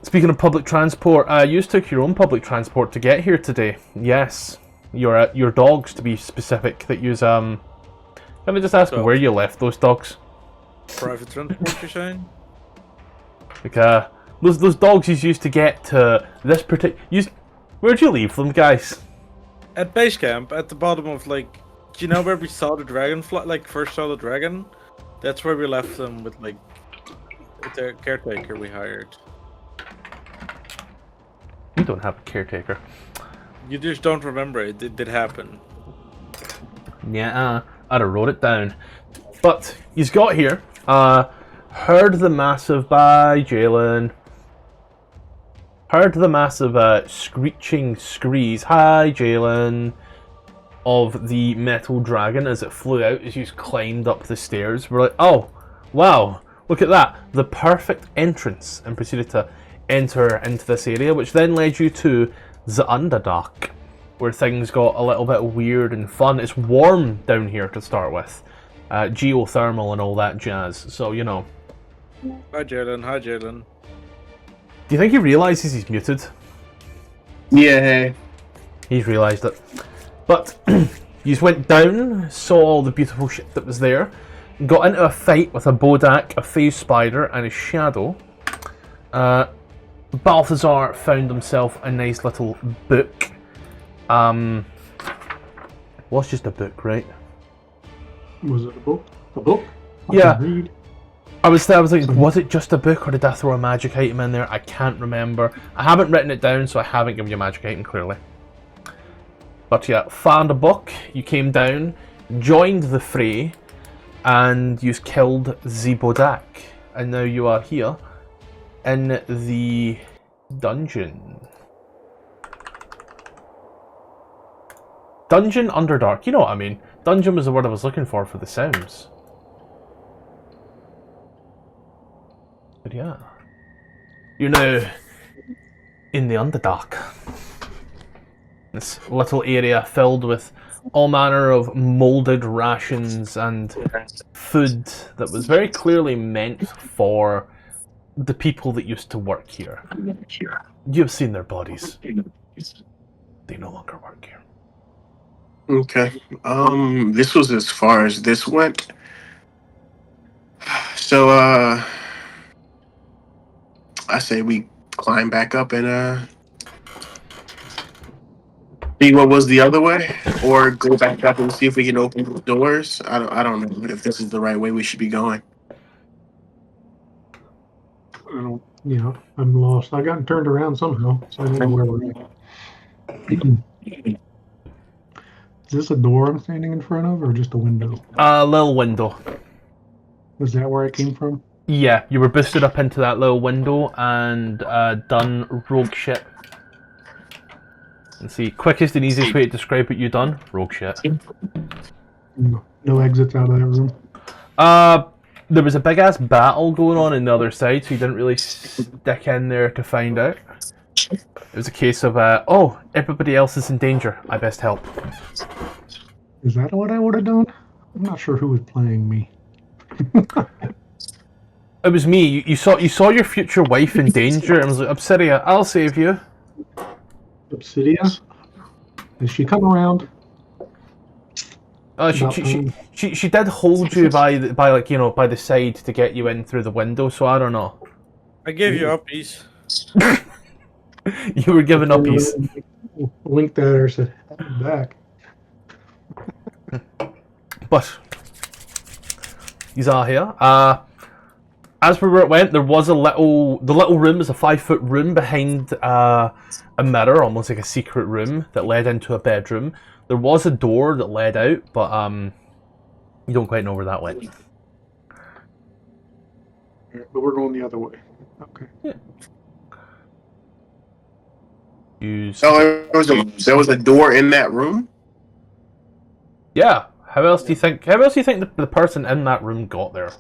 Speaking of public transport, you took your own public transport to get here today. Yes, your dogs to be specific. That use Can I just ask where you left those dogs? Private transport, you're saying? Like those dogs you used to get to this particular. Where'd you leave them, guys? At base camp, at the bottom of like, do you know where we saw the dragonfly? Like first saw the dragon. That's where we left them with like the caretaker we hired. You don't have a caretaker. You just don't remember it. It did happen. Yeah, I'd have wrote it down. But he's got here. Heard the massive by Jalen. Heard the massive screeching screes. Hi, Jalen. Of the metal dragon as it flew out as you climbed up the stairs. We're like, oh, wow, look at that. The perfect entrance. And proceeded to enter into this area, which then led you to the Underdark, where things got a little bit weird and fun. It's warm down here to start with. Geothermal and all that jazz. So, you know. Hi, Jalen. Hi, Jalen. Do you think he realizes he's muted? Yeah, hey. He's realized it. But you went down, saw all the beautiful shit that was there, got into a fight with a bodak, a phase spider, and a shadow. Balthazar found himself a nice little book. Was just a book, right? Was it a book? A book? Yeah. Read. I was like, was it just a book or did I throw a magic item in there? I can't remember. I haven't written it down, so I haven't given you a magic item, clearly. But yeah, found a book, you came down, joined the fray, and you killed the bodak. And now you are here in the dungeon. Dungeon Underdark, you know what I mean. Dungeon was the word I was looking for the sounds. But yeah. You're now in the Underdark. This little area filled with all manner of moulded rations and food that was very clearly meant for the people that used to work here. You've seen their bodies. They no longer work here. Okay. This was as far as this went. So, I say we climb back up and, see what was the other way, or go back up and see if we can open the doors. I don't know if this is the right way we should be going. I don't, I'm lost. I got turned around somehow, so I don't know where we're at. Is this a door I'm standing in front of, or just a window? A little window. Is that where I came from? Yeah, you were boosted up into that little window and done rogue shit. Let's see, quickest and easiest way to describe what you done? Rogue shit. No exits out of that room? There was a big ass battle going on the other side, so you didn't really stick in there to find out. It was a case of, oh, everybody else is in danger. I best help. Is that what I would have done? I'm not sure who was playing me. It was me. You saw your future wife in danger, and was like, Obsidia, I'll save you. Obsidia? Did she come around? She did hold you by the side to get you in through the window. So I don't know. I gave you uppies. You were given uppies. Winked at her, said, "I'm back." But he's all here. As for where it went, there was the little room is a 5-foot room behind a mirror, almost like a secret room that led into a bedroom. There was a door that led out, but you don't quite know where that went. But we're going the other way. Okay. Yeah. So there was a door in that room? Yeah. How else do you think the person in that room got there?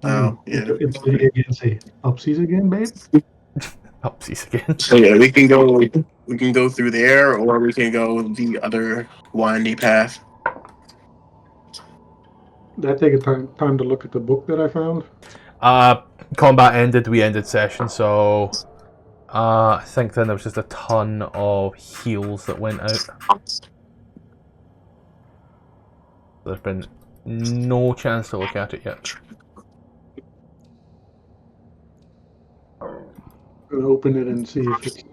Oh, yeah. Upsies again, say upsies again, babe. Upsies again. So yeah, we can go through there, or we can go the other windy path. Did I take a time to look at the book that I found? Combat ended, we ended session, so I think then there was just a ton of heals that went out. There's been no chance to look at it yet. I'm gonna open it and see if it's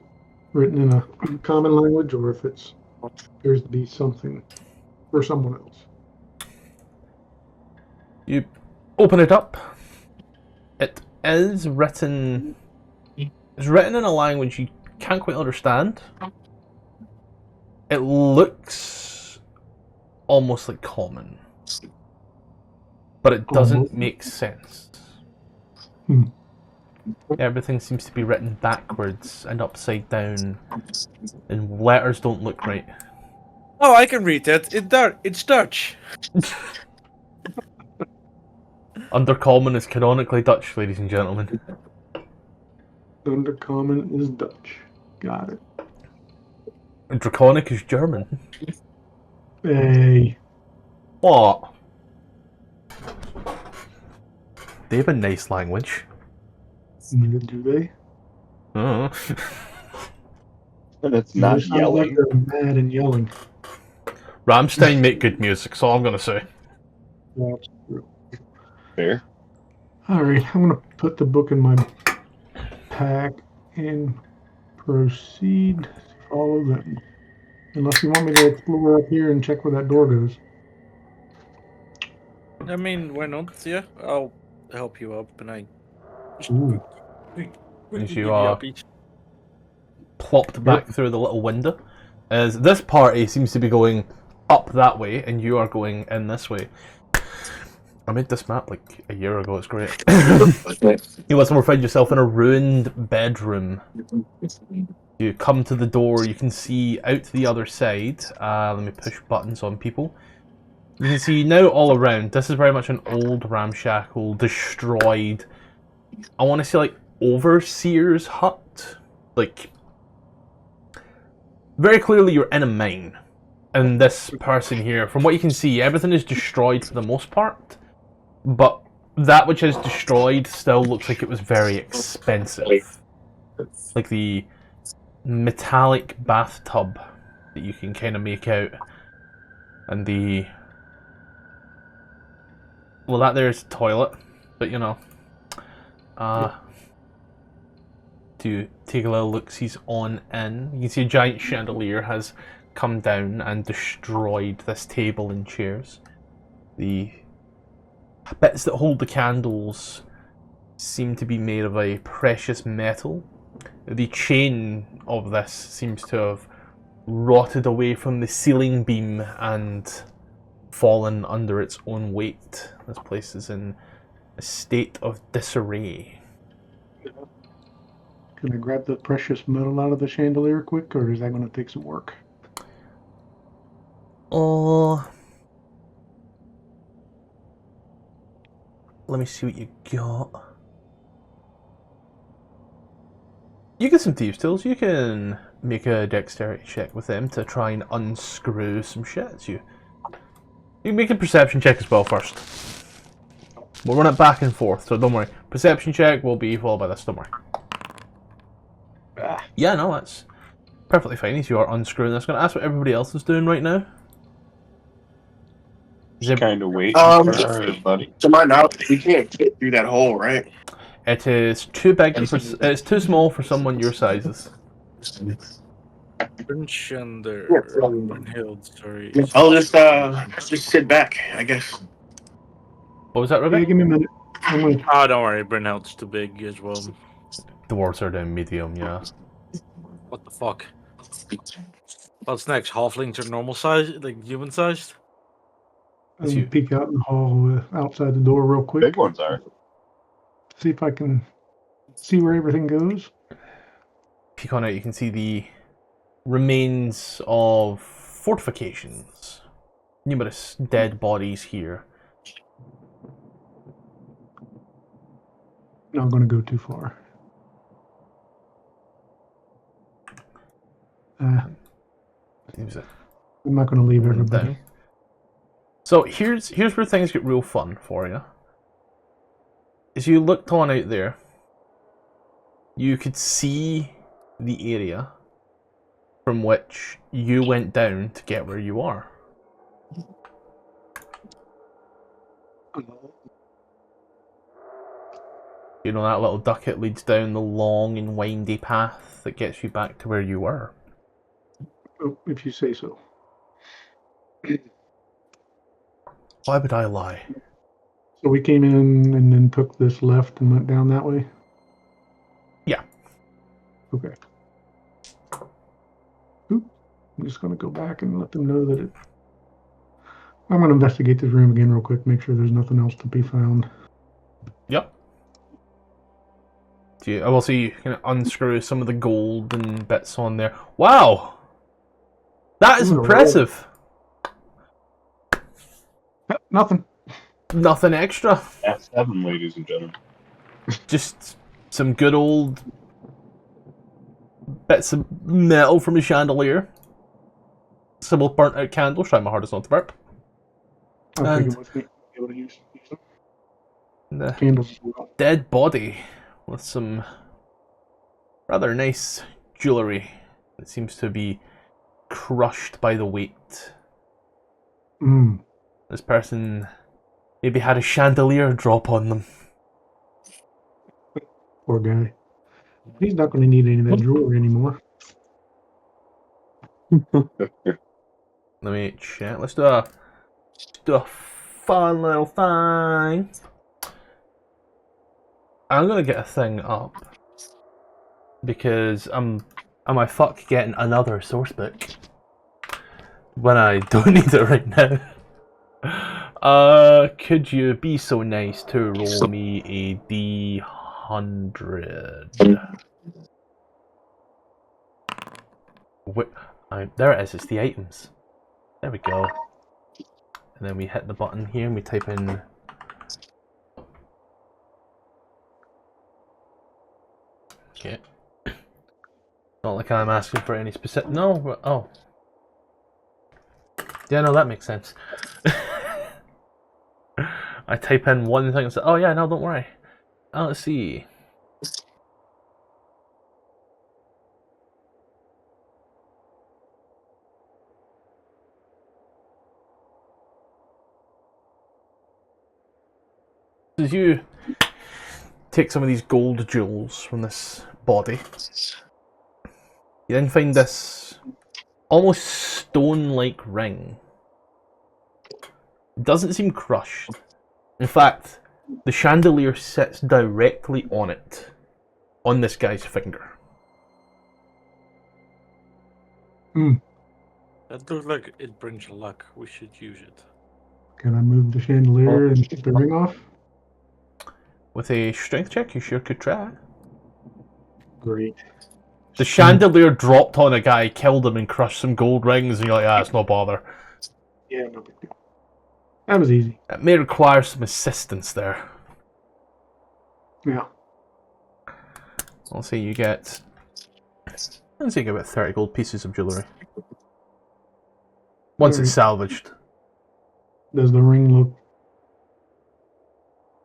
written in a common language or if it's appears to be something for someone else. You open it up. It is written. It's written in a language you can't quite understand. It looks almost like common, but it doesn't make sense. Everything seems to be written backwards and upside down, and letters don't look right. Oh, I can read that. It's Dutch. Undercommon is canonically Dutch, ladies and gentlemen. Undercommon is Dutch. Got it. Draconic is German. Hey. What? They have a nice language. Do they? Oh. And it's not Sounds like yelling. they're mad and yelling. Rammstein make good music, so I'm gonna say. That's true. Fair. Alright, I'm gonna put the book in my pack and proceed to follow them. Unless you want me to explore up here and check where that door goes. I mean, why not? Yeah, I'll help you up, and I. Ooh. As you are plopped back through the little window, as this party seems to be going up that way, and you are going in this way. I made this map like a year ago. It's great. You once more find yourself in a ruined bedroom. You come to the door. You can see out the other side. Let me push buttons on people. You can see now all around. This is very much an old, ramshackle, destroyed. I want to say like overseer's hut. Like very clearly, you're in a mine. And this person here, from what you can see, everything is destroyed for the most part. But that which is destroyed still looks like it was very expensive. Like the metallic bathtub that you can kind of make out. And the... Well, that there's a toilet. But, you know. To take a little look-sees on in. You can see a giant chandelier has come down and destroyed this table and chairs. The bits that hold the candles seem to be made of a precious metal. The chain of this seems to have rotted away from the ceiling beam and fallen under its own weight. This place is in a state of disarray. Can I grab the precious metal out of the chandelier quick, or is that going to take some work? Oh, let me see what you got. You get some thieves' tools. You can make a dexterity check with them to try and unscrew some shit. You can make a perception check as well first. We'll run it back and forth, so don't worry. Perception check will be followed by this. Don't worry. Yeah, no, that's perfectly fine as you are unscrewing this. I'm going to ask what everybody else is doing right now. Just kind of wait for everybody. To my knowledge, we can't fit through that hole, right? It is too big. It's too small for someone your sizes. Brunhild, sorry. I'll just sit back, I guess. What was that, Hey, Ruby? give me a minute. I'm going to... Oh, don't worry, Brunhild's too big as well. Dwarves are down medium, yeah. What the fuck? What's next? Halflings are normal size, like human sized? I'm going to peek out in the hall outside the door real quick. Big ones are. See if I can see where everything goes. Peek on out, you can see the remains of fortifications. Numerous dead bodies here. Not going to go too far. I'm not going to leave everybody. Down. So here's where things get real fun for you. as you looked on out there, you could see the area from which you went down to get where you are. You know that little ducket leads down the long and windy path that gets you back to where you were. Oh, if you say so. Why would I lie? So we came in and then took this left and went down that way? Yeah. Okay. Oop. I'm just going to go back and let them know that it... I'm going to investigate this room again real quick, make sure there's nothing else to be found. Yep. I will see you can unscrew some of the gold and bits on there. Wow! That is impressive! Nothing. Nothing extra. F7, ladies and gentlemen. Just some good old bits of metal from a chandelier. Some old burnt out candles. Try my hardest not to burp. I'll take And it with me. Be able to use them. the Candles as well. dead body with some rather nice jewellery that seems to be crushed by the weight. Mm. This person maybe had a chandelier drop on them. Poor guy. He's not going to need any of that jewelry anymore. Let me check. Let's do a fun little thing. I'm gonna get a thing up because am I fuck getting another source book when I don't need it right now. Could you be so nice to roll me a D100? There it is. It's the items. There we go. And then we hit the button here and we type in. Okay. Not like I'm asking for any specific. No. Oh. Yeah, no, that makes sense. I type in one thing and say, "Oh yeah, no, don't worry." Let's see. As you take some of these gold jewels from this body, you then find this almost stone-like ring. It doesn't seem crushed. In fact, the chandelier sits directly on it, on this guy's finger. Mm. That looks like it brings luck. We should use it. Can I move the chandelier and take the ring off? With a strength check, you sure could try. Great. The chandelier dropped on a guy, killed him, and crushed some gold rings, and you're like, it's no bother. Yeah, no big deal. That was easy. It may require some assistance there. Yeah. I'll say you get... Let's say you get about 30 gold pieces of jewellery. Once it's salvaged. Does the ring look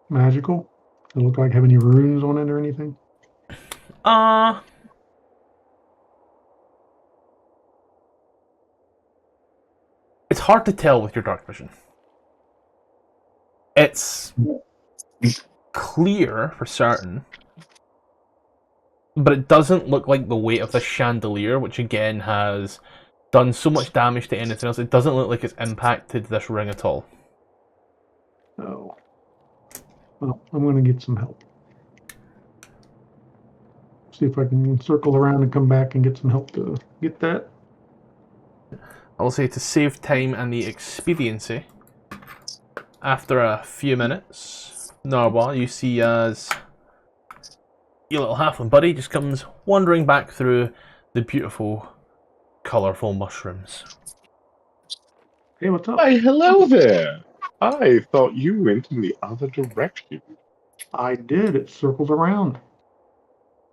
magical? Does it look like have any runes on it or anything? It's hard to tell with your dark vision. It's clear for certain, but it doesn't look like the weight of the chandelier, which again has done so much damage to anything else. It doesn't look like it's impacted this ring at all. Oh. Well, I'm going to get some help. See if I can circle around and come back and get some help to get that. I'll say to save time and the expediency, after a few minutes, Narwhal, you see as your little halfling buddy just comes wandering back through the beautiful, colourful mushrooms. Hey, what's up? Why, hello there. I thought you went in the other direction. I did. It circles around.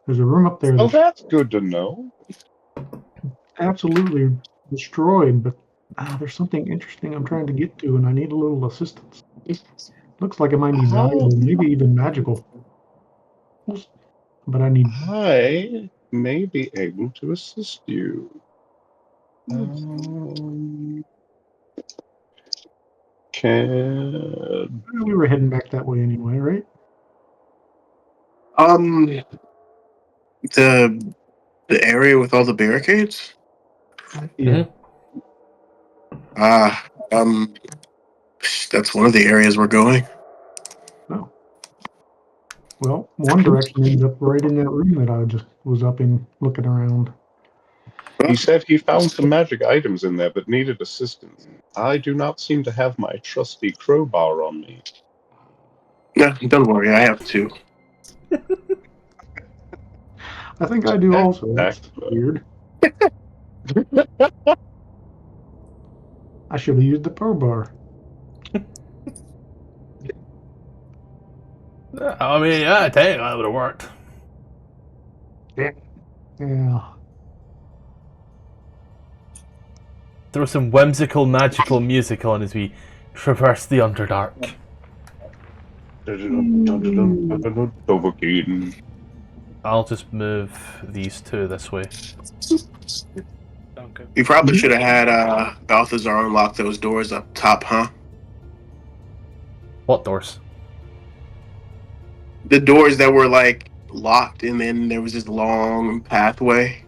There's a room up there Oh, that's that's good to know. absolutely destroyed, but there's something interesting I'm trying to get to, and I need a little assistance. Looks like it might be valuable, maybe even magical. But I need. I may be able to assist you. Can We were heading back that way anyway, right? The area with all the barricades. Yeah. That's one of the areas we're going. Oh. Well, one direction ended up right in that room that I just was up in looking around. He said he found some magic items in there but needed assistance. I do not seem to have my trusty crowbar on me. No, don't worry, I have two. I think I do also. That's weird. I should have used the crowbar. I mean, yeah, I tell you, that would have worked. Yeah. Throw some whimsical, magical music on as we traverse the Underdark. I'll just move these two this way. Okay. We probably should have had Balthazar unlock those doors up top, huh? What doors? The doors that were like locked, and then there was this long pathway.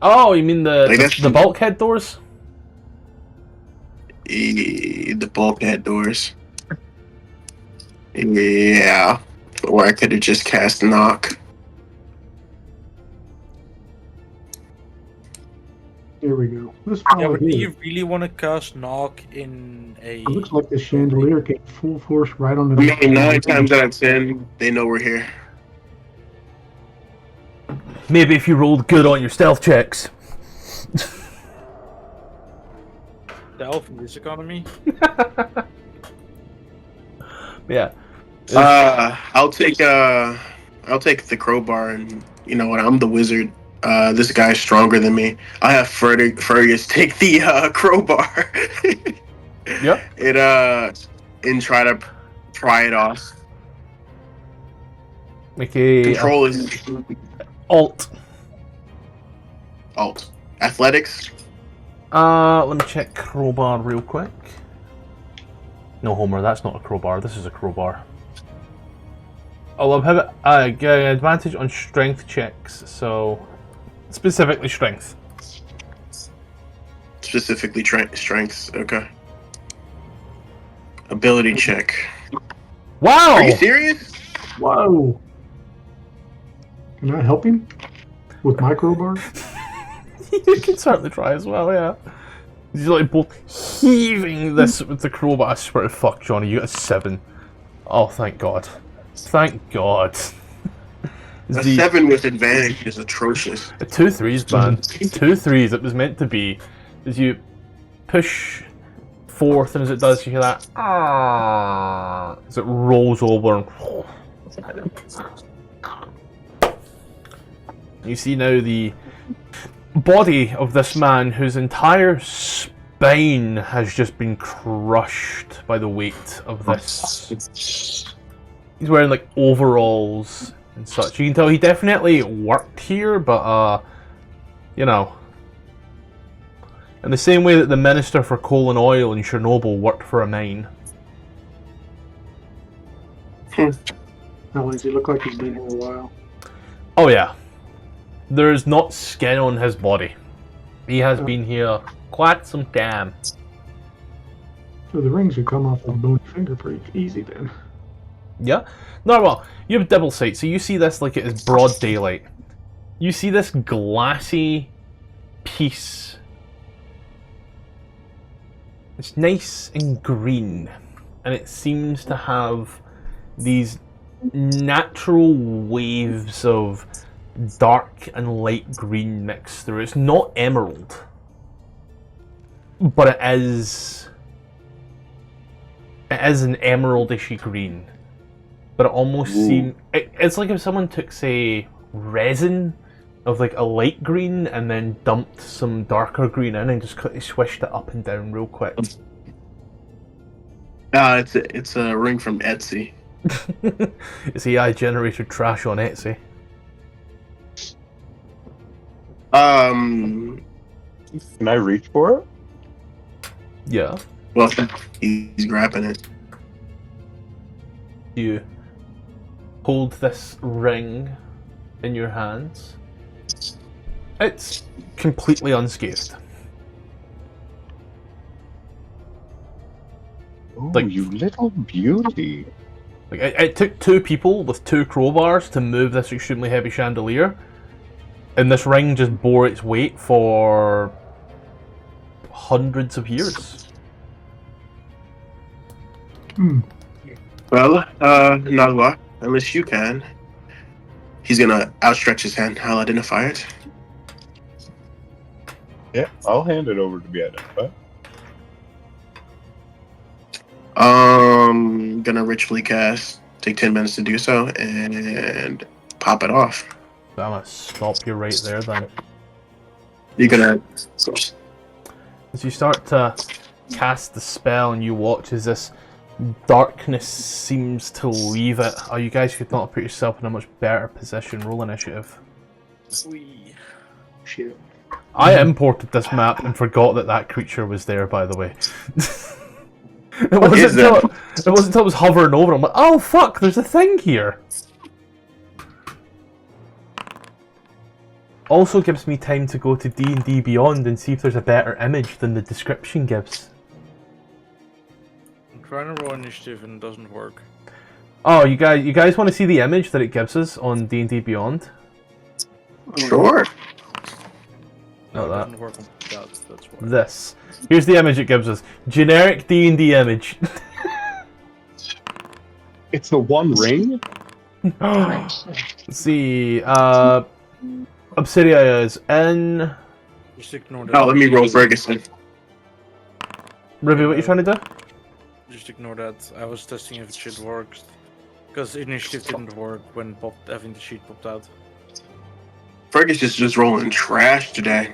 Oh, you mean Like the bulkhead doors? The bulkhead doors. Yeah. Or I could have just cast knock. Here we go. This Yeah, fellow but do here. you really want to cast knock in a? It looks like the chandelier came full force right on the. I mean, 9 times out of 10, they know we're here. Maybe if you rolled good on your stealth checks. The elf in this economy. Yeah. I'll take the crowbar, and you know what? I'm the wizard. This guy's stronger than me. I have Fergus take the crowbar. Yep. And try to pry it off. Okay. Control is Alt. Athletics. Let me check crowbar real quick. No, Homer, that's not a crowbar. This is a crowbar. Oh, I'll have an advantage on strength checks, so specifically strength. Specifically strengths. Okay. Ability check. Wow! Are you serious? Whoa! Can I help him with my crowbar? You can certainly try as well, yeah. He's like both heaving this with the crowbar. I swear to fuck, Johnny, you got a 7. Oh, thank God. Thank God. A 7 with advantage is atrocious. 2 3s, man. 2 3s. It was meant to be. As you push forth, and as it does, you hear that as it rolls over, and you see now the body of this man whose entire spine has just been crushed by the weight of this. He's wearing like overalls and such. You can tell he definitely worked here, but you know, in the same way that the Minister for Coal and Oil in Chernobyl worked for a mine. How long does he look like he's been here a while? Oh yeah. There's not skin on his body. He has been here quite some time. So the rings would come off his bony finger pretty easy then. Yeah? No, well, you have double sight, so you see this like it is broad daylight. You see this glassy piece. It's nice and green, and it seems to have these natural waves of dark and light green mixed through. It's not emerald, but it is an emeraldishy green. But it almost seems... It's like if someone took, say, resin of like a light green and then dumped some darker green in and just swished it up and down real quick. It's a ring from Etsy. It's AI generated trash on Etsy. Um. Can I reach for it? Yeah. Well, he's grabbing it. You hold this ring in your hands. It's completely unscathed. Oh, Like- you little beauty. Like it took 2 people with 2 crowbars to move this extremely heavy chandelier, and this ring just bore its weight for hundreds of years. Well, Nalwa, unless you can. He's gonna outstretch his hand. I'll identify it. Yeah, I'll hand it over to be identified. Gonna ritually cast. Take 10 minutes to do so, and pop it off. So I'm gonna stop you right there then. You're gonna. As you start to cast the spell and you watch as this darkness seems to leave it. Oh, you guys could not put yourself in a much better position. Roll initiative. Shit. I imported this map and forgot that creature was there, by the way. It wasn't until I was hovering over. I'm like, oh fuck, there's a thing here. Also gives me time to go to D&D Beyond and see if there's a better image than the description gives. I'm trying to roll initiative and it doesn't work. Oh, you guys want to see the image that it gives us on D&D Beyond? Sure. Not it that. doesn't work on that's why. This. Here's the image it gives us. Generic D&D image. It's the one ring? Let's see. Obsidia is in. Just ignore that. Oh, let me roll Ferguson. Ruby, what are you trying to do? Just ignore that. I was testing if it shit works. Because initiative didn't work when having the sheet popped out. Ferguson's just rolling trash today.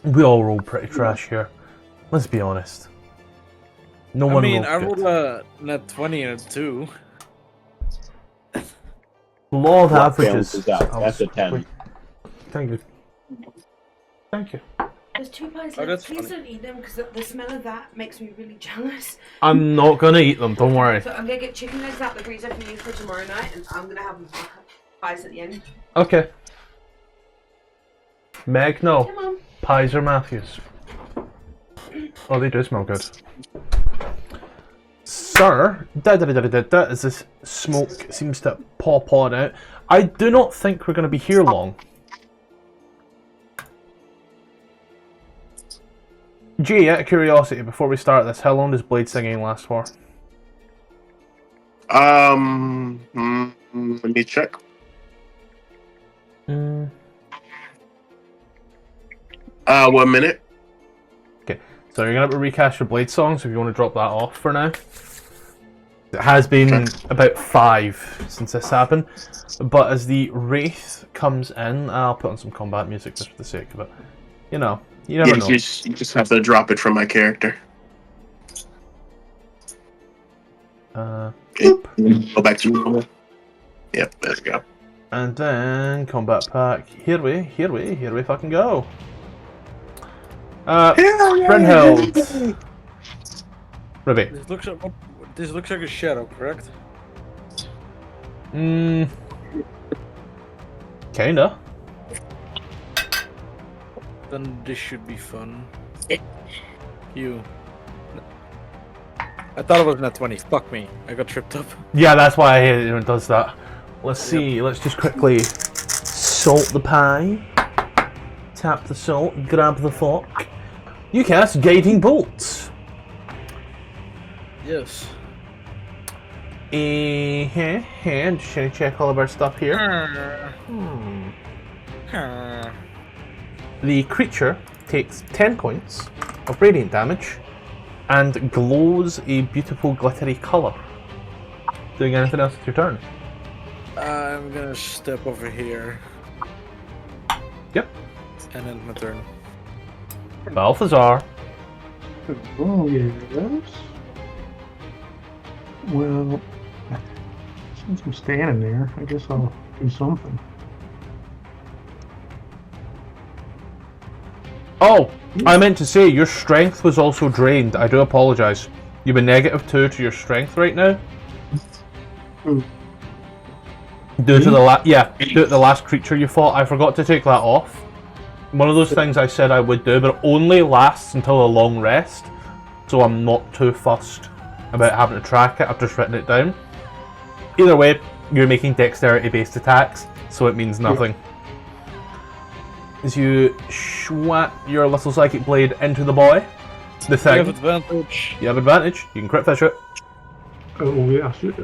We all roll pretty trash here. Let's be honest. No one I rolled rolled good. a net 20 and a 2. Law of What averages. balances out? That's a 10. Thank you. Thank you. There's 2 pies Oh, left. that's Please funny. don't eat them because the smell of that makes me really jealous. I'm not gonna eat them, don't worry. So I'm gonna get chicken legs out the freezer for you for tomorrow night, and I'm gonna have pies at the end. Okay. Meg, no. Come on. Pies or Matthews? Oh, they do smell good. Sir, as this smoke seems to pop on out, I do not think we're going to be here long. G, out of curiosity, before we start this, how long does blade singing last for? Let me check. 1 minute. Okay, so you're going to have to recast your blade song, so if you want to drop that off for now. It has been about 5 since this happened, but as the Wraith comes in, I'll put on some combat music just for the sake of it. You know, you never know. You just have to drop it from my character. Okay. Go back to normal. Yep, there we go. And then combat pack. Here we fucking go. Brynhild. Ruby. This looks like a shadow, correct? Kinda. Then this should be fun. You. I thought it was net 20. Fuck me. I got tripped up. Yeah, that's why I hate it when it does that. Let's see, let's just quickly salt the pie. Tap the salt, grab the fork. You cast Guiding Bolts. Yes. And just trying to check all of our stuff here. The creature takes 10 points of radiant damage and glows a beautiful glittery colour. Doing anything else with your turn? I'm gonna step over here. Yep. And end my turn. Balthazar. Oh, yes. Well, since I'm standing there, I guess I'll do something. Oh, I meant to say your strength was also drained. I do apologise. You've been -2 to your strength right now. Ooh. Due to the last creature you fought. I forgot to take that off. One of those things I said I would do, but it only lasts until a long rest, so I'm not too fussed about having to track it. I've just written it down. Either way, you're making dexterity-based attacks, so it means nothing. As you swat your little psychic blade into the boy, the thing. You have advantage. You have advantage. You can crit fish it. Oh, yeah, shoot.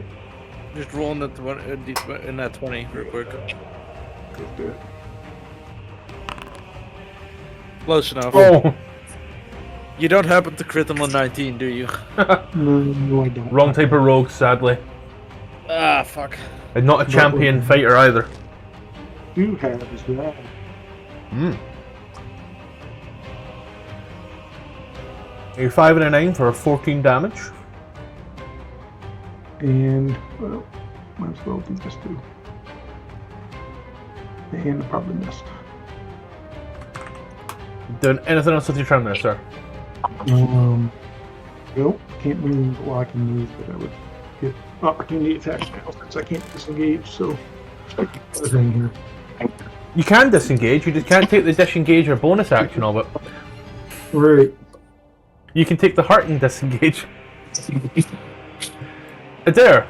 Just roll in that 20 real quick. Close enough. Oh, You don't happen to crit him on 19, do you? No, I don't. wrong type of rogue, sadly. Ah, fuck. And not a champion fighter either. You have as well. You're 5 and a 9 for 14 damage. And, well, might as well do this too. And I probably missed. Doing anything else with your turn there, sir? Nope, can't move. Well, I can move, but I would get opportunity attacks now since I can't disengage, so. Other thing here. You can disengage, you just can't take the disengage or bonus action of it. Right. You can take the heart and disengage. There.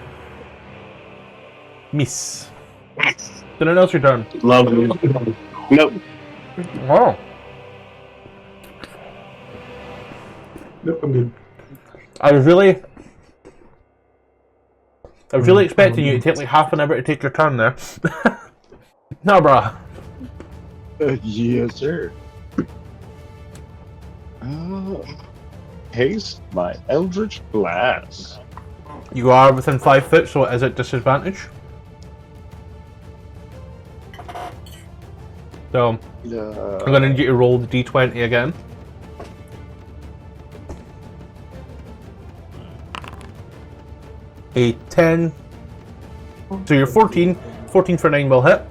Miss. Did anyone else your turn? Lovely. Nope. Oh. Nope, I'm good. I was really expecting you to take like half an hour to take your turn there. No, brah. Yes, sir. Haste my Eldritch Blast. You are within 5 foot, so it is at disadvantage. So, I'm going to need you to roll the d20 again. A 10. So you're 14. 14 for 9 will hit.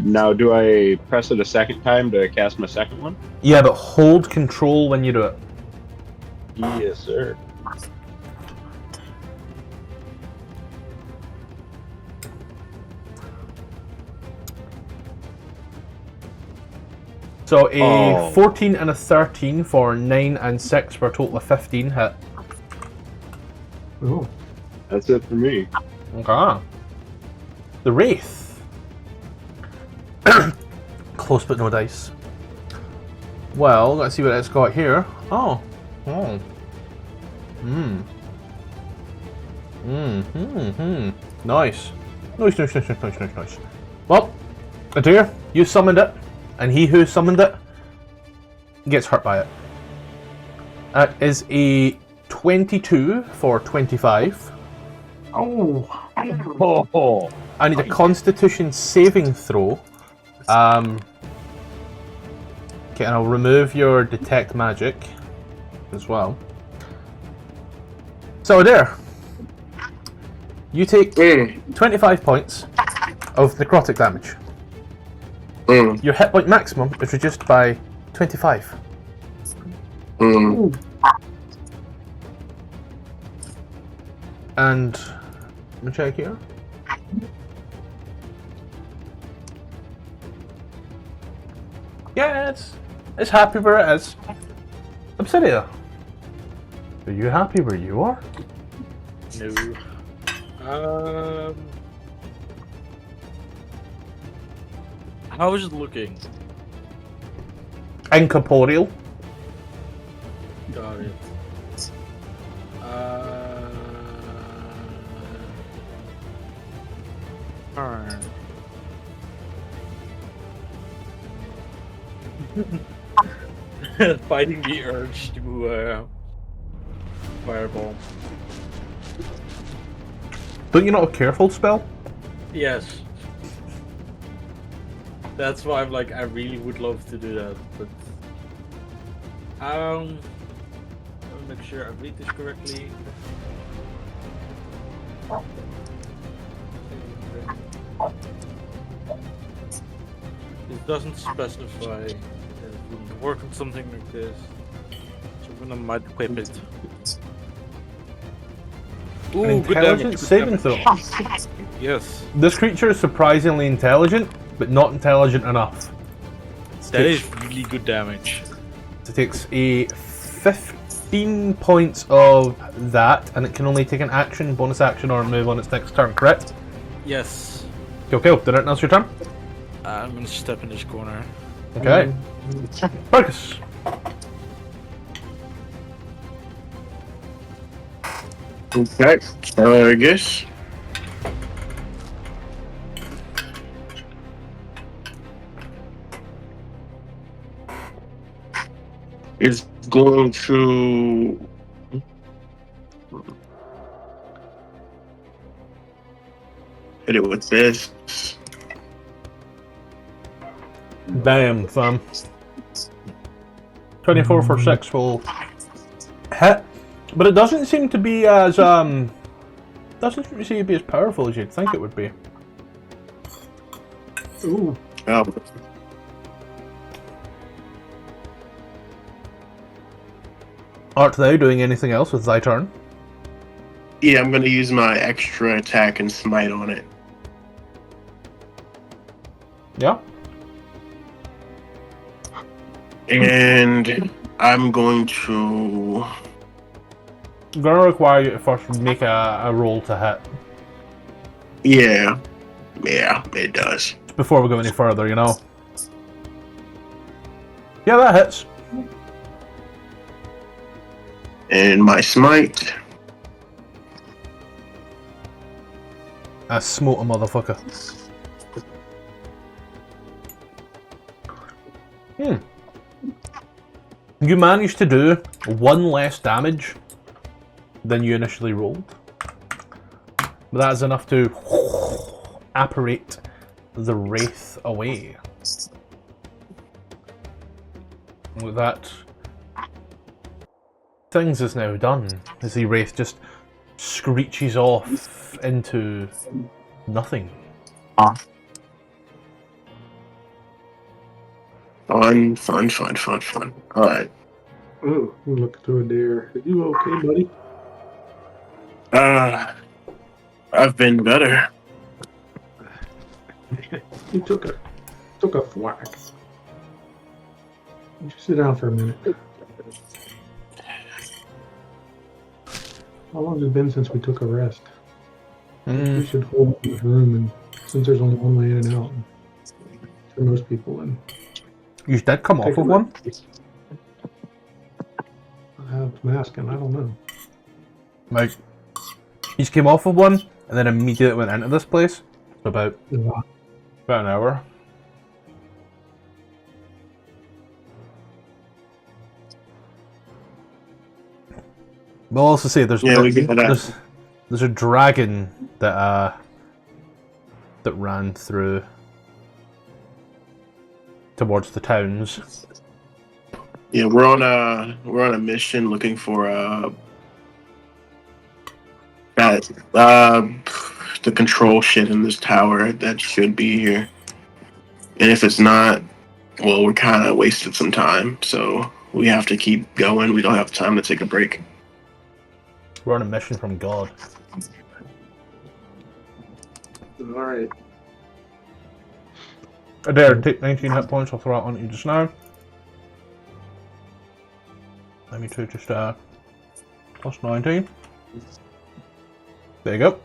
Now, do I press it a second time to cast my second one? Yeah, but hold control when you do it. Yes, sir. So a 14 and a 13 for 9 and 6 for a total of 15 hit. Oh. That's it for me. Okay. The Wraith. Close but no dice. Well, let's see what it's got here. Oh. Oh. Nice. Nice. Well, Adair, you summoned it, and he who summoned it gets hurt by it. That is a 22 for 25. Oh. Oh. I need a Constitution saving throw. Okay, and I'll remove your detect magic as well. So there, you take 25 points of necrotic damage. Your hit point maximum is reduced by 25. And let me check here. Yeah, it's happy where it is. Obsidia, are you happy where you are? No. How is it looking? Incorporeal. Got it. Alright. Fighting the urge to fireball. Don't you not have careful spell? Yes. That's why I'm like, I really would love to do that, but let me make sure I read this correctly. It doesn't specify that it wouldn't work on something like this, so I'm gonna might equip it. Ooh, An good damage. intelligence Good saving damage. throw. Yes, This creature is surprisingly intelligent, but not intelligent enough. that is really good damage. It takes a 15 points of that, and it can only take an action, bonus action, or move on its next turn, correct? Yes. Okay, did it now's your turn? I'm gonna step in this corner. Okay. Focus. Okay, I guess. It's going to. Hit it with this. Damn, fam. 24 for 6 will hit, but it doesn't seem to be as doesn't seem to be as powerful as you'd think it would be. Ooh. Oh. Art thou doing anything else with thy turn? Yeah, I'm going to use my extra attack and smite on it. Yeah. And I'm going to. I'm gonna require you to first make a roll to hit Yeah, it does. before we go any further, you know. Yeah, that hits. And my smite. I smote a motherfucker. You managed to do 1 less damage than you initially rolled. But that is enough to apparate the wraith away. With that, things is now done as the wraith just screeches off into nothing. Fun. Alright. Oh, look through a dare. Are you okay, buddy? I've been better. You took a thwack. Just sit down for a minute. How long has it been since we took a rest? We should hold this room, and since there's only one way in and out for most people, and You did come off of one? I'm asking. I don't know. Like, you just came off of one, and then immediately went into this place? For about an hour. We'll also say there's there's a dragon that ran through towards the towns. Yeah, we're on a mission looking for the control shit in this tower that should be here. And if it's not, well, we're kind of wasted some time, so we have to keep going. We don't have time to take a break. We're on a mission from God. Alright. Adair, take 19 hit points, I'll throw it on you just now. Let me too, just plus 19. There you go.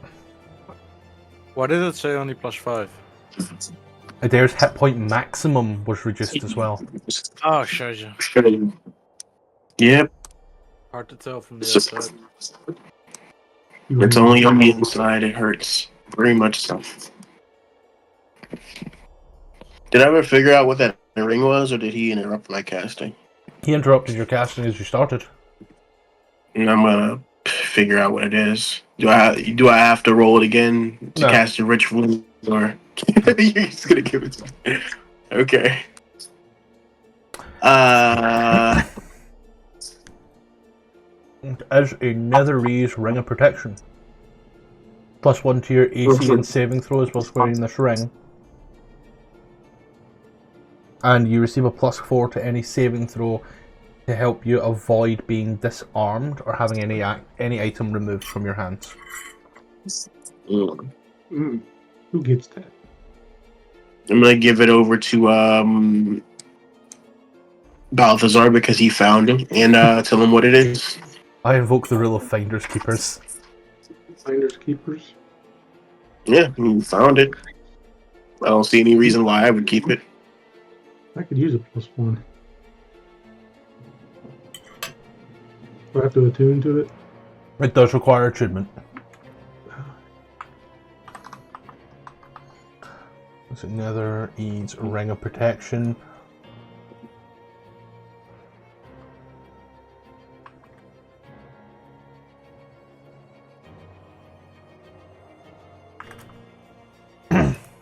Why did it say only +5? Adair's hit point maximum was reduced as well. Oh, shows you. Yep. Hard to tell from the outside. It's only on the inside. It hurts very much so. Did I ever figure out what that ring was, or did he interrupt my casting? He interrupted your casting as you started. And I'm gonna figure out what it is. Do I have to roll it again to No. cast a ritual, or you're just gonna give it to me? Okay. As a Netherese Ring of Protection. +1 to your AC and saving throws whilst wearing this ring. And you receive a +4 to any saving throw to help you avoid being disarmed or having any item removed from your hands. Mm. Who gets that? I'm gonna give it over to Balthazar because he found it, and tell him what it is. I invoke the rule of Finders Keepers. Finders keepers. Yeah, he found it. I don't see any reason why I would keep it. I could use a +1. Do I have to attune to it? It does require attunement. It's another Eads Ring of Protection.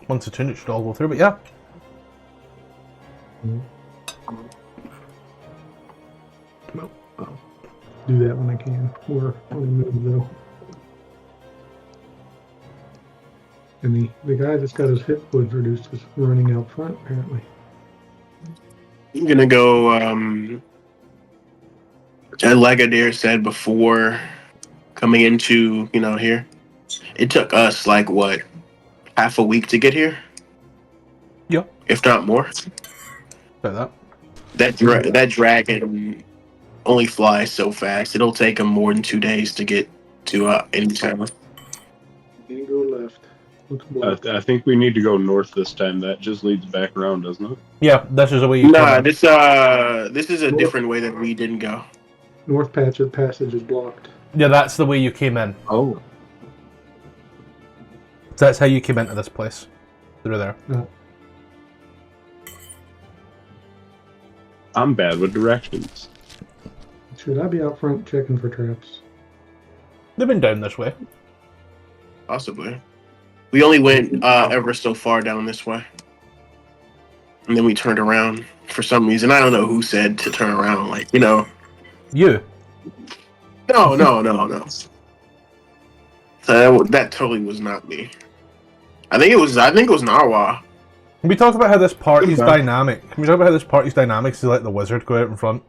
Once attuned, it should all go through, but yeah. Well, I'll do that when I can. Or on the move, though. And the guy that's got his hit points reduced is running out front, apparently. I'm gonna go. Like Adair said before, coming into here, it took us like what, half a week to get here. Yeah. If not more. About that. That dragon only flies so fast. It'll take him more than 2 days to get to any town. And go left. Looks black. I think we need to go north this time. That just leads back around, doesn't it? Yeah, this is the way you Nah, come in. this is a different way that we didn't go. North patch of passage is blocked. Yeah, that's the way you came in. Oh. So that's how you came into this place. Through there. No. I'm bad with directions. Should I be out front checking for traps? They've been down this way. Possibly. We only went ever so far down this way. And then we turned around for some reason. I don't know who said to turn around, You. No. So that totally was not me. I think it was Narwa. Can we talk about how this party's Okay. dynamic? Can we talk about how this party's dynamics is like the wizard go out in front?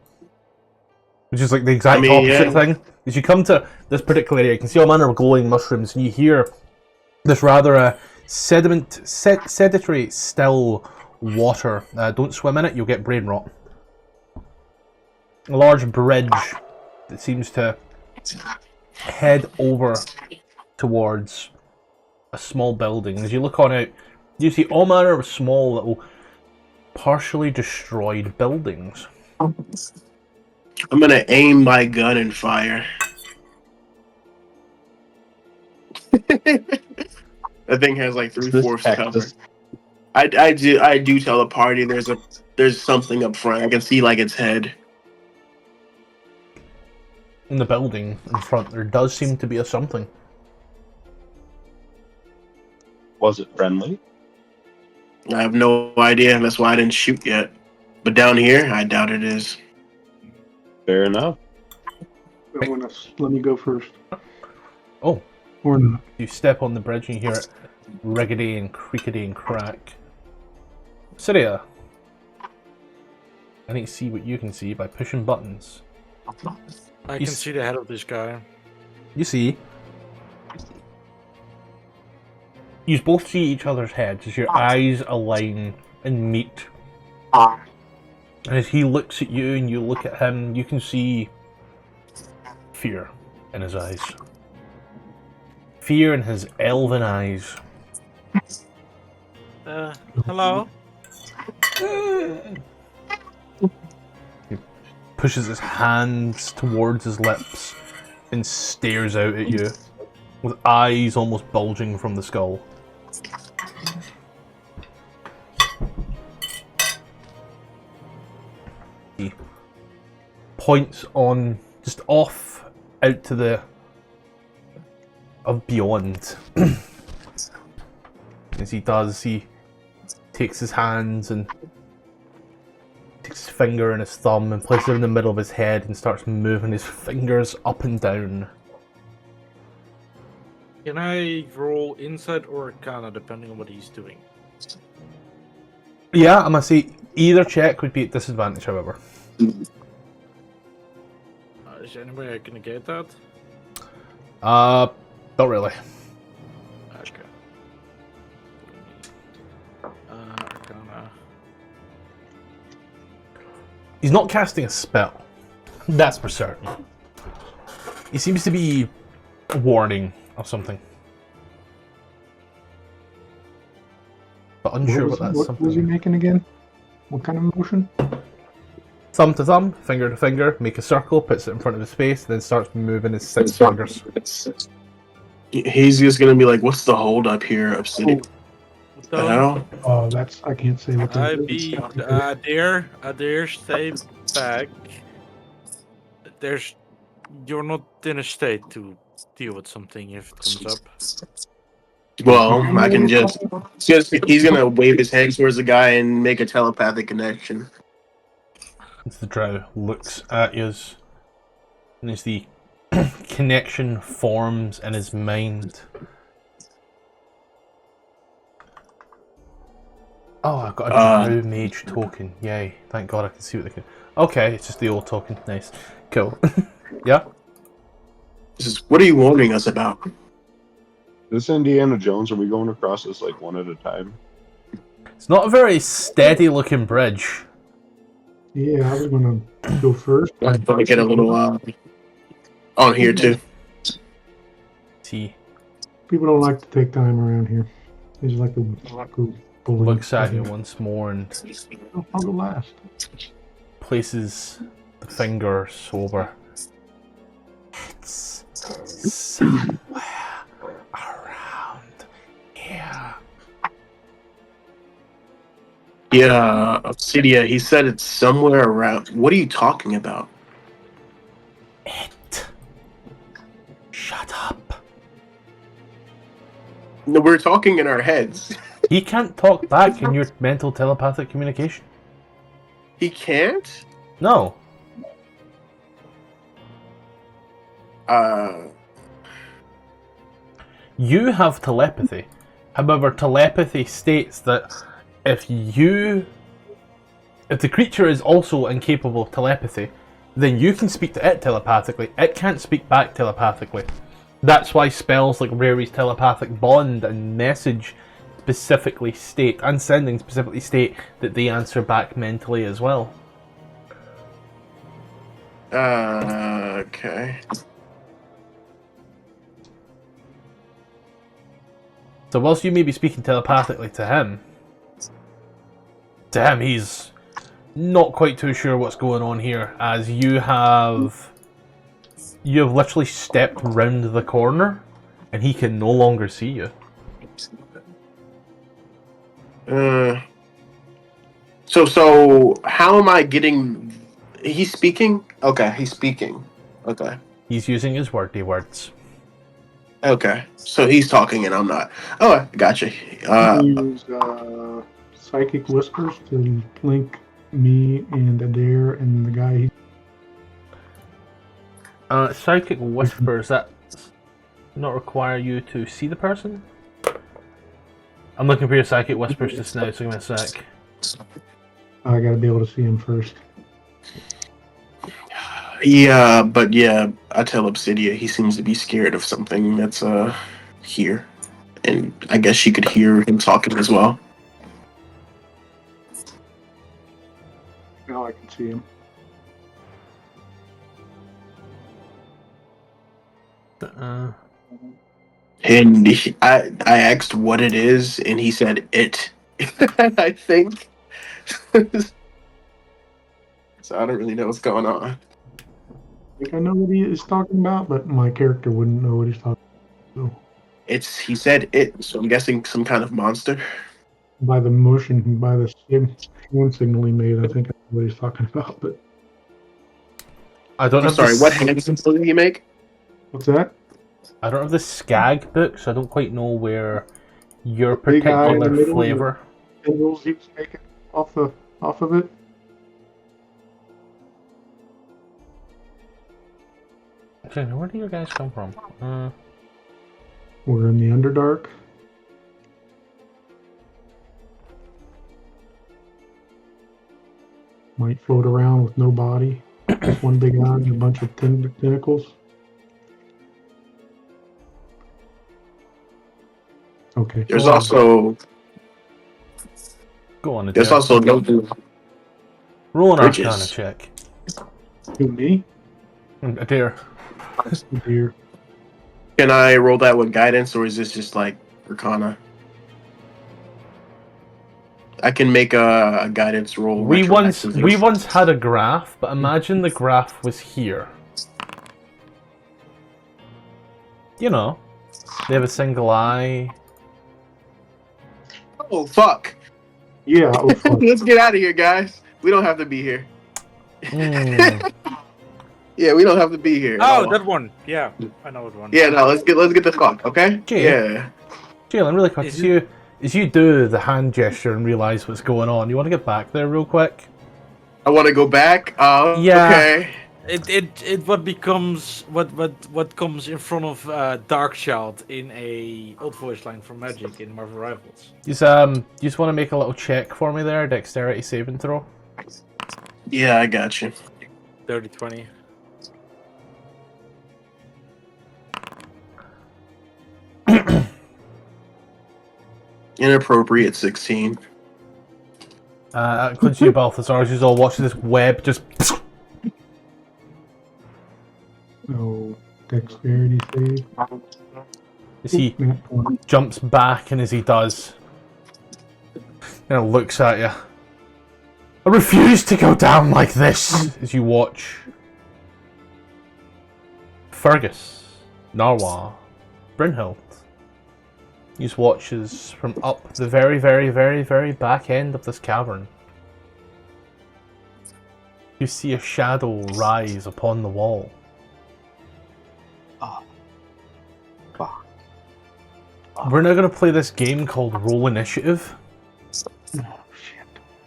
Which is like the exact I mean, opposite yeah. thing. As you come to this particular area, you can see all manner of glowing mushrooms, and you hear this rather sedentary, still water. Don't swim in it, you'll get brain rot. A large bridge that seems to head over towards a small building. As you look on out, you see all manner of small little partially destroyed buildings. I'm gonna aim my gun and fire. That thing has like 3/4 cover. I do tell the party there's something up front. I can see like its head. In the building in front, there does seem to be a something. Was it friendly? I have no idea. That's why I didn't shoot yet. But down here, I doubt it is. Fair enough. Let me go first. Oh. Or not. You step on the bridge and you hear it rickety and creakety and crack. Syria, I need to see what you can see by pushing buttons. I can see the head of this guy. You see, you both see each other's heads as your eyes align and meet. And as he looks at you and you look at him, you can see fear in his eyes. Fear in his elven eyes. Hello? He pushes his hands towards his lips and stares out at you with eyes almost bulging from the skull. He points on just off out to the of beyond. As he does, he takes his hands and takes his finger and his thumb and places it in the middle of his head and starts moving his fingers up and down. Can I roll insight or arcana depending on what he's doing? Yeah, I'm gonna say either check would be at disadvantage, however. Is there any way I can negate that? Not really. Okay. Arcana. He's not casting a spell. That's for certain. He seems to be a warning of something. But unsure what that's What something. was he making again? What kind of motion? Thumb to thumb, finger to finger, make a circle, puts it in front of his face, then starts moving his 6 fingers. He's just gonna be like, "What's the hold up here, Obsidian? What The hell?" Oh, that's I can't say what I that be is. dare stay back. You're not in a state to deal with something if it comes up. Well, I can he's gonna wave his hand towards the guy and make a telepathic connection. As the drow looks at you, and as the connection forms in his mind. Oh, I've got a drow mage token. Yay. Thank God I can see what they can. Okay, it's just the old token. Nice. Cool. Yeah? What are you warning us about? This Indiana Jones, are we going across this like one at a time? It's not a very steady looking bridge. Yeah, I was gonna go first. I thought I get a little on here too. See, People don't like to take time around here. They just like to go bully. looks at you once more and I'll go last. places the fingers over. It's somewhere around here. Yeah, Obsidia, he said it's somewhere around. What are you talking about? It. Shut up. No, we're talking in our heads. He can't talk back in your mental telepathic communication. He can't? No. You have telepathy. However, telepathy states that if the creature is also incapable of telepathy, then you can speak to it telepathically. It can't speak back telepathically. That's why spells like Rary's telepathic bond and message specifically state, and sending specifically state, that they answer back mentally as well. Okay. So whilst you may be speaking telepathically to him, he's not quite too sure what's going on here, as you have literally stepped round the corner and he can no longer see you. So how am I getting... He's speaking? Okay, he's speaking. Okay. He's using his wordy words. Okay. So he's talking and I'm not. Oh, I gotcha. Use psychic whispers to link me and Adair and the guy. Psychic whispers, that not require you to see the person? I'm looking for your psychic whispers just now, so give me a sec. I gotta be able to see him first. Yeah, but yeah, I tell Obsidia he seems to be scared of something that's here. And I guess she could hear him talking as well. Now I can see him. And I asked what it is, and he said it. I think. So I don't really know what's going on. I think I know what he is talking about, but my character wouldn't know what he's talking about. So. He said it, so I'm guessing some kind of monster. By the motion, by the hand signal he made, I think I know what he's talking about. But I don't I'm have sorry, to what hand signal did he make? what's that? I don't have the Skag book, so I don't quite know where your Big eye in the particular middle, flavor. Spindles he was making off of it. Okay, where do you guys come from? We're in the Underdark. Might float around with no body. Just one big eye and a bunch of tentacles. Okay. There's also Go on, there's Adair. also no Roll an bridges. Arcana check. Who, me? Adair. Oh, dear. Can I roll that with guidance, or is this just like Arcana? I can make a guidance roll. We once retroactively. had a graph, but imagine the graph was here. You know, they have a single eye. Oh fuck! Yeah, oh, fuck. Let's get out of here, guys. We don't have to be here. Mm. Yeah, we don't have to be here. Oh, No. that one. Yeah, I know that one. Yeah, no. Let's get the fuck. Okay. Jay. Yeah. Jalen, really quick, as you do the hand gesture and realize what's going on, you want to get back there real quick? I want to go back. Yeah. Okay. It what comes in front of Darkchild in a old voice line from Magic in Marvel Rivals. You just want to make a little check for me there, dexterity saving throw. Yeah, I got you. 30-20. Inappropriate 16. That includes you, Balthazars, who's all watching this web just. No dexterity save. As he Nat 20. jumps back, and as he does, looks at you. I refuse to go down like this. As you watch Fergus, Narwa, Brynhild. You just watches from up the very, very, very, very back end of this cavern. You see a shadow rise upon the wall. We're now going to play this game called Roll Initiative.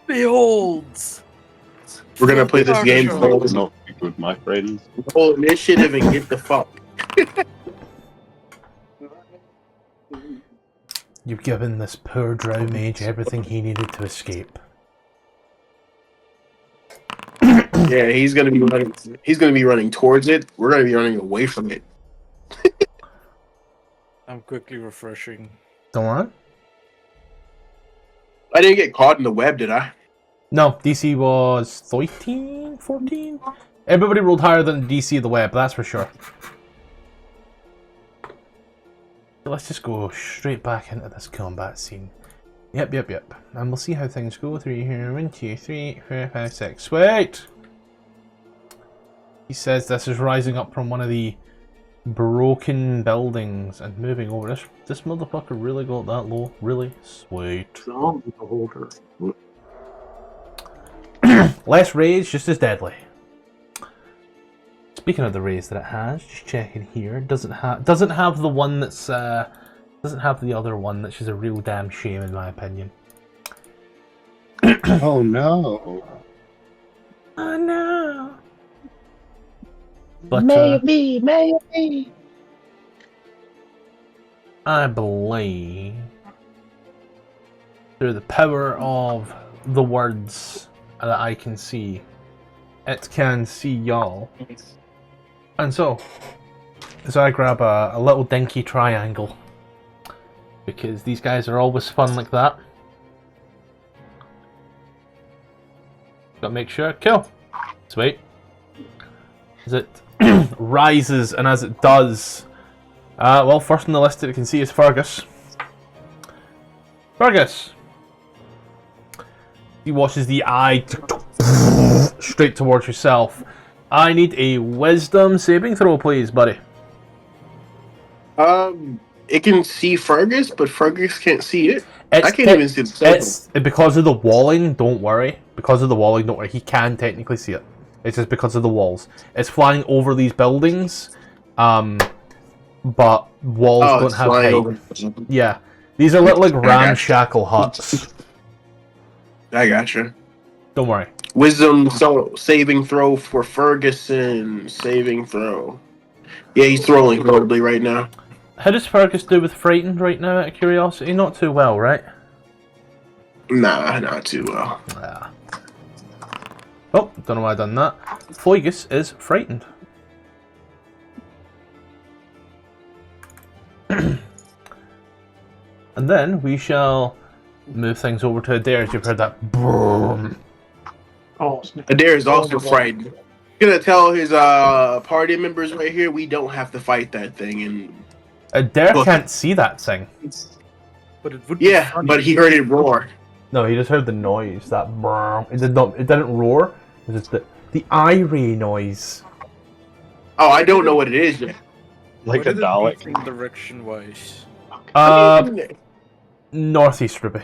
Behold! We're gonna play this game That called was not good, my friends. Roll Initiative and get the fuck. You've given this poor Drow mage everything he needed to escape. Yeah, he's gonna be running. He's gonna be running towards it. We're gonna be running away from it. I'm quickly refreshing. Don't worry. I didn't get caught in the web, did I? No, DC was 13, 14? Everybody rolled higher than DC of the web, that's for sure. Let's just go straight back into this combat scene. Yep. And we'll see how things go through here. 1, 2, 3, 4, 5, 6. Wait! He says this is rising up from one of the broken buildings and moving over. This motherfucker really got that low? Really? Sweet. Zombie beholder. Less rage, just as deadly. Speaking of the raise that it has, just checking here, doesn't have the one that's doesn't have the other one, which is a real damn shame in my opinion. Oh no. I know. But Maybe. I believe through the power of the words that I can see, it can see y'all. And so I grab a little dinky triangle, because these guys are always fun like that. Gotta make sure. Kill. Sweet. As it rises, and as it does, well, first on the list that you can see is Fergus. Fergus! He washes the eye straight towards yourself. I need a wisdom saving throw, please, buddy. It can see Fergus, but Fergus can't see it. I can't even see the It's because of the walling. Don't worry. Because of the walling, don't worry. He can technically see it. It's just because of the walls. It's flying over these buildings, but walls Oh, don't it's have flying height. over. Yeah, these are little like I gotcha. ramshackle huts. I gotcha. Don't worry. Wisdom saving throw for Ferguson. Saving throw. Yeah, he's throwing horribly right now. How does Fergus do with frightened right now? Out of curiosity, not too well, right? Nah, not too well. Yeah. Oh, don't know why I done that. Foigus is frightened. And then we shall move things over to Adair. You've heard that boom. Oh, snap. Adair is also frightened. He's gonna tell his party members right here we don't have to fight that thing. And Adair can't see that thing. But it would be yeah, funny. but he heard it roar. No, he just heard the noise. That boom. It did not. It didn't roar. It was just the eye ray noise. Oh, I don't know what it is yet. Like What a did it Dalek. mean direction-wise? Northeast, Ruby.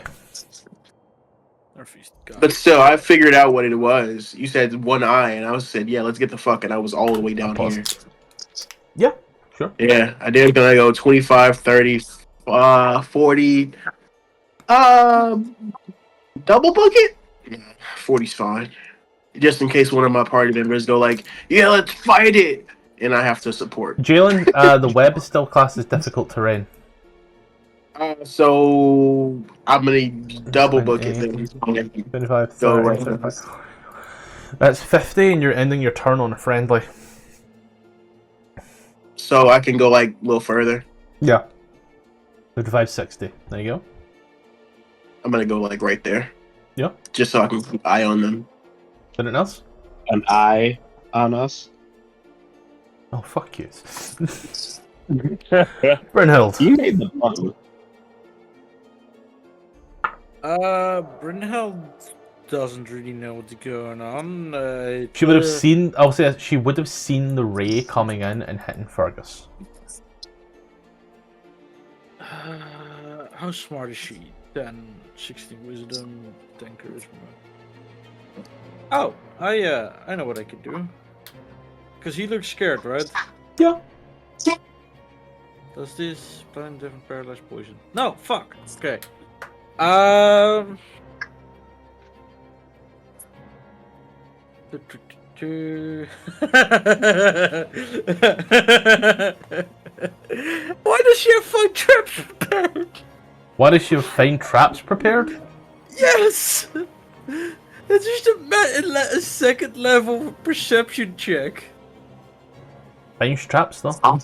Northeast. Got But it. still, I figured out what it was. You said one eye, and I said, yeah, let's get the fuck. And I was all the way down here. Yeah, sure. Yeah, I did gonna go 25, 30, 40. Double bucket? 40's fine. Just in case one of my party members go like, yeah, let's fight it. And I have to support. Jalen, the web is still classed as difficult terrain. So I'm gonna double bucket then. 25, Go 30, right 35. That's 50, and you're ending your turn on a friendly. So I can go like a little further. Yeah. 55, 60. There you go. I'm gonna go like right there. Yeah. Just so I can keep an eye on them. Anything else? An eye on us. Oh, fuck you. Brynhild. You made the fun. Brynhild doesn't really know what's going on. She would have seen. I'll say she would have seen the ray coming in and hitting Fergus. How smart is she? 10, 16 wisdom, 10 charisma. Oh, I know what I could do. Cause he looks scared, right? Yeah. Does this blind, deaf, and paralyzed poison? No, fuck. Okay. Why does she have 5 traps prepared? Why does she find traps prepared? Yes! It's just a second level perception check. Finds traps though.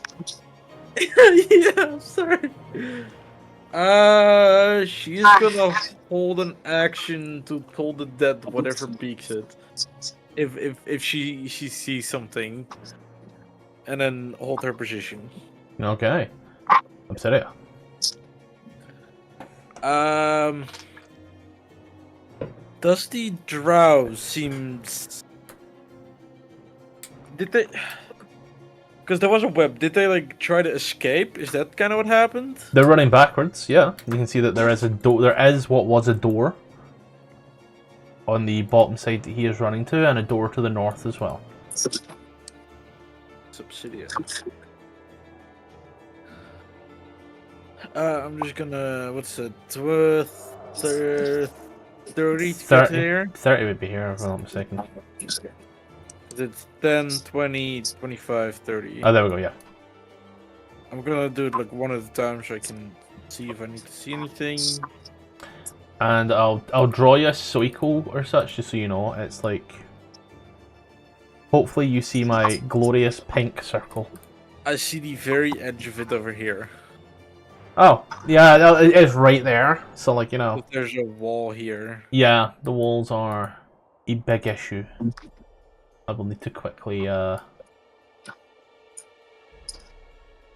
Yeah, I'm sorry. She's gonna hold an action to pull the dead whatever peeks it. If she sees something. And then hold her position. Okay. I'm sorry. Does the Drow seem... Did they... Because there was a web, did they like try to escape? Is that kind of what happened? They're running backwards. Yeah, you can see that there is a door. There is what was a door on the bottom side that he is running to, and a door to the north as well. Subsidiary. I'm just gonna... What's it? 30 to get here? 30 would be here, if I'm not mistaken. It's 10, 20, 25, 30. Oh, there we go, yeah. I'm gonna do it like one at a time so I can see if I need to see anything. And I'll draw you a cycle or such, just so you know. It's like... Hopefully you see my glorious pink circle. I see the very edge of it over here. Oh, yeah, it is right there. So, like, you know... But there's a wall here. Yeah, the walls are a big issue. I will need to quickly, let's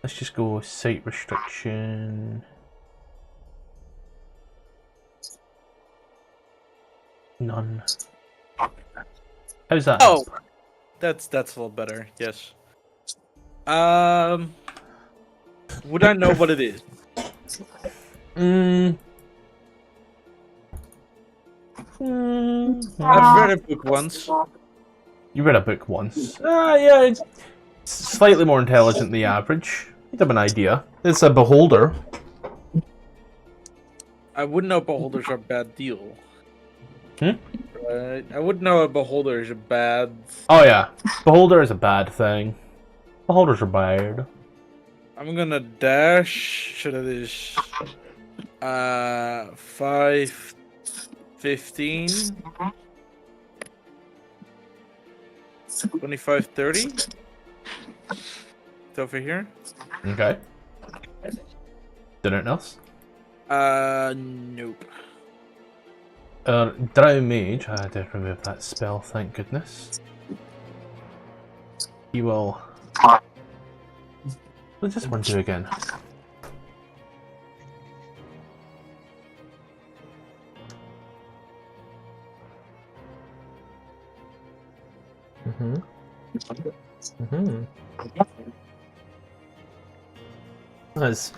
just go site restriction. None. How's that? Oh! That's a lot better, yes. Would I know what it is? I've read a book once. You read a book once. Yeah, it's slightly more intelligent than the average. You'd have an idea. It's a beholder. I wouldn't know beholders are a bad deal. Hmm? Right? I wouldn't know a beholder is a bad. Oh yeah, beholder is a bad thing. Beholders are bad. I'm gonna dash. Should I just 5, 15, 25, 30? It's over here. Okay. Anything else? Nope. Drow Mage. I did remove that spell, thank goodness. He will. What does this one do again? As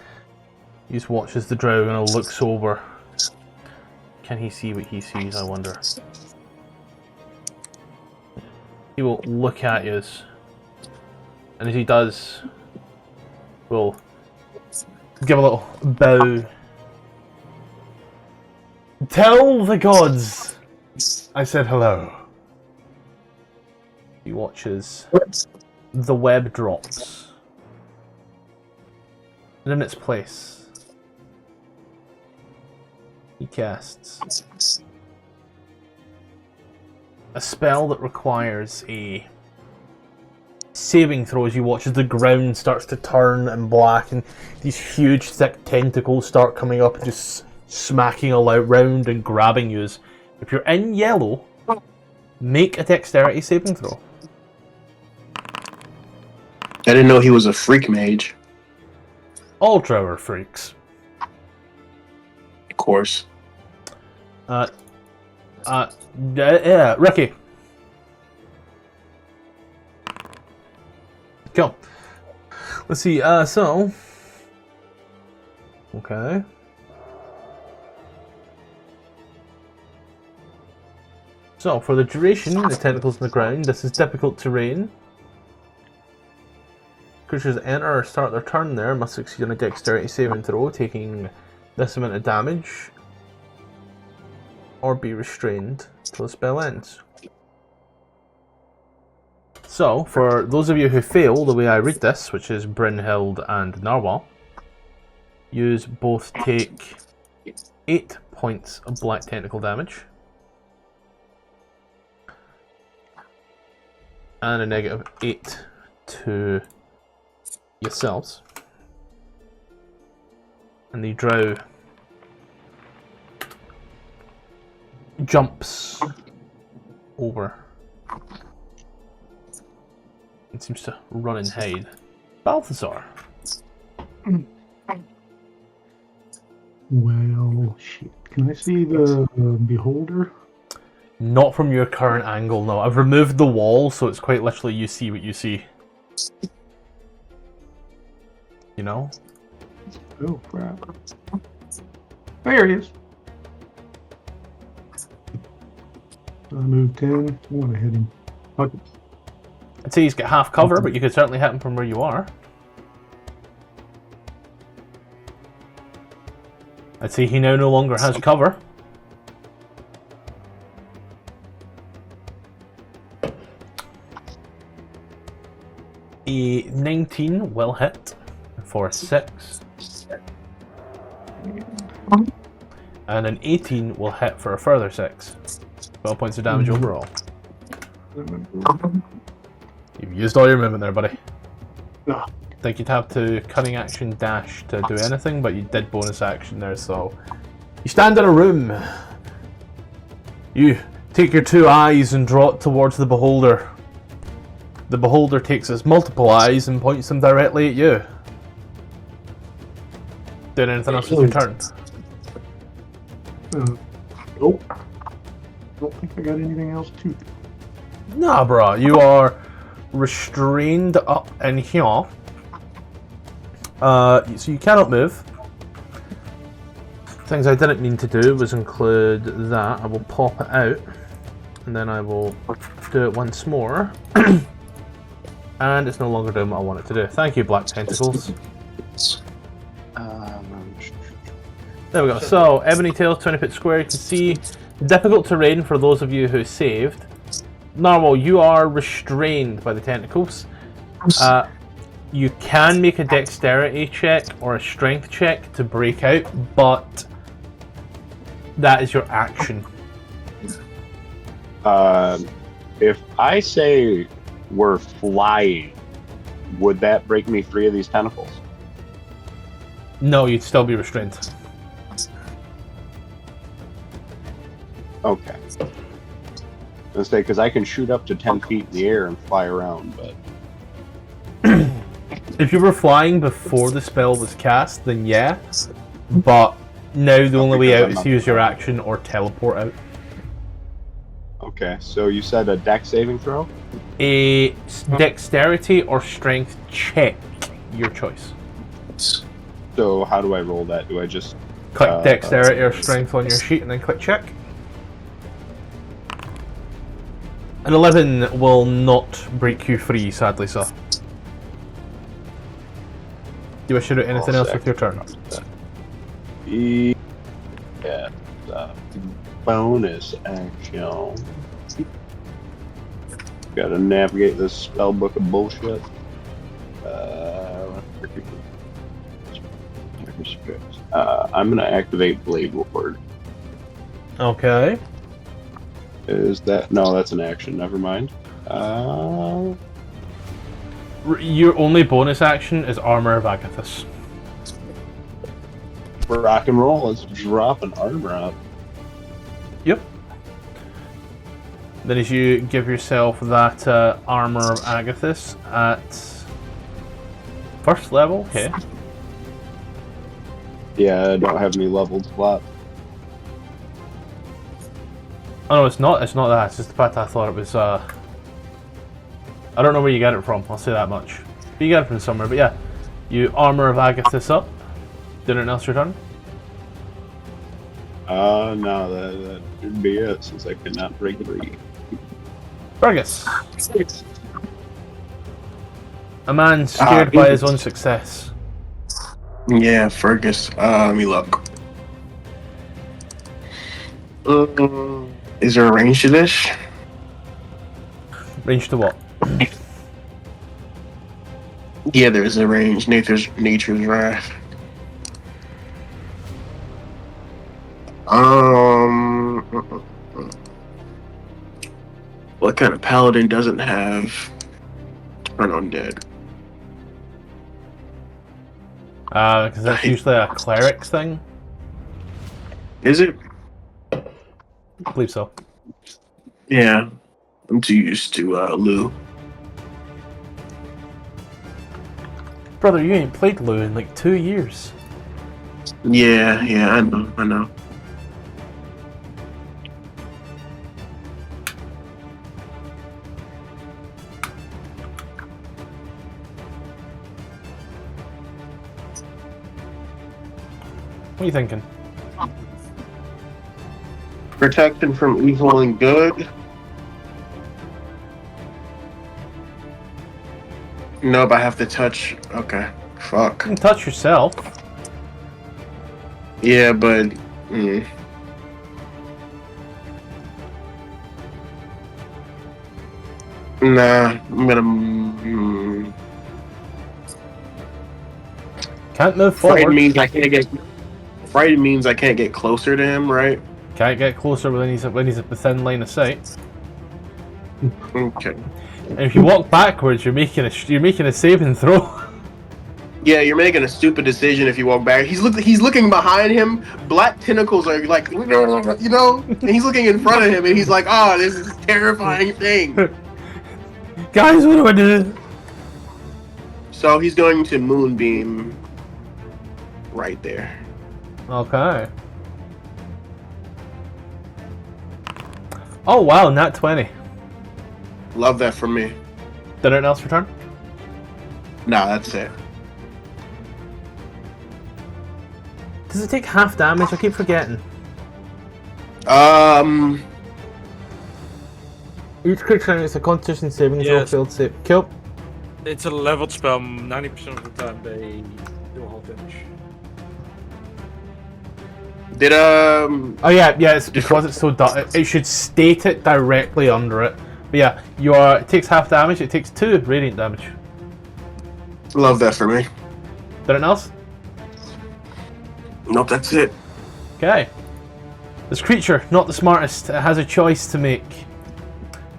he just watches the Drow and looks over. Can he see what he sees, I wonder? He will look at you, and as he does, will give a little bow. Tell the gods I said hello. He watches. The web drops. And in its place, he casts a spell that requires a saving throw as you watch as the ground starts to turn and black and these huge thick tentacles start coming up and just smacking all around and grabbing you. If you're in yellow, make a dexterity saving throw. I didn't know he was a freak mage. All Drow are freaks. Of course. Yeah, Ricky. Cool. Let's see, so... Okay. So, for the duration, the tentacles in the ground, this is difficult terrain. Creatures that enter or start their turn there must succeed on a dexterity saving throw, taking this amount of damage, or be restrained till the spell ends. So, for those of you who fail the way I read this, which is Brynhild and Narwhal, yous both take 8 points of black tentacle damage, and a negative 8 to yourselves. And the Drow jumps over and seems to run and hide. Balthazar. Well, shit. Can I see the beholder? Not from your current angle, no. I've removed the wall, so it's quite literally you see what you see. You know? Oh, crap. There he is. I moved 10. I want to hit him. Okay. I'd say he's got half cover, but you could certainly hit him from where you are. I'd say he now no longer has cover. A 19 will hit for 6. And an 18 will hit for a further 6. 12 points of damage overall. You've used all your movement there, buddy. No. I think you'd have to cunning action dash to do anything, but you did bonus action there, so... You stand in a room. You take your 2 eyes and draw it towards the beholder. The beholder takes his multiple eyes and points them directly at you. Doing anything else with your turn? Nope. Don't think I got anything else to. Nah, bro. You are restrained up in here. So you cannot move. Things I didn't mean to do was include that. I will pop it out. And then I will do it once more. And it's no longer doing what I want it to do. Thank you, Black Tentacles. There we go. So, Ebony Tails, 20 foot square. You can see difficult terrain for those of you who saved. Narwhal, you are restrained by the tentacles. You can make a dexterity check or a strength check to break out, but that is your action. If I say we're flying, would that break me free of these tentacles? No, you'd still be restrained. Okay. Let's say, because I can shoot up to 10 feet in the air and fly around, but... If you were flying before the spell was cast, then yeah. But now the only way out is to use your action or teleport out. Okay, so you said a dex saving throw? A dexterity or strength check, your choice. So how do I roll that? Do I just... Click dexterity or strength on your sheet and then click check. An 11 will not break you free, sadly, sir. Do you wish to do anything else with your turn? Yeah, bonus action. Gotta navigate this spell book of bullshit. I'm gonna activate Blade Ward. Okay. Is that... No, that's an action, never mind. Your only bonus action is Armor of Agathis. Rock and roll, let's drop an armor up. Yep. Then as you give yourself that Armor of Agathis at first level, okay. Yeah, I don't have any leveled slot. Oh no, it's not that, it's just the fact I thought it was, I don't know where you got it from, I'll say that much. But you got it from somewhere, but yeah. You Armor of Agathis up. Did anything else your turn? No, that should be it, since I cannot break free. Fergus. A man scared by his own success. Yeah, Fergus. Let me look. Is there a range to this? Range to what? Yeah, there is a range. Nature's Wrath. What kind of paladin doesn't have Turn Undead? Because that's usually a cleric thing. Is it? I believe so. Yeah. I'm too used to Lou. Brother, you ain't played Lou in like 2 years. Yeah, I know. What are you thinking? Protection from evil and good. Nope, I have to touch. Okay, fuck. You can touch yourself. Yeah, but. Nah, I'm gonna. Can't move forward. Frightened means I can't get. Frightened means I can't get closer to him, right? Can't get closer when he's within line of sight. Okay. And if you walk backwards, you're making a saving throw. Yeah, you're making a stupid decision if you walk back. He's looking behind him. Black tentacles are like, you know, and he's looking in front of him, and he's like, "Oh, this is a terrifying thing." Guys, what do I do? So he's going to Moonbeam right there. Okay. Oh wow, nat 20. Love that from me. Did anything else return? Nah, that's it. Does it take half damage? I keep forgetting. Each creature makes a Constitution saving throw. Yes. Failed save. Cool. It's a leveled spell. 90% of the time they do a whole damage. Did Oh yeah, it's because it's so dark. It should state it directly under it. But yeah, it takes half damage. It takes 2 radiant damage. love that for me. Anything else? Nope, that's it. Okay. This creature, not the smartest. It has a choice to make.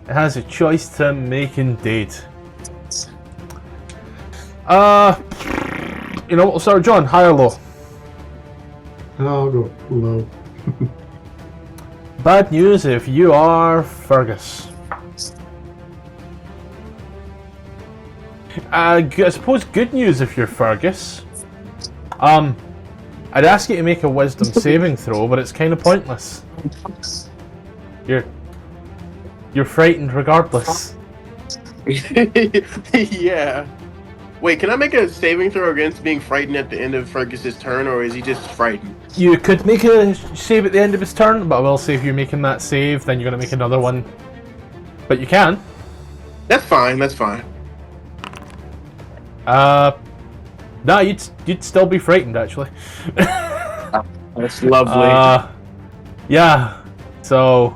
It has a choice to make indeed. You know what? We'll start with John. High or low? I'll go low. Bad news if you are Fergus. I suppose good news if you're Fergus. I'd ask you to make a wisdom saving throw, but it's kind of pointless. You're frightened regardless. Yeah. Wait, can I make a saving throw against being frightened at the end of Fergus's turn, or is he just frightened? You could make a save at the end of his turn, but I will say if you're making that save, then you're going to make another one. But you can. That's fine. That's fine. No, you'd still be frightened actually. That's lovely. Yeah. So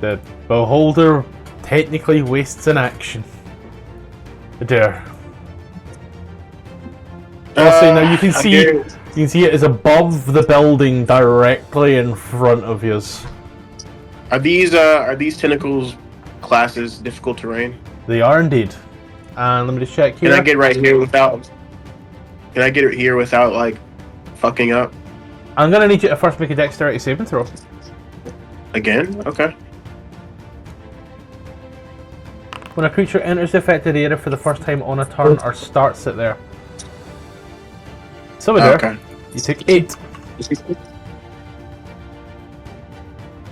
the beholder technically wastes an action. There. Also, now you can see it is above the building directly in front of you. Are these tentacles classes difficult terrain? They are indeed. And let me just check here. Can I get right here without? Can I get it here without like fucking up? I'm gonna need you to first make a dexterity saving throw. Again? Okay. When a creature enters the affected area for the first time on a turn or starts it there. So there. Okay. You take 8.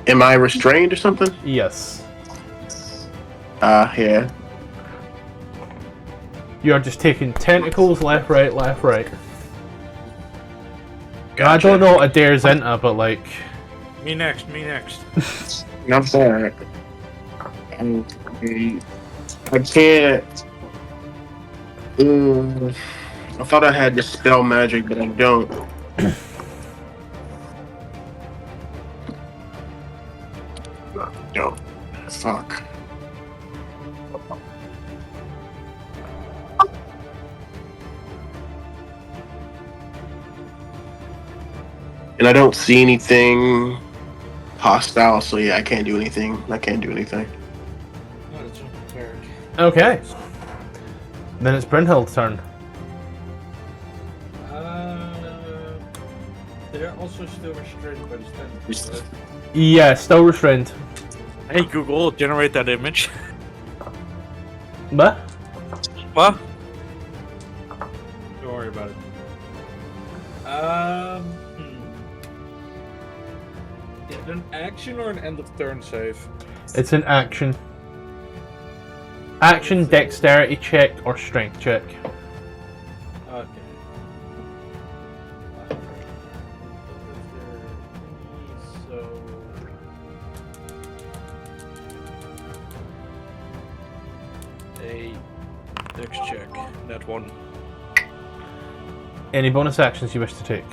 Am I restrained or something? Yes. Yeah. You are just taking tentacles left, right, left, right. Gotcha. I don't know what a dare's into, but like... Me next. Not bad. I can't. I thought I had dispel magic, but I don't. No. Fuck. And I don't see anything hostile, so yeah, I can't do anything. Okay. Then it's Brynhild's turn. They're also still restrained by the stand. Yeah, still restrained. Hey Google, generate that image. What? What? Don't worry about it. Is it an action or an end of turn save? It's an action. Action, dexterity check, or strength check. Okay. So a dex check. That one. Any bonus actions you wish to take?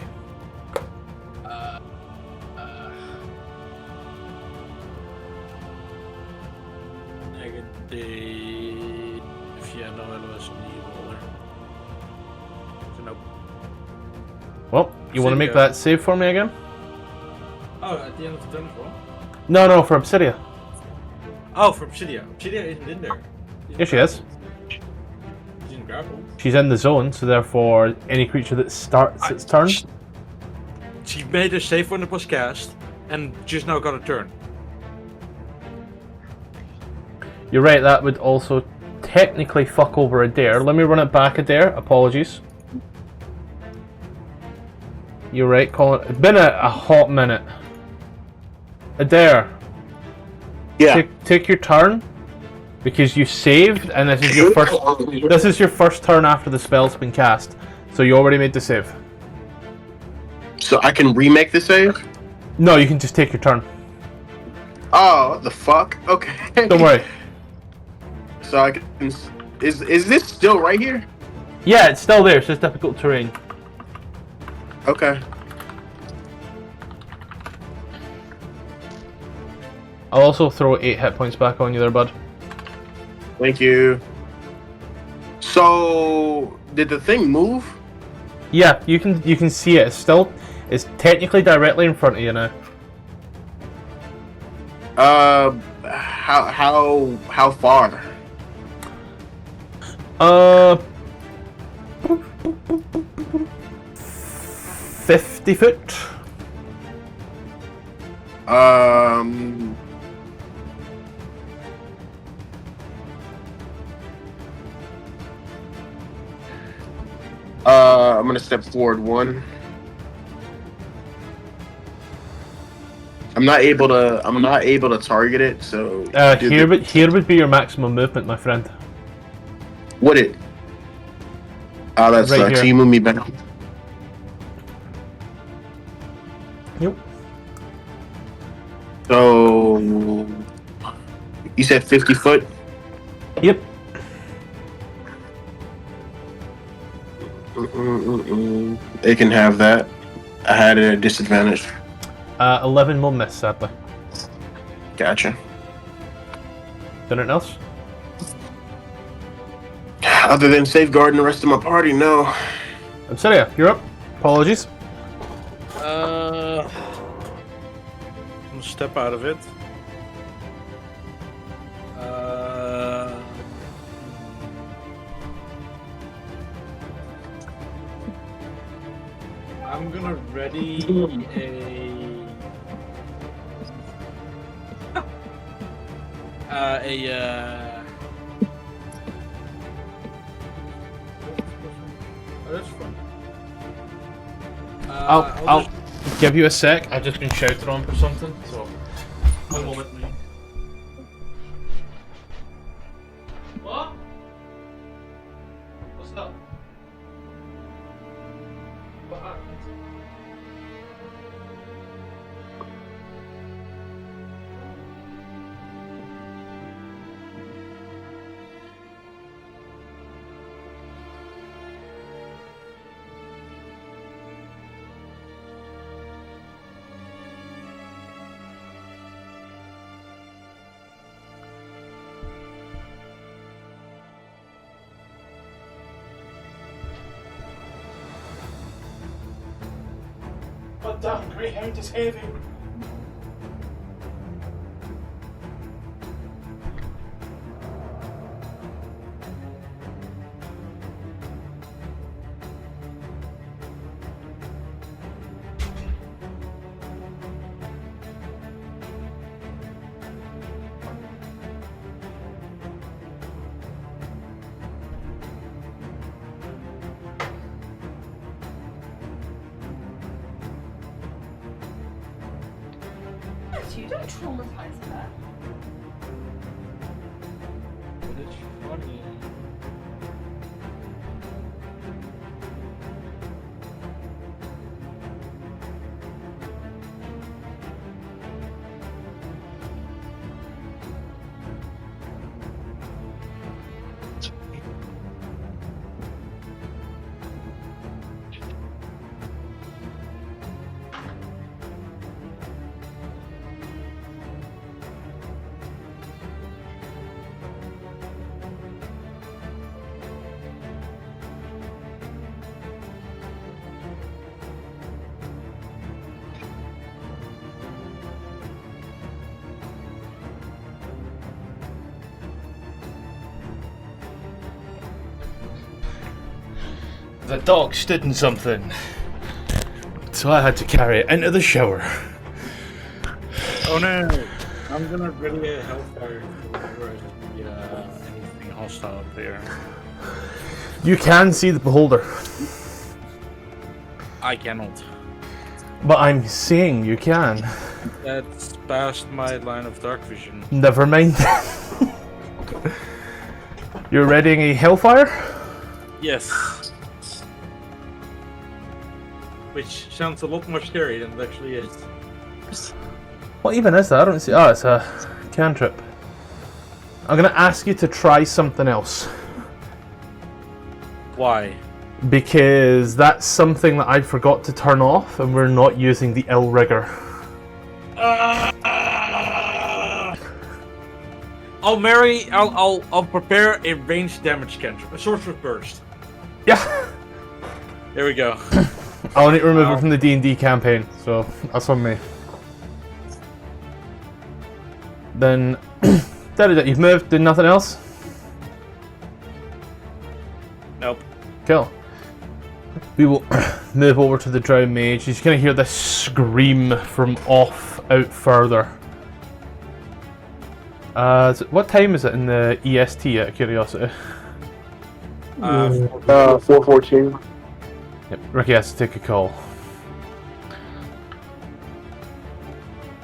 Well, you want to make that save for me again? Oh, at the end of the turn as well? No, for Obsidia. Oh, for Obsidia. Obsidia isn't in there. Here she is. She's in grapple. She's in the zone, so therefore any creature that starts its turn. She made a save when it was cast, and just now got a turn. You're right, that would also technically fuck over a dare. Let me run it back a dare. Apologies. You're right, Colin. It's been a hot minute. A dare. Yeah. Take your turn because you saved, and this is your first. This is your first turn after the spell's been cast, so you already made the save. So I can remake the save? No, you can just take your turn. Oh, what the fuck? Okay. Don't worry. So I can. Is this still right here? Yeah, it's still there. It's just difficult terrain. Okay. I'll also throw 8 hit points back on you there, bud. Thank you. So, did the thing move? Yeah, you can see it. It's technically directly in front of you now. How far? 50 foot. I'm gonna step forward 1. I'm not able to target it, so Here would be your maximum movement, my friend. would it? Oh, that Right sucks. here. So you move me back. Yep. So you said 50 foot? Yep. They can have that. I had it at a disadvantage. 11 will miss, sadly. Gotcha. Anything else? Other than safeguarding the rest of my party, no. I'm sorry, you're up. Apologies. I'm gonna step out of it. I'm gonna ready Oh, that's fun. I'll give you a sec. I've just been shouted on for something, so 1 moment. What? What's that? What happened? That damn greyhound is heavy. You don't traumatize her. But it's funny. The dog stood in something, so I had to carry it into the shower. Oh no! I'm gonna ready a hellfire whenever I see anything hostile up there. You can see the beholder, I cannot. but I'm saying you can. That's past my line of dark vision. Never mind. You're readying a hellfire? Yes. Which sounds a lot more scary than it actually is. What even is that? I don't see. Oh, it's a cantrip. I'm gonna ask you to try something else. Why? Because that's something that I forgot to turn off, and we're not using the ill rigor. I'll prepare a ranged damage cantrip, a sorcerer burst. Yeah. There we go. I'll need to remove it from the D&D campaign, so that's on me. Then, that is it. You've moved. Did nothing else? Nope. Cool. We will move over to the Drow Mage. He's going to hear this scream from off out further. What time is it in the EST, out of curiosity? 4:14. Yep, Ricky has to take a call.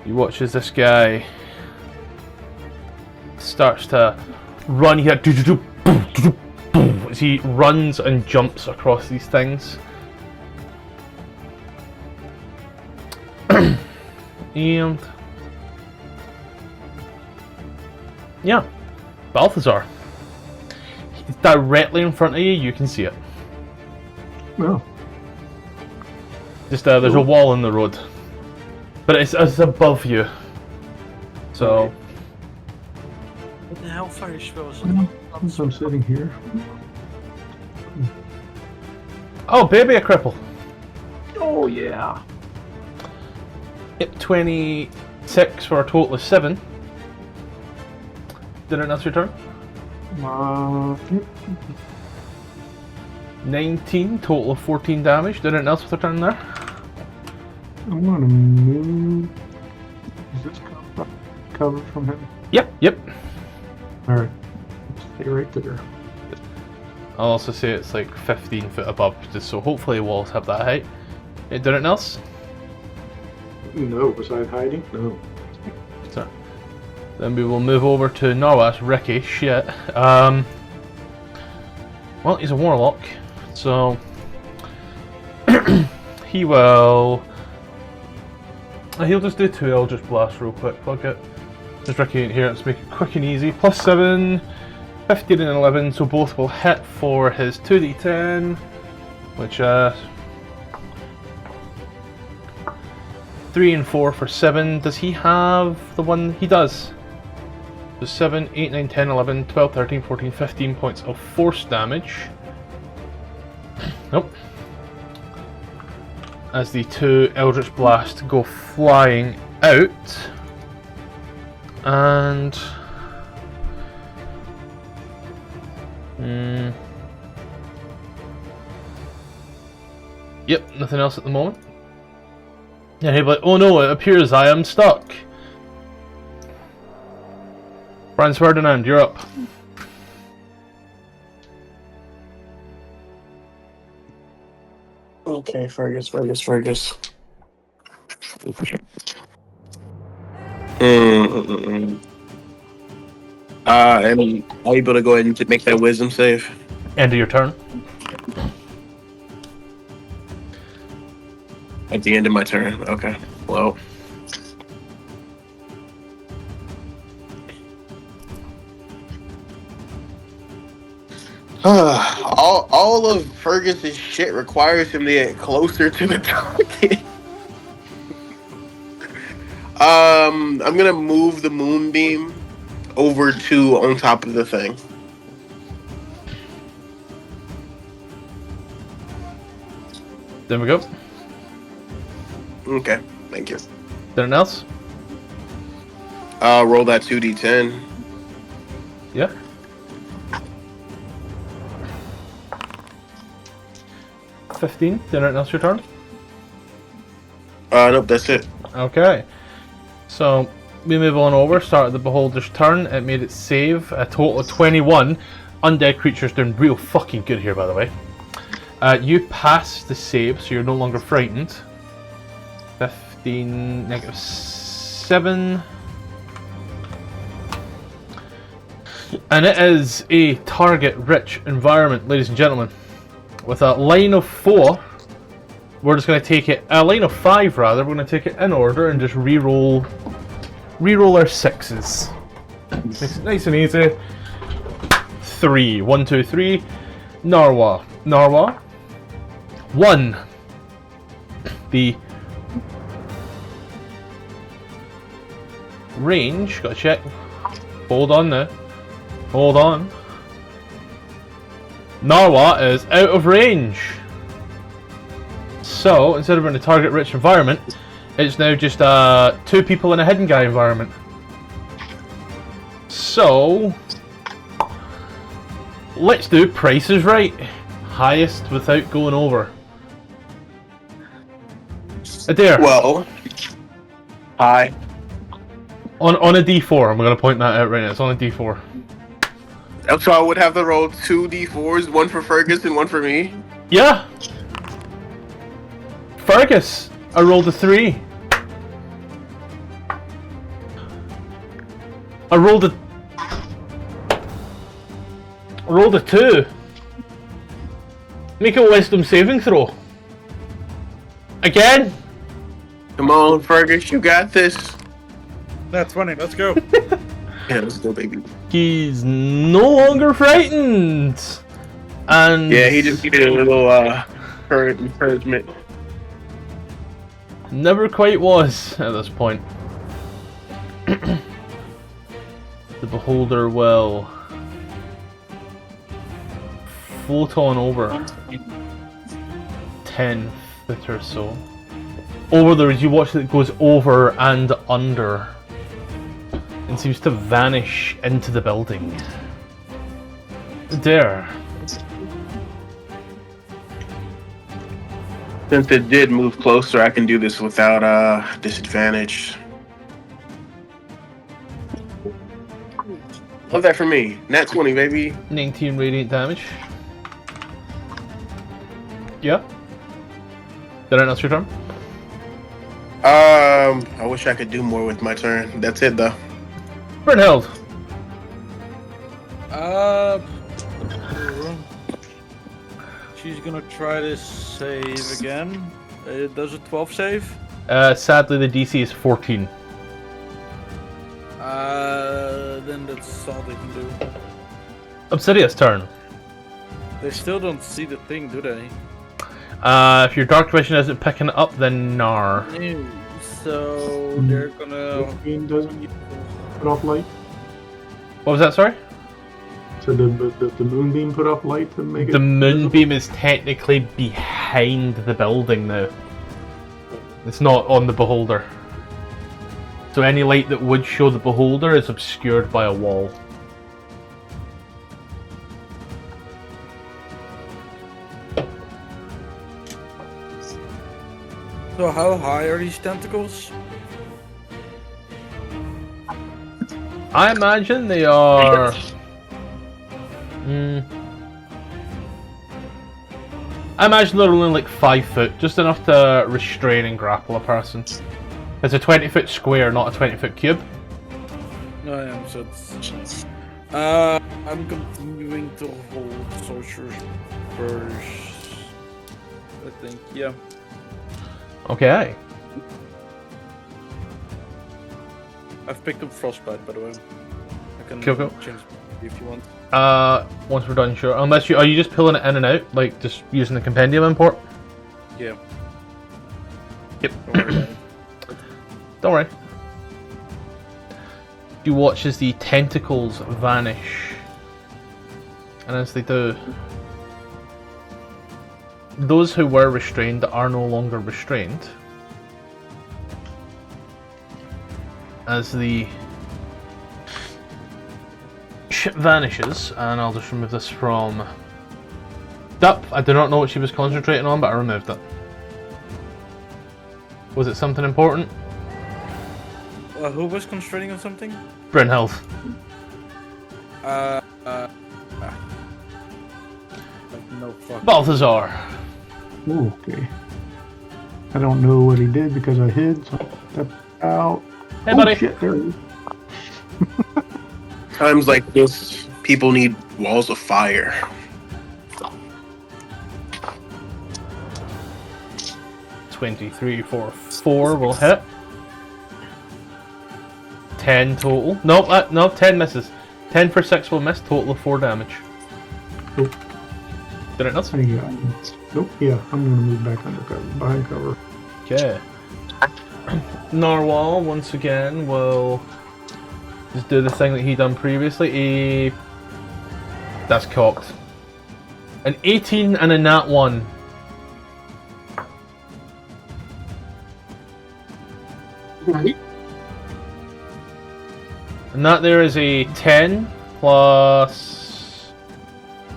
He watches this guy starts to run here as he runs and jumps across these things. And yeah, Balthazar. He's directly in front of you, you can see it. No. Just there's a wall in the road. But it's above you. So What the hell fire spell is it? Since I'm sitting here. oh, baby, a cripple. Oh yeah. Hit 26 for a total of 7. Did it not return? 19, total of 14 damage. Did it else with a turn there? I'm gonna move. Is this cover from him? Yep. Alright. Stay right there. I'll also say it's like 15 foot above, just so hopefully walls have that height. Did it else? No, besides hiding? No. So, then we will move over to Norwas, Ricky. Shit. Well, he's a warlock, so he will. He'll just do 2 Eldritch Blast real quick. Fuck it. Just Ricky in here. Let's make it quick and easy. Plus 7, 15 and 11, so both will hit for his 2d10, which 3 and 4 for 7. Does he have the one? He does. So 7, 8, 9, 10, 11, 12, 13, 14, 15 points of force damage. Nope. As the 2 Eldritch Blast go flying out. And... Yep, nothing else at the moment. And he'll be like, oh no, it appears I am stuck. Brian Ferdinand, you're up. Okay, Fergus. Am I able to go ahead and make that wisdom save? End of your turn. At the end of my turn. Okay. Well. All of Fergus's shit requires him to get closer to the target. I'm gonna move the moonbeam over to on top of the thing. There we go. Okay, thank you. Anything else? Roll that 2d10. Yeah. $15. Did anything else your turn? Nope, that's it. Okay. So we move on over. Start at the Beholder's turn. It made it save a total of 21. Undead creatures doing real fucking good here, by the way. You pass the save, so you're no longer frightened. 15, -7. And it is a target-rich environment, ladies and gentlemen. With a line of 4, we're just going to take it, a line of 5 rather, we're going to take it in order and just re-roll our 6s. Makes it nice and easy. 3, 1, 2, 3. Narwa. 1. The range, gotta check. Hold on now. Hold on. Narwa is out of range. So, instead of in a target-rich environment, it's now just 2 people in a hidden guy environment. So, let's do Price is Right. Highest without going over. Adair. Well, hi. On a D4, I'm going to point that out right now. It's on a D4. So I would have to roll 2 d4s, one for Fergus and one for me. Yeah. Fergus, I rolled a 3. I rolled a 2. Make a wisdom saving throw. Again. Come on, Fergus, you got this. That's funny. Let's go. Yeah, let's go, baby. He's no longer frightened. And Yeah, he just needed a little encouragement. never quite was at this point. The beholder will float on over 10 feet or so. Over there, as you watch it goes over and under, and seems to vanish into the building. There. Since it did move closer, I can do this without disadvantage. Love that for me. Nat 20, baby. 19 radiant damage. Yeah. Did I announce your turn? I wish I could do more with my turn. That's it, though. Brynhild. She's gonna try to save again. Does a 12 save? Sadly, the DC is 14. Then that's all they can do. Obsidian's turn. They still don't see the thing, do they? If your dark vision isn't picking it up, then nar. No. So they're gonna. Moonbeam doesn't put off light. What was that, sorry? So does the moonbeam put off light to make it? The moonbeam is technically behind the building now. It's not on the beholder. So any light that would show the beholder is obscured by a wall. So how high are these tentacles? I imagine they are... I imagine they're only like 5 foot, just enough to restrain and grapple a person. It's a 20-foot square, not a 20-foot cube. No, I am. So it's. I'm continuing to hold sorcerer's first. I think, yeah. Okay. I've picked up frostbite, by the way. I can Cool. change if you want. Once we're done, sure. Unless are you just pulling it in and out, like just using the compendium import? Yeah. Yep. Don't worry about it. Don't worry. You watch as the tentacles vanish. And as they do, those who were restrained are no longer restrained. As the ship vanishes, and I'll just remove this from Dup. I do not know what she was concentrating on, but I removed it. Was it something important? Who was concentrating on something? Brynhild. No fuck. Balthazar. Ooh, okay. I don't know what he did because I hid, so I stepped out. Hey, Oh, buddy. shit, there he is. Times like this, people need walls of fire. $23 for 4 will hit. 10 total. Nope, no, 10 misses. 10 for 6 will miss, total of 4 damage. Nope. Did it not? Nope, yeah, I'm gonna move back under cover, behind cover. Okay. Narwhal, once again, will Just do the thing that he done previously. That's cocked. An 18 and a nat 1. And that there is a 10 plus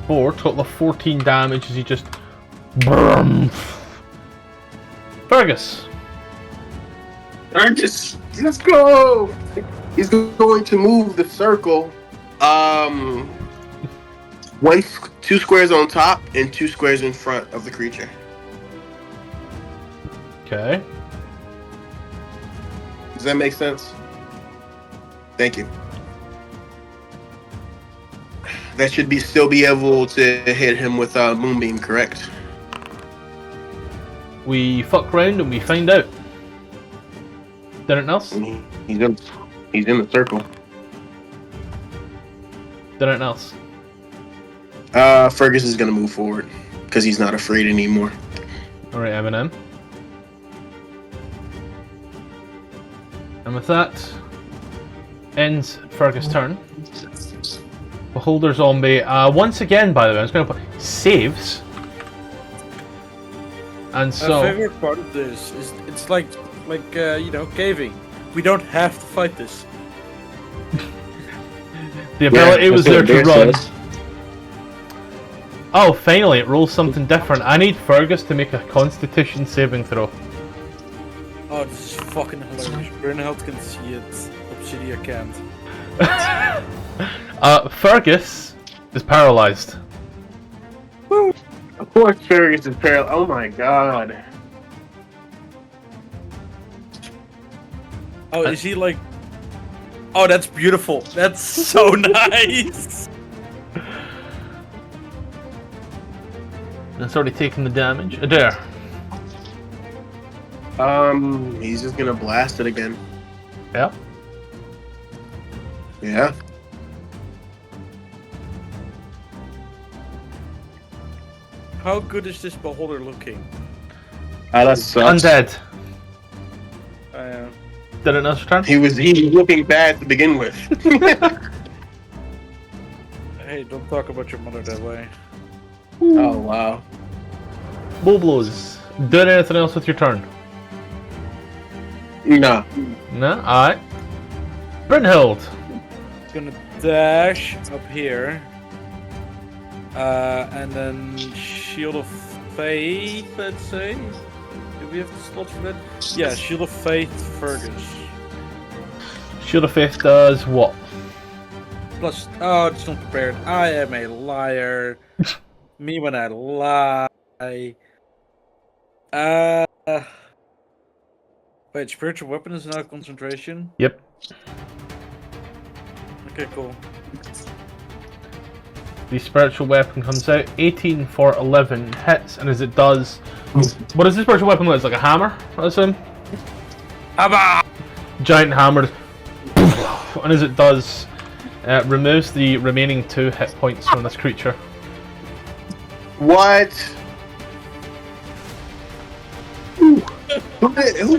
4, total of 14 damage as he just... Fergus. Let's go! He's going to move the circle. 2 squares on top and 2 squares in front of the creature. Okay. Does that make sense? Thank you. That should still be able to hit him with a moonbeam, correct? We fuck round and we find out. Anything else? He's in the circle. Anything else? Fergus is gonna move forward because he's not afraid anymore. Alright, Eminem. And with that, ends Fergus' turn. Beholder Zombie, once again, by the way, I was going to put saves. And so... My favorite part of this is it's like caving. We don't have to fight this. The ability was there to run. Says. Oh, finally, it rolls something different. I need Fergus to make a Constitution saving throw. Oh, this is fucking hilarious. Burnhout can see it. Obsidian can't. Fergus is paralyzed. Of course, Fergus is paralyzed. Oh my god. Oh, is he like... Oh, that's beautiful. That's so nice. It's already taken the damage. Adair. He's just gonna blast it again. Yeah. Yeah. How good is this beholder looking? That sucks. Undead. Uh, Did it not return? He was looking bad to begin with. hey, don't talk about your mother that way. Oh wow. Bull blows. Did anything else with your turn? No. No? Alright. Brynhild. Gonna dash up here. And then Shield of Faith, let's say. Do we have the slots for that? Yeah, Shield of Faith, Fergus. Shield of Faith does what? Plus, oh, it's not prepared. I am a liar. Me when I lie. Wait, spiritual weapon is now concentration? Yep. Okay, cool. The spiritual weapon comes out. 18 for 11 hits, and as it does... What does the spiritual weapon look like? It's like a hammer, I assume? Hammer! Giant hammer. And as it does, removes the remaining 2 hit points from this creature. What? Who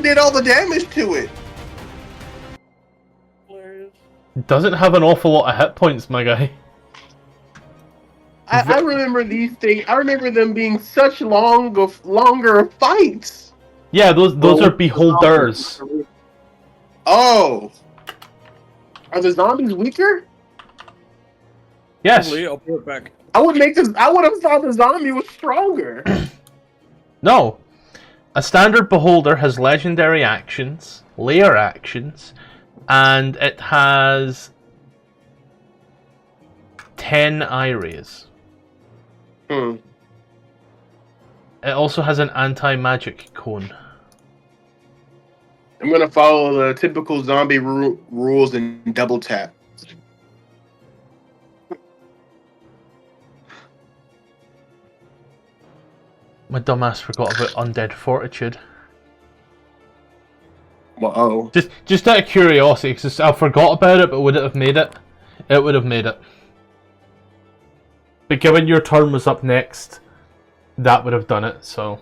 did all the damage to it? Hilarious. Doesn't have an awful lot of hit points, my guy. I remember these things. I remember them being such longer fights. Yeah, those are beholders. Oh, are the zombies weaker? Yes. Probably, I'll put it back. I would have thought the zombie was stronger. No. A standard beholder has legendary actions, layer actions, and it has 10 eye rays. It also has an anti-magic cone. I'm gonna follow the typical zombie rules and double tap. My dumbass forgot about undead fortitude. Whoa. Just out of curiosity, because I forgot about it, but would it have made it? It would have made it. But given your turn was up next, that would have done it, so...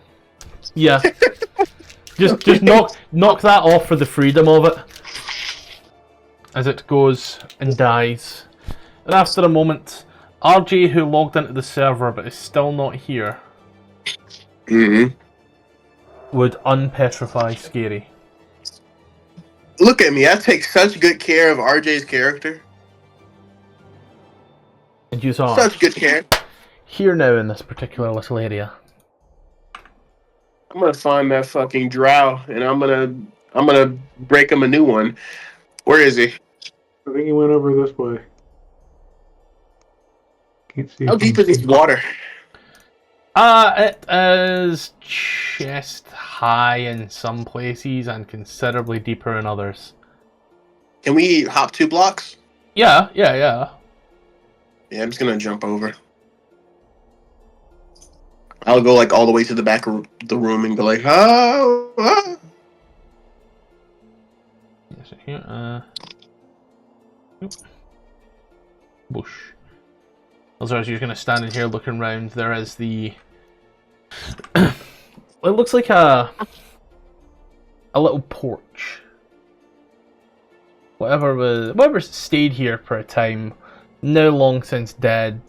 Yeah. just knock that off for the freedom of it. as it goes and dies. And after a moment, RJ, who logged into the server but is still not here, would unpetrify Scary. Look at me. I take such good care of RJ's character. And you are Such good care. here now in this particular little area. I'm gonna find that fucking Drow, and I'm gonna break him a new one. Where is he? I think he went over this way. Can't see. How deep is this water? It is chest high in some places and considerably deeper in others. Can we hop 2 blocks? Yeah. Yeah, I'm just gonna jump over. I'll go like all the way to the back of the room and go like, ah. Yes, here. Bush. Also, as you're going to stand in here looking around, there is the. It looks like a little porch. Whatever stayed here for a time, now long since dead,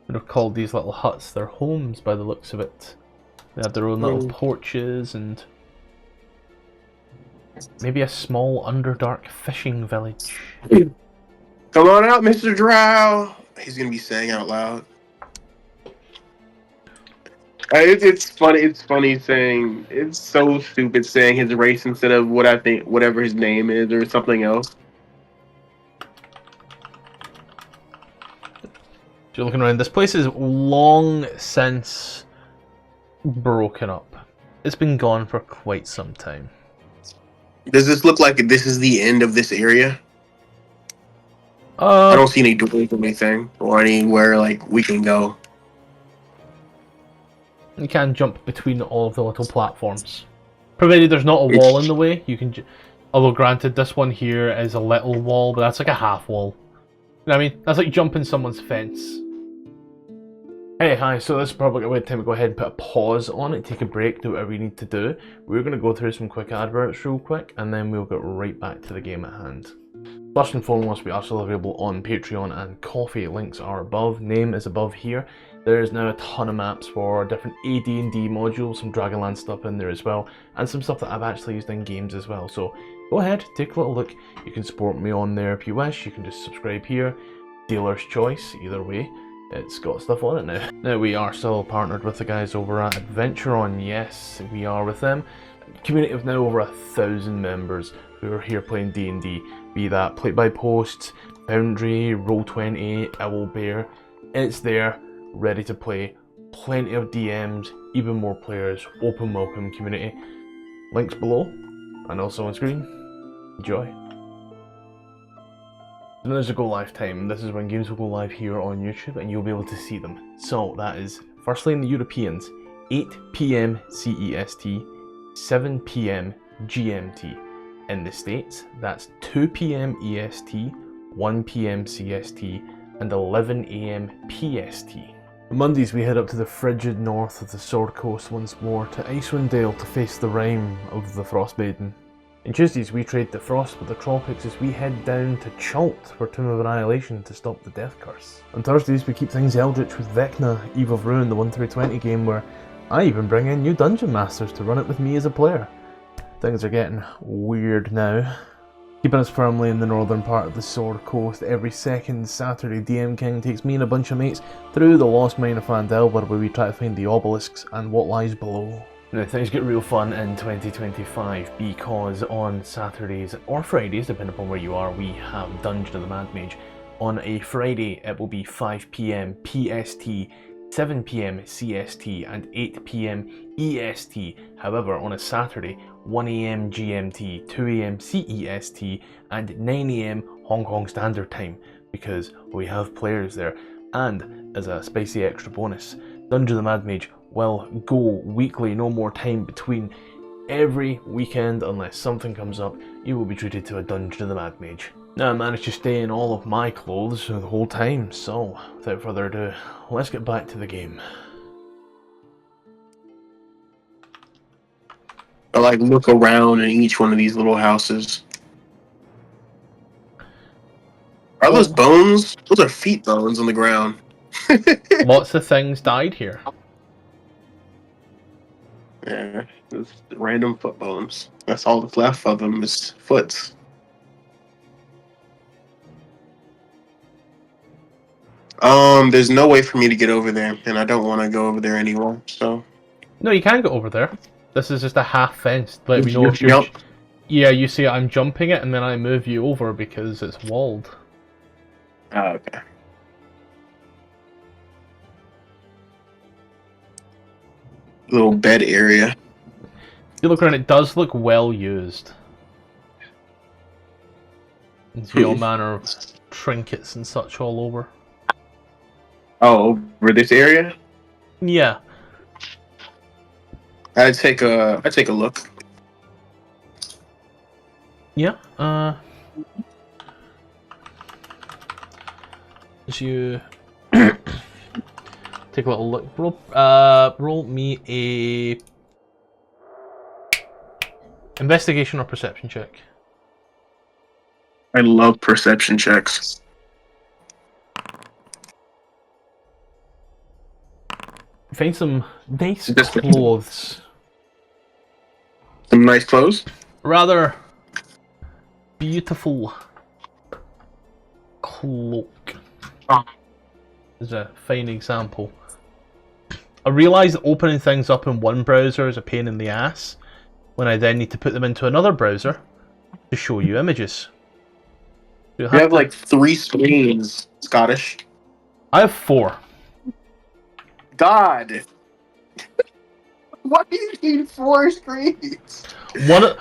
would have called these little huts their homes by the looks of it. They had their own little porches and maybe a small underdark fishing village. Come on out, Mr. Drow. He's gonna be saying out loud. It's funny. It's funny saying. It's so stupid saying his race instead of what I think, whatever his name is, or something else. You're looking around. This place is long since broken up. It's been gone for quite some time. Does this look like this is the end of this area? I don't see any doors or anything, or anywhere like we can go. You can jump between all of the little platforms. Provided there's not a wall in the way, you can. Although granted, this one here is a little wall, but that's like a half wall. You know what I mean? That's like jumping someone's fence. Hey, hi, so this is probably a good time to go ahead and put a pause on it, take a break, do whatever you need to do. We're going to go through some quick adverts real quick, and then we'll get right back to the game at hand. First and foremost, we are still available on Patreon and Coffee. Links are above, name is above here. There is now a ton of maps for different AD&D modules, some Dragonlance stuff in there as well, and some stuff that I've actually used in games as well. So go ahead, take a little look. You can support me on there if you wish. You can just subscribe here. Dealer's choice, either way. It's got stuff on it now. Now we are still partnered with the guys over at AdverntureOn. Yes, we are with them. Community of now over 1,000 members who are here playing D&D. Be that Play by Post, Foundry, Roll20, Owlbear. It's there, ready to play. Plenty of DMs, even more players. Open welcome community. Links below and also on screen. Enjoy. And there's a go live time. This is when games will go live here on YouTube and you'll be able to see them. So that is firstly in the Europeans, 8 PM CEST, 7 PM GMT. In the States, that's 2 PM EST, 1 PM CST, and 11 AM PST. On Mondays we head up to the frigid north of the Sword Coast once more to Icewind Dale to face the Rime of the Frostmaiden. On Tuesdays we trade the Frost with the Tropics as we head down to Chult for Tomb of Annihilation to stop the Death Curse. On Thursdays we keep things Eldritch with Vecna, Eve of Ruin, the 1-20 game where I even bring in new Dungeon Masters to run it with me as a player. Things are getting weird now. Keeping us firmly in the northern part of the Sword Coast, every second Saturday DM King takes me and a bunch of mates through the Lost Mine of Phandelver where we try to find the obelisks and what lies below. Now things get real fun in 2025 because on Saturdays or Fridays, depending upon where you are, we have Dungeon of the Mad Mage. On a Friday it will be 5 PM PST, 7 PM CST and 8 PM EST. However, on a Saturday, 1 AM GMT, 2 AM CEST and 9 AM Hong Kong Standard Time because we have players there. And as a spicy extra bonus, Dungeon of the Mad Mage will go weekly, no more time between. Every weekend, unless something comes up, you will be treated to a Dungeon of the Mad Mage. Now I managed to stay in all of my clothes the whole time, so without further ado, let's get back to the game. I like look around in each one of these little houses. those bones? Those are feet bones on the ground. Lots of things died here. Yeah, those random foot bones. That's all that's left of them is foots. There's no way for me to get over there, and I don't want to go over there anymore. So No, you can go over there. This is just a half fence. Let me know You if you're. jump. Yeah, you see, I'm jumping it, and then I move you over because it's walled. Oh, okay. Little bed area. You look around, it does look well used. You see all manner of trinkets and such all over. Oh, over this area? Yeah. I'd take a look. Yeah, as you take a little look, roll me a investigation or perception check. I love perception checks. Find some nice Just- clothes. Some nice clothes. Rather beautiful cloak is a fine example. I realise that opening things up in one browser is a pain in the ass when I then need to put them into another browser to show you images. You We have to- like 3 screens, Scottish. I have 4. God. What do you need 4 screens?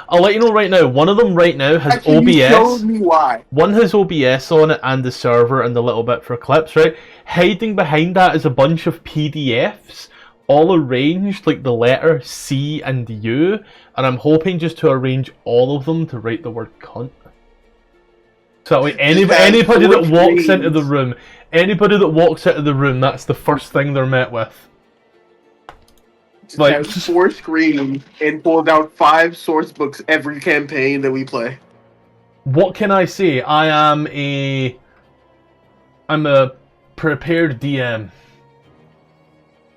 I'll let you know right now, one of them right now has Actually, you OBS. showed me why. One has OBS on it and the server and the little bit for clips, right? Hiding behind that is a bunch of PDFs, all arranged like the letter C and U, and I'm hoping just to arrange all of them to write the word cunt. So that way anybody that walks into the room, that's the first thing they're met with. Like, Has 4 screens and pulled out 5 source books every campaign that we play. what can I say? I'm a prepared DM.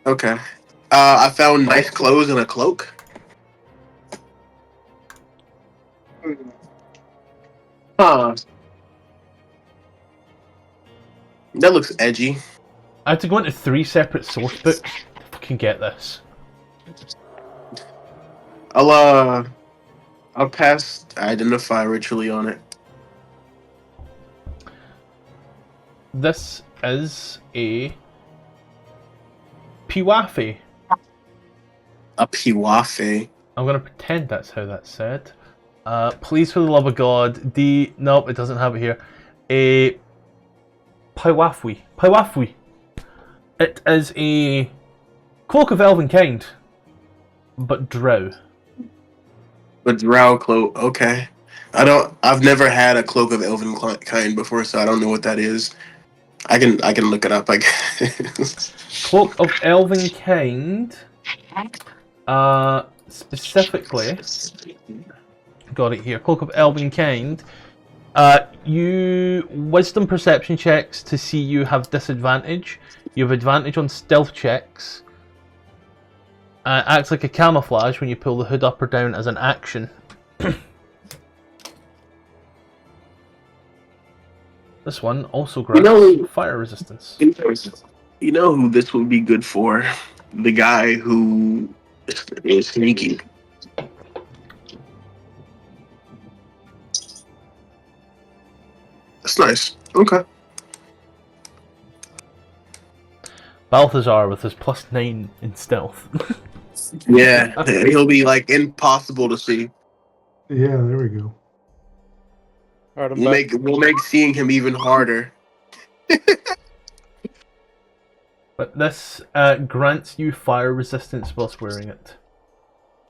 Okay. I found nice clothes and a cloak. Huh. That looks edgy. I had to go into 3 separate source books to fucking get this. I'll pass identify ritually on it. This is a Piwafi. A piwafe. I'm gonna pretend that's how that's said. Please, for the love of God, nope, it doesn't have it here. A Piwafwi. Piwafwi. It is a cloak of elven kind, but drow. The drow cloak. Okay. I've never had a cloak of elven kind before, so I don't know what that is. I can look it up. I guess. Cloak of elven kind. Specifically, got it here. Cloak of elven kind. You wisdom perception checks to see you have disadvantage. You have advantage on stealth checks. Acts like a camouflage when you pull the hood up or down as an action. This one also grants fire resistance. You know who this would be good for? The guy who is sneaky. That's nice. Okay. Balthazar with his +9 in stealth. Yeah, he'll be like impossible to see. Yeah, there we go. Alright, I'm back. We'll make seeing him even harder. But this grants you fire resistance whilst wearing it.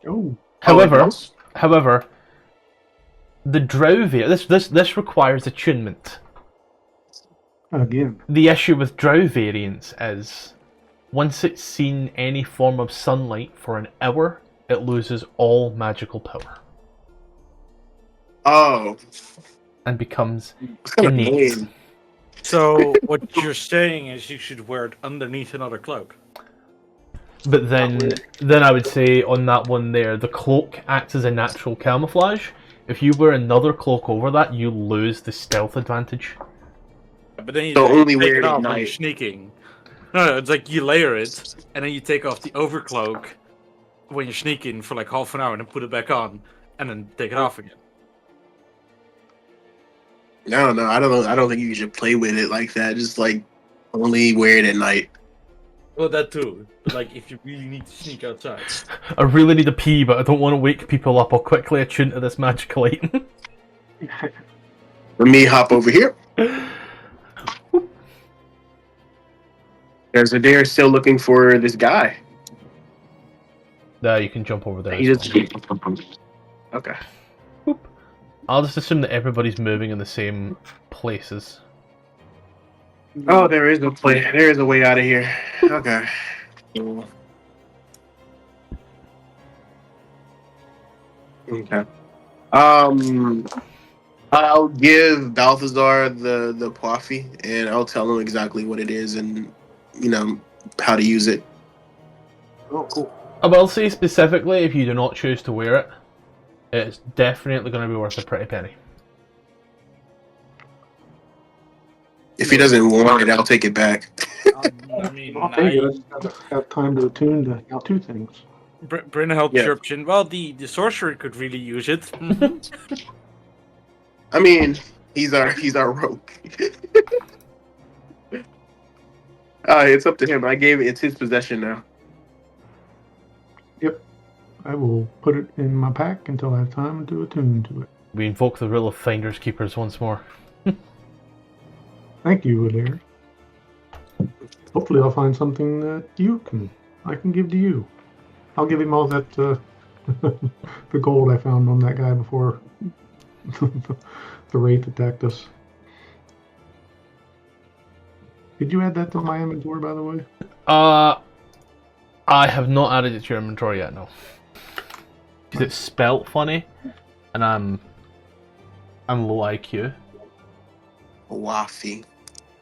Oh, However, the Drow this requires attunement. again. The issue with Drow variants is once it's seen any form of sunlight for an hour, it loses all magical power Oh, and becomes it's kind of innate. lame. So what you're saying is you should wear it underneath another cloak. But then I would say on that one there, the cloak acts as a natural camouflage. If you wear another cloak over that, you lose the stealth advantage. But then you So like, only take wear it it at off when you're night. sneaking. No, it's like you layer it, and then you take off the overcloak when you're sneaking for like half an hour, and then put it back on, and then take it off again. No, no, I don't know. I don't think you should play with it like that. Just like only wear it at night. Well, that too. But like, if you really need to sneak outside. I really need a pee, but I don't want to wake people up. I'll quickly attune to this magical item. Let me hop over here. There's a dare still looking for this guy. You can jump over there. He as just well. okay. I'll just assume that everybody's moving in the same places. Oh, there is a play. There is a way out of here. Okay. Cool. Okay. I'll give Balthazar the coffee, and I'll tell him exactly what it is, and how to use it. Oh, cool. I will say specifically, if you do not choose to wear it, it's definitely going to be worth a pretty penny. If he doesn't want it, I'll take it back. I mean, I'll take it. I just gotta have time to attune to two things. Bryn helped Yeah. chirp in. Well, the sorcerer could really use it. I mean, he's our rogue. It's up to him. It's his possession now. Yep. I will put it in my pack until I have time to attune to it. We invoke the rule of finders keepers once more. Thank you, Adair. Hopefully I'll find something that I can give to you. I'll give him all that the gold I found on that guy before the wraith attacked us. Did you add that to my inventory, by the way? I have not added it to your inventory yet, no. Because it's spelt funny, and I'm low IQ. Waffy.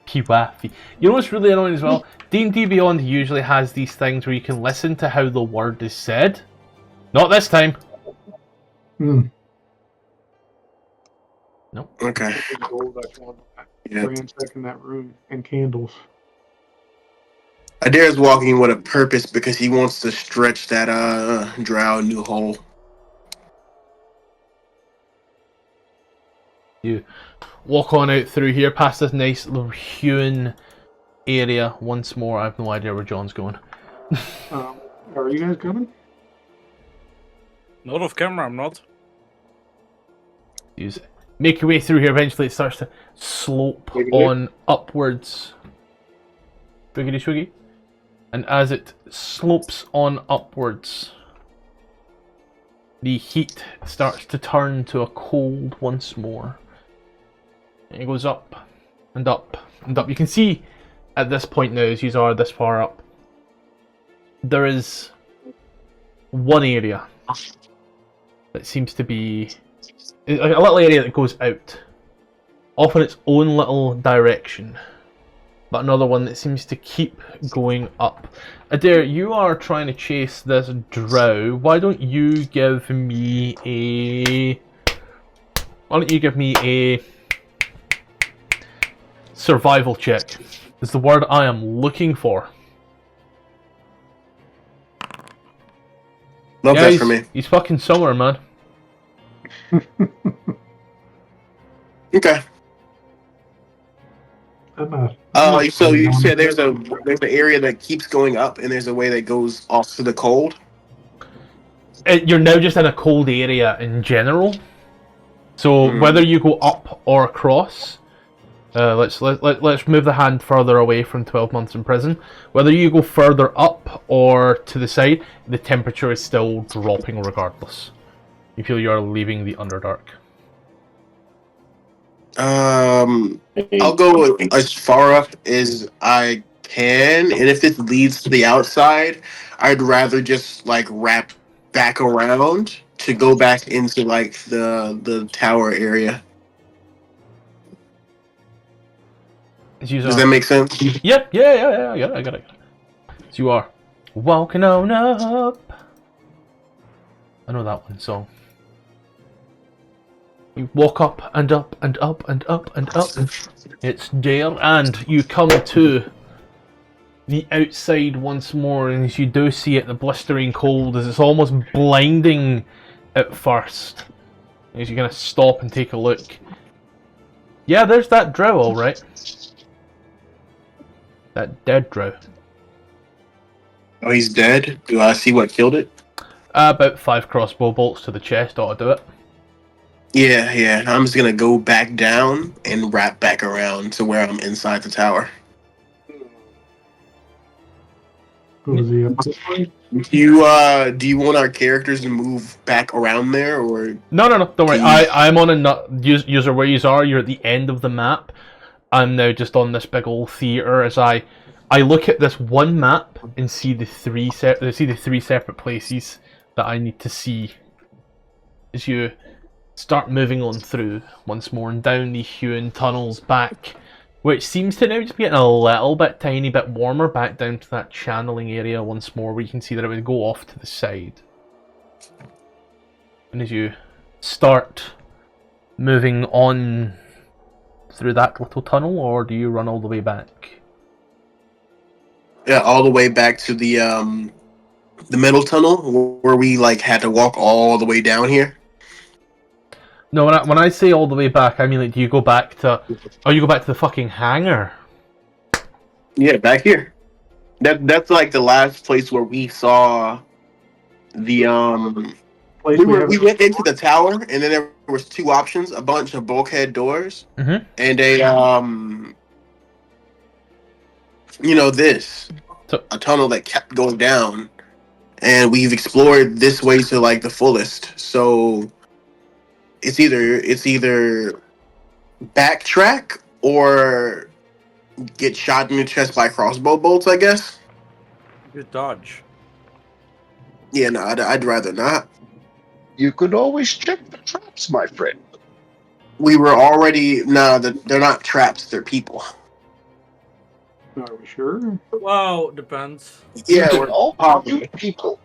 Piwafi. You know what's really annoying as well? D&D Beyond usually has these things where you can listen to how the word is said. Not this time. Hmm. Nope. Okay. Gold I found. Yeah. Ransack in that room and candles. Adair's walking with a purpose because he wants to stretch that Drow new hole. You walk on out through here, past this nice little hewn area once more. I have no idea where John's going. Are you guys coming? Not off camera, I'm not. Use it. Make your way through here. Eventually, it starts to slope on upwards. Boogity swoogie. And as it slopes on upwards, the heat starts to turn to a cold once more. And it goes up and up and up. You can see at this point now, as you are this far up, there is one area that seems to be a little area that goes out, off in its own little direction, but another one that seems to keep going up. Adair, you are trying to chase this drow. Why don't you give me a survival check? Is the word I am looking for. Love that for me. He's fucking somewhere, man. Okay. So you said there's an area that keeps going up, and there's a way that goes off to the cold. You're now just in a cold area in general. So whether you go up or across, let's move the hand further away from 12 months in prison. Whether you go further up or to the side, the temperature is still dropping regardless. You feel you are leaving the Underdark. I'll go as far up as I can, and if this leads to the outside, I'd rather just like wrap back around to go back into like the tower area. Does that make sense? Yeah, I got it. So you are walking on up. I know that one, so you walk up and up and up and up and up. It's there, and you come to the outside once more, and as you do see it, the blistering cold, as it's almost blinding at first. As you're gonna stop and take a look. Yeah, there's that drow, alright. That dead drow. Oh, he's dead? Do I see what killed it? About 5 crossbow bolts to the chest ought to do it. Yeah. I'm just gonna go back down and wrap back around to where I'm inside the tower. Was he up this way? Do you want our characters to move back around there, or No, don't worry. Do you- I'm on a user where you are. You're at the end of the map. I'm now just on this big old theater as I look at this one map and see the three separate places that I need to see as you start moving on through once more and down the hewn tunnels back, which seems to now just be getting a little bit tiny bit warmer, back down to that channeling area once more where you can see that it would go off to the side. And as you start moving on through that little tunnel, or do you run all the way back? yeah, all the way back to the middle tunnel where we like had to walk all the way down here? No, when I say all the way back, I mean like, do you go back to? Oh, you go back to the fucking hangar. Yeah, back here. That's like the last place where we saw the Place we went into the tower, and then there was two options: a bunch of bulkhead doors, Mhm. and a tunnel that kept going down. And we've explored this way to like the fullest. So it's either backtrack or get shot in the chest by crossbow bolts, I guess. Good dodge. Yeah, no, I'd rather not. You could always check the traps, my friend. We were already they're not traps, they're people. Are we sure? Wow, depends. Yeah, They're we're all probably you people.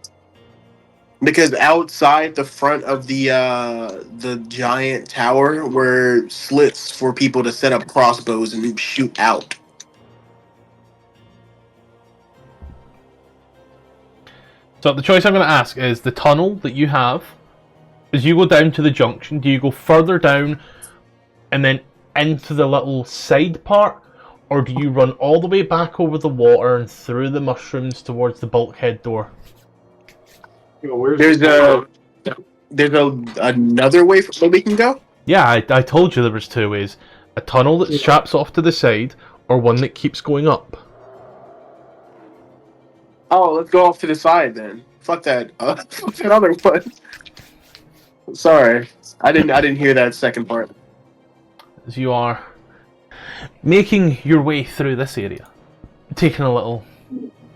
because outside the front of the giant tower were slits for people to set up crossbows and shoot out. So the choice I'm going to ask is the tunnel that you have. As you go down to the junction, do you go further down and then into the little side part, or do you run all the way back over the water and through the mushrooms towards the bulkhead door? You know, where's There's another way where we can go. Yeah, I told you there was two ways. A tunnel that straps off to the side, or one that keeps going up. Oh, let's go off to the side then. Fuck that. Fuck that other one. Sorry, I didn't hear that second part. As you are making your way through this area, taking a little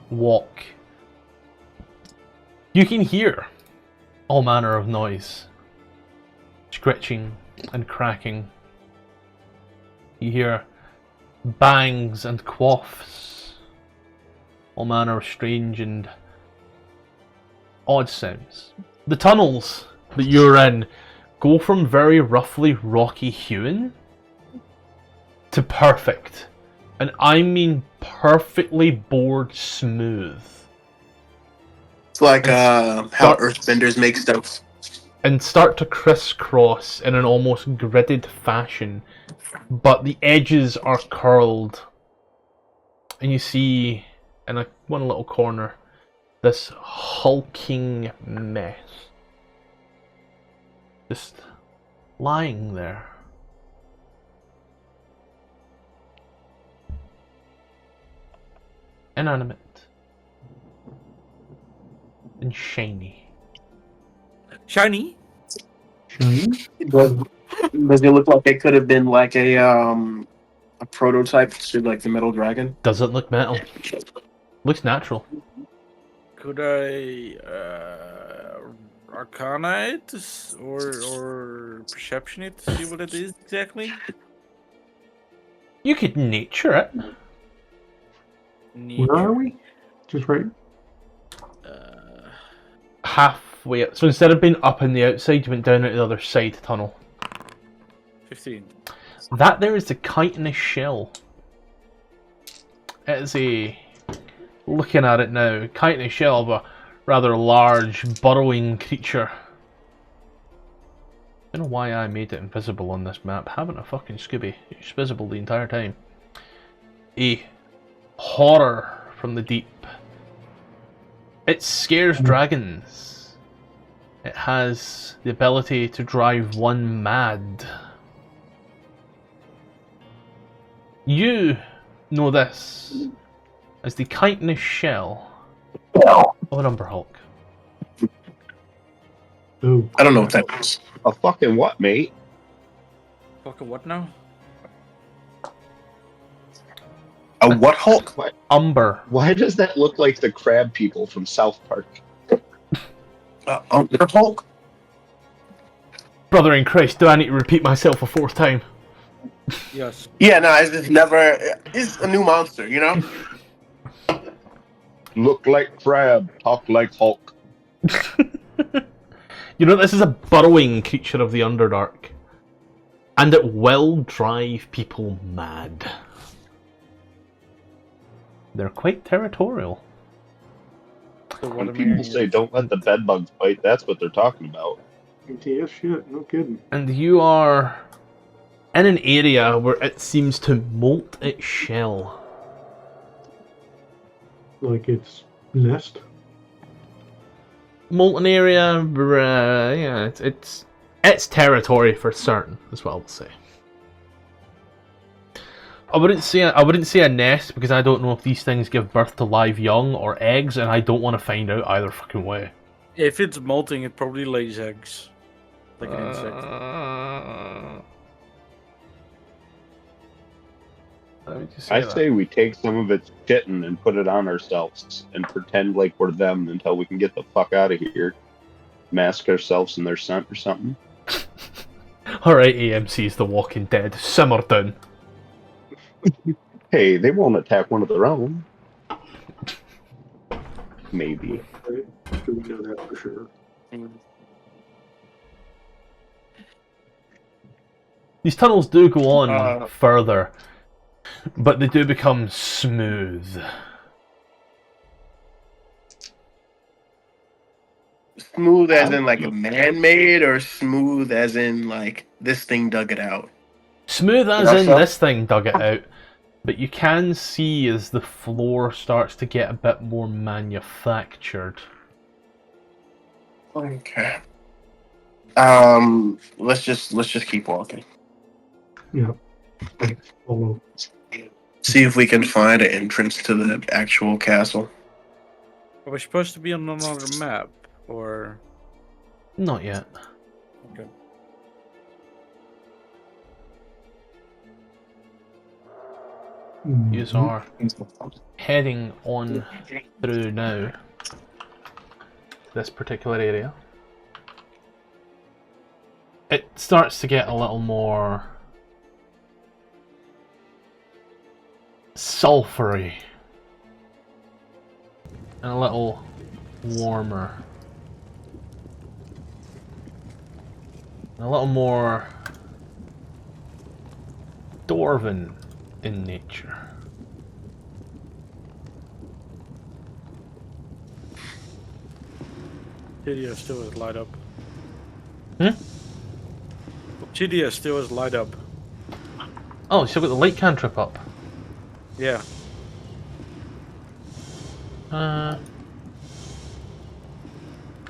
walk, you can hear all manner of noise, scritching and cracking. You hear bangs and quaffs, all manner of strange and odd sounds. The tunnels that you're in go from very roughly rocky hewn to perfect, and I mean perfectly bored smooth. It's like how earthbenders make stuff. And start to crisscross in an almost gridded fashion, but the edges are curled, and you see in one little corner this hulking mess just lying there. Inanimate and shiny. Shiny? Does it look like it could have been like a prototype to like the metal dragon? Doesn't look metal. Looks natural. Could I arcana it or perception it to see what it is exactly? You could nature it. Where are we? Just right. Halfway up. So instead of being up on the outside, you went down at the other side tunnel. 15. That there is the chitinous shell. It is a... Looking at it now, chitinous shell of a rather large, burrowing creature. I don't know why I made it invisible on this map. Haven't a fucking Scooby. It's visible the entire time. A horror from the deep. It scares dragons. It has the ability to drive one mad. You know this as the chitinous shell of an Umberhulk. Oh, I don't know what that is. A fucking what, mate? Fucking what now? A what Hulk? Umber. Why does that look like the crab people from South Park? Umber Hulk? Brother in Christ, do I need to repeat myself a fourth time? Yes. Yeah, no, it's never. It's a new monster, you know. Look like crab, talk like Hulk. You know, this is a burrowing creature of the Underdark. And it will drive people mad. They're quite territorial. So what When am people I say don't let the bedbugs bite, that's what they're talking about. ATS shit, no kidding. And you are in an area where it seems to molt its shell. Like its nest. Molten area, yeah, it's territory for certain, is what I would say. I wouldn't say a nest because I don't know if these things give birth to live young or eggs, and I don't want to find out either fucking way. If it's molting, it probably lays eggs. Like an insect. I say we take some of its shitting and put it on ourselves and pretend like we're them until we can get the fuck out of here. Mask ourselves in their scent or something. Alright, AMC's The Walking Dead. Simmer down. Hey, they won't attack one of their own. Maybe. Right? Do we know that for sure? These tunnels do go on further, but they do become smooth. Smooth as in like a man-made, or smooth as in like this thing dug it out. Smooth as That's in up. this thing dug it out, but you can see as the floor starts to get a bit more manufactured. Okay. Let's just keep walking. Yeah. Follow. See if we can find an entrance to the actual castle. Are we supposed to be on another map? Or... Not yet. Okay. You are heading on through now this particular area. It starts to get a little more sulphury and a little warmer. And a little more dwarven in nature. TTF still is light up. Hmm? TTF still is light up. Oh, you still got the light cantrip up. Yeah. I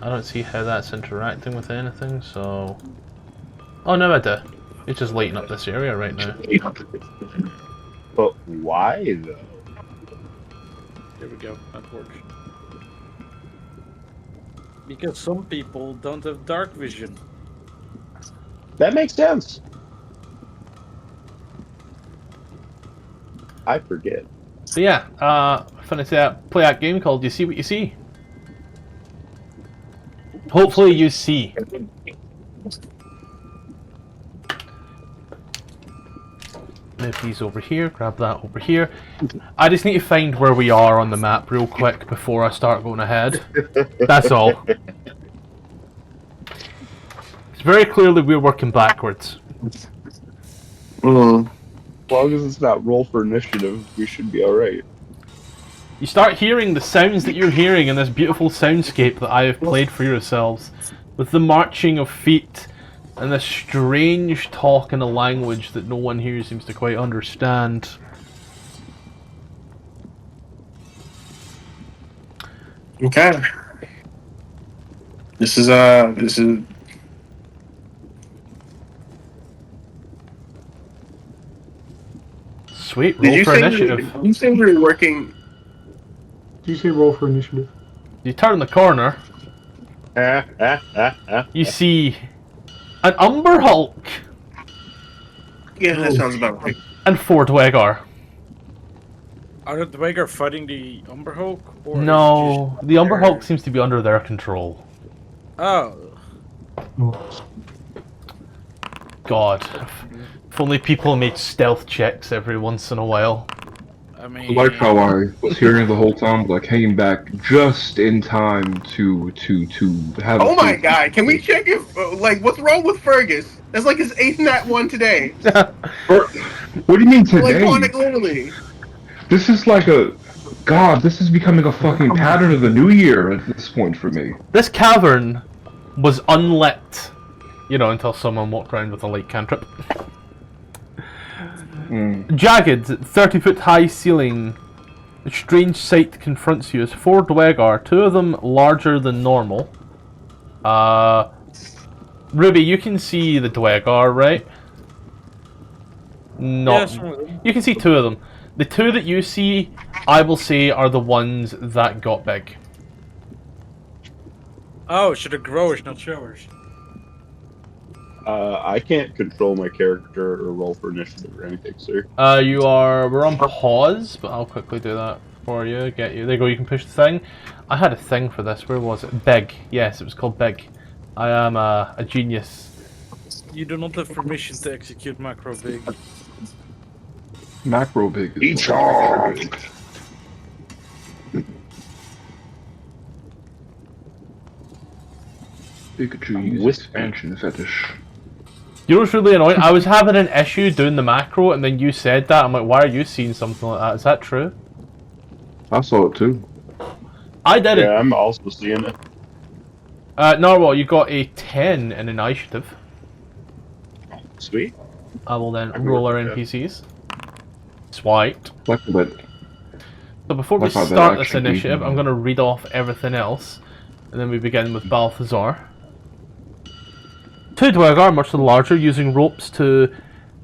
don't see how that's interacting with anything, so... Oh, no, I do. It's just lighting up this area right now. But why, though? There we go. That works. Because some people don't have dark vision. That makes sense. I forget. So yeah, finish that, play that game called You See What You See. Hopefully you see. Move these over here, grab that over here. I just need to find where we are on the map real quick before I start going ahead. That's all. It's very clearly we're working backwards. Mm. As long as it's not roll for initiative, we should be alright. You start hearing the sounds that you're hearing in this beautiful soundscape that I have played for yourselves, with the marching of feet and this strange talk in a language that no one here seems to quite understand. Okay. This is Sweet, roll for initiative. You say we were working? Did you say roll for initiative? You turn the corner, you see an Umber Hulk Yeah, that sounds about right. and 4 Dwegar. Are the Dwegar fighting the Umber Hulk? Or No, is it the Umber just Hulk seems to be under their control. Oh. Oh, God, if only people made stealth checks every once in a while. I I mean, like how I was hearing the whole time, like hanging back just in time to have. Oh my god! Can we check if what's wrong with Fergus? That's like his 8th nat one today. What do you mean today? Like literally. This is like a God. This is becoming a fucking pattern of the new year at this point for me. This cavern was unlit, you know, until someone walked around with a light cantrip. Jagged, 30-foot high ceiling. A strange sight confronts you as 4 Dwegar, 2 of them larger than normal. Ruby, you can see the Dwegar, right? Not. yes, You can see 2 of them. The 2 that you see, I will say, are the ones that got big. oh, should have growers, not showers. I can't control my character or roll for initiative or anything, sir. We're on pause, but I'll quickly do that for you, get you. There you go, you can push the thing. I had a thing for this, where was it? Big. Yes, it was called Big. I am a genius. You do not have permission to execute macro big. Macro big. Pikachu uses expansion fetish. You know what's really annoying? I was having an issue doing the macro, and then you said that. I'm like, why are you seeing something like that? Is that true? I saw it too. I didn't. Yeah, I'm also seeing it. Narwhal, you got a 10 in initiative. Sweet. I will then I can roll our work with NPCs. Swiped. Like that. So before we Like how that start this actually initiative, gave I'm me- going to read off everything else, and then we begin with Balthazar. 2 Dwegar, much larger, using ropes to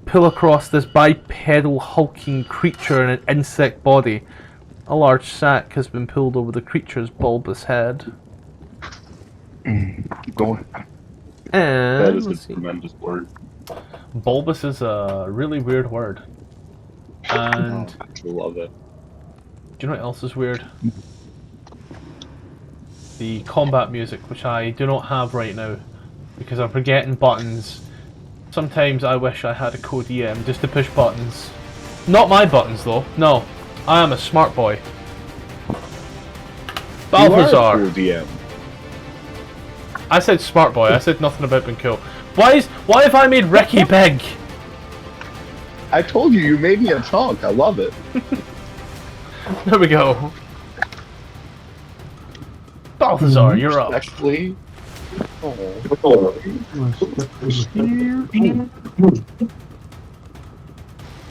pull across this bipedal hulking creature in an insect body. A large sack has been pulled over the creature's bulbous head. Keep going. And That is let's a see. tremendous word. Bulbous is a really weird word. And I love it. do you know what else is weird? The combat music, which I do not have right now, because I'm forgetting buttons. Sometimes I wish I had a code EM just to push buttons. Not my buttons though, no. I am a smart boy. Balthazar! You are a cool DM. I said smart boy, I said nothing about being cool. Why have I made Ricky big? I told you, you made me a chunk. I love it. There we go. Balthazar, you're up. Actually, I'm gonna step over here.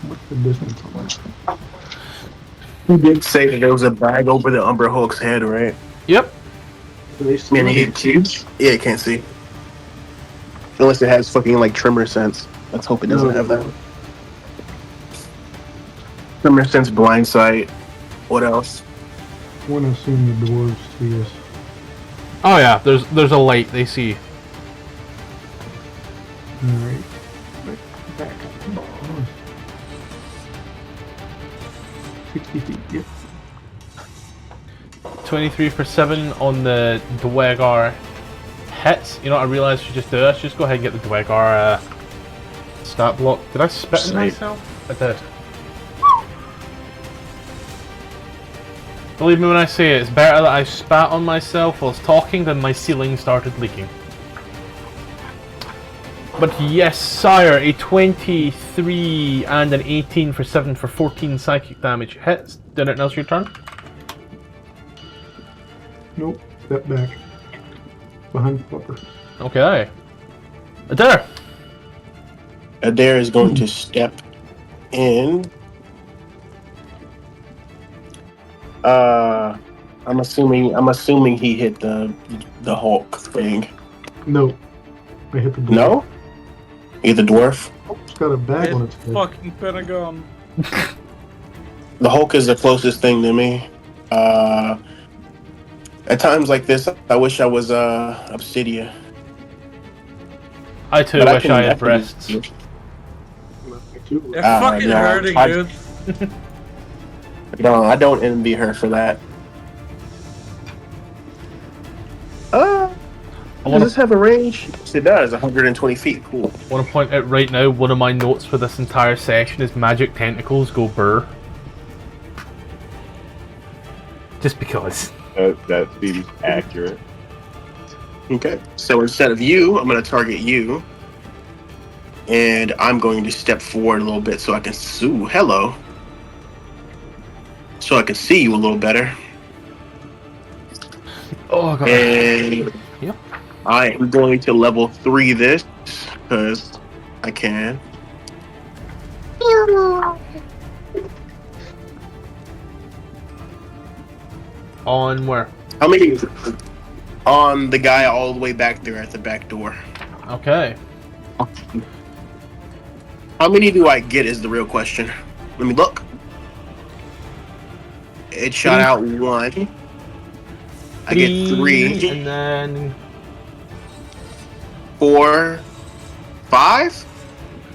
What's the distance on that? You did say that there was a bag over the Umber Hulk's head, right? Yep. Do they see Man, me? yeah, you can't see. Unless it has fucking like tremor sense. Let's hope it doesn't have that. Tremor sense, blind sight. What else? I want to assume the dwarves see us. Oh yeah, there's a light they see. Alright. Back. 60 feet, yep. 23 for 7 on the Dwegar hits. You know what I realised I should just do? I should just go ahead and get the Dwegar stat block. Did I spit in Snipe. myself? I did. Believe me when I say it, it's better that I spat on myself whilst talking than my ceiling started leaking. But yes, sire, a 23 and an 18 for 7 for 14 psychic damage hits. Did it now's your turn? Nope. Step back. Behind the flipper. Okay. Adair! Adair is going to step in. I'm assuming he hit the Hulk thing. No. I hit the dwarf. No? He hit the dwarf? It's got a bag on its It's head. fucking Pentagon. The Hulk is the closest thing to me. At times like this, I wish I was Obsidian. I too But wish I had breasts. They're fucking no, hurting, dude. No, I don't envy her for that. Does this have a range? Yes, it does. 120 feet. Cool. I want to point out right now, one of my notes for this entire session is magic tentacles go burr. Just because. That seems accurate. Okay. So instead of you, I'm going to target you. And I'm going to step forward a little bit so I can hello. So I can see you a little better. Oh god. And Yep. I am going to level 3 this because I can. On where? How many? On the guy all the way back there at the back door. Okay. How many do I get is the real question. Let me look. It shot out 1. I get 3. And then 4, 5.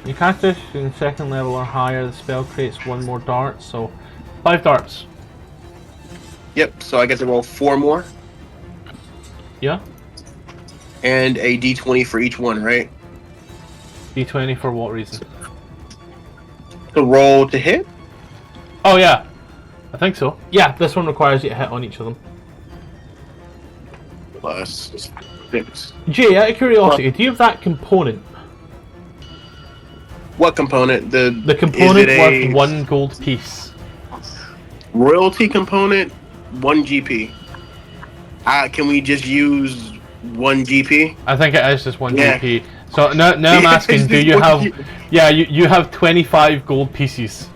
you cast this in second level or higher, the spell creates 1 more dart, so 5 darts. Yep, so I get to roll 4 more. Yeah? And a d20 for each one, right? D20 for what reason? To roll to hit? Oh yeah, I think so. Yeah, this one requires you to hit on each of them. Plus 6. Jay, out of curiosity, do you have that component? What component? The component worth 1 gold piece. Royalty component, 1 GP. Can we just use 1 GP? I think it is just 1 Yeah. GP. So now I'm Yeah, asking, it's do just you 1 have... GP. Yeah, you have 25 gold pieces.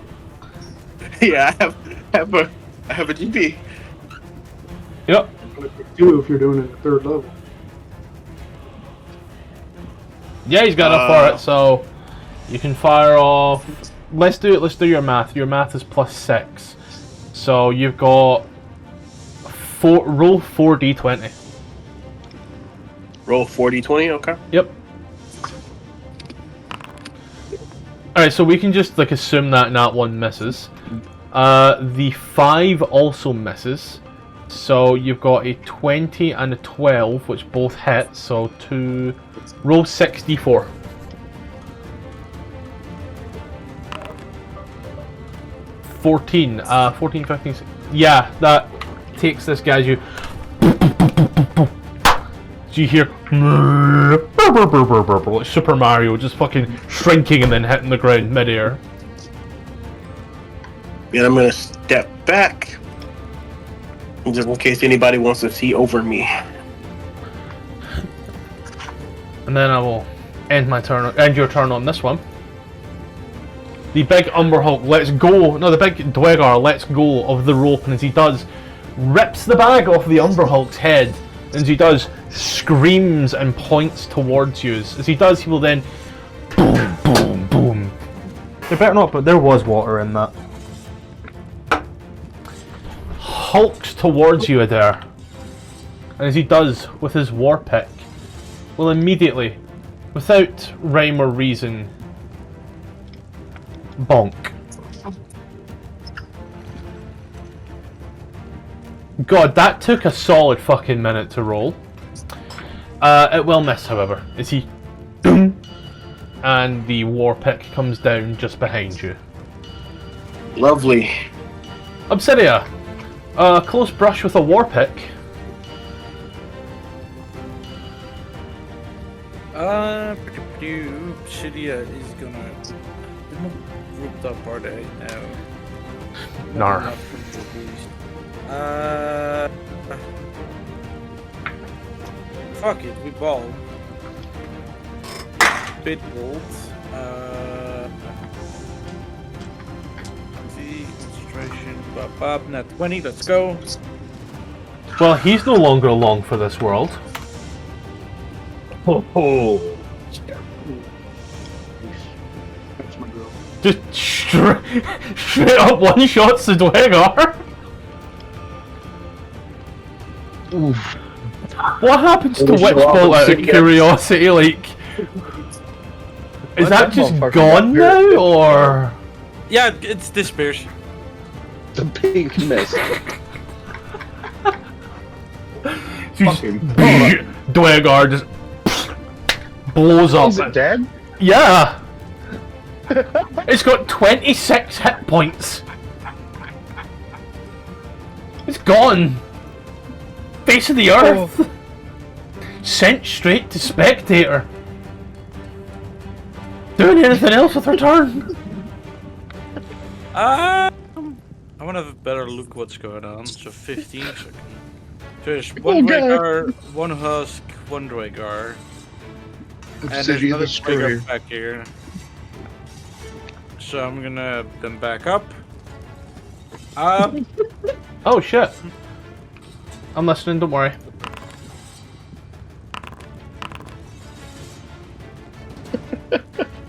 Yeah, I have a GP. Yep. Do if you're doing it at 3rd level. Yeah, he's got enough for it, so you can fire off. Let's do your math. Your math is +6. So you've got roll 4d20. Roll 40-20, okay. Yep. Alright, so we can just assume that one misses. The 5 also misses. So you've got a 20 and a 12, which both hit, so roll 64. $14, 14, 15, 16. Yeah, that takes this guy as you... So you hear... like Super Mario, just fucking shrinking and then hitting the ground mid-air. And I'm gonna step back. Just in case anybody wants to see over me. And then I will end your turn on this one. The big Umber Hulk lets go, no, the big Dwegar lets go of the rope, and as he does, rips the bag off the Umber Hulk's head, and as he does, screams and points towards you. As he does, he will then boom, boom, boom. There better not, but there was water in that. Hulks towards you, Adair. And as he does with his war pick, will immediately, without rhyme or reason, bonk. God, that took a solid fucking minute to roll. It will miss, however, as he and the war pick comes down just behind you. Lovely. Obsidia. Close brush with a war pick. Obsidia is gonna. They're not grouped up, are they? No. Nar. Fuck it, we ball. Bit bolt. See, concentration. Bop, net 20, let's go. Well, he's no longer along for this world. Oh. That's my girl. Just straight up one shots the Dwegar. Oof. What happens to Finish Witch you off Bolt with out of six. curiosity? Like, is that just motherfucker gone got now, or? Yeah, it's disappears. The pink mist. Just Fucking Dwegar just blows up. Is it dead? Yeah. It's got 26 hit points. It's gone. Face of the earth. Sent straight to spectator. Doing anything else with her turn? I want to have a better look what's going on. So 15 seconds. There's one Dwegar, one Husk, one Dwegar. And there's Obsidian another Destroyer. Dwegar back here. So I'm gonna then back up. Oh shit. I'm listening, don't worry.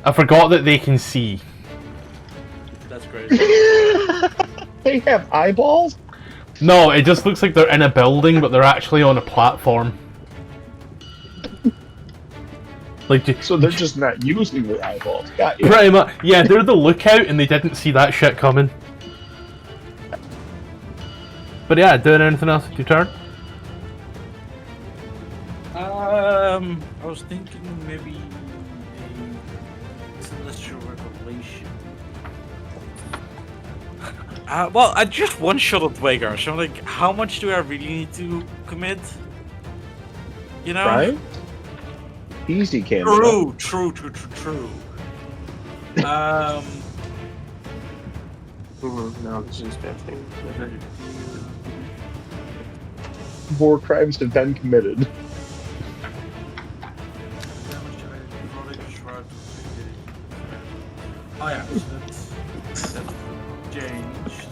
I forgot that they can see. That's great. They have eyeballs? No, it just looks like they're in a building, but they're actually on a platform. Like, So they're just not using their eyeballs. Got you. pretty much. Yeah, they're the lookout, and they didn't see that shit coming. But yeah, doing anything else with your turn? I was thinking maybe a celestial revelation. Well, I just one-shot a Dwegar, so I'm like, how much do I really need to commit? You know? Right? Easy camera. True. No, this is bad thing. More crimes have been committed. Oh yeah, that's changed.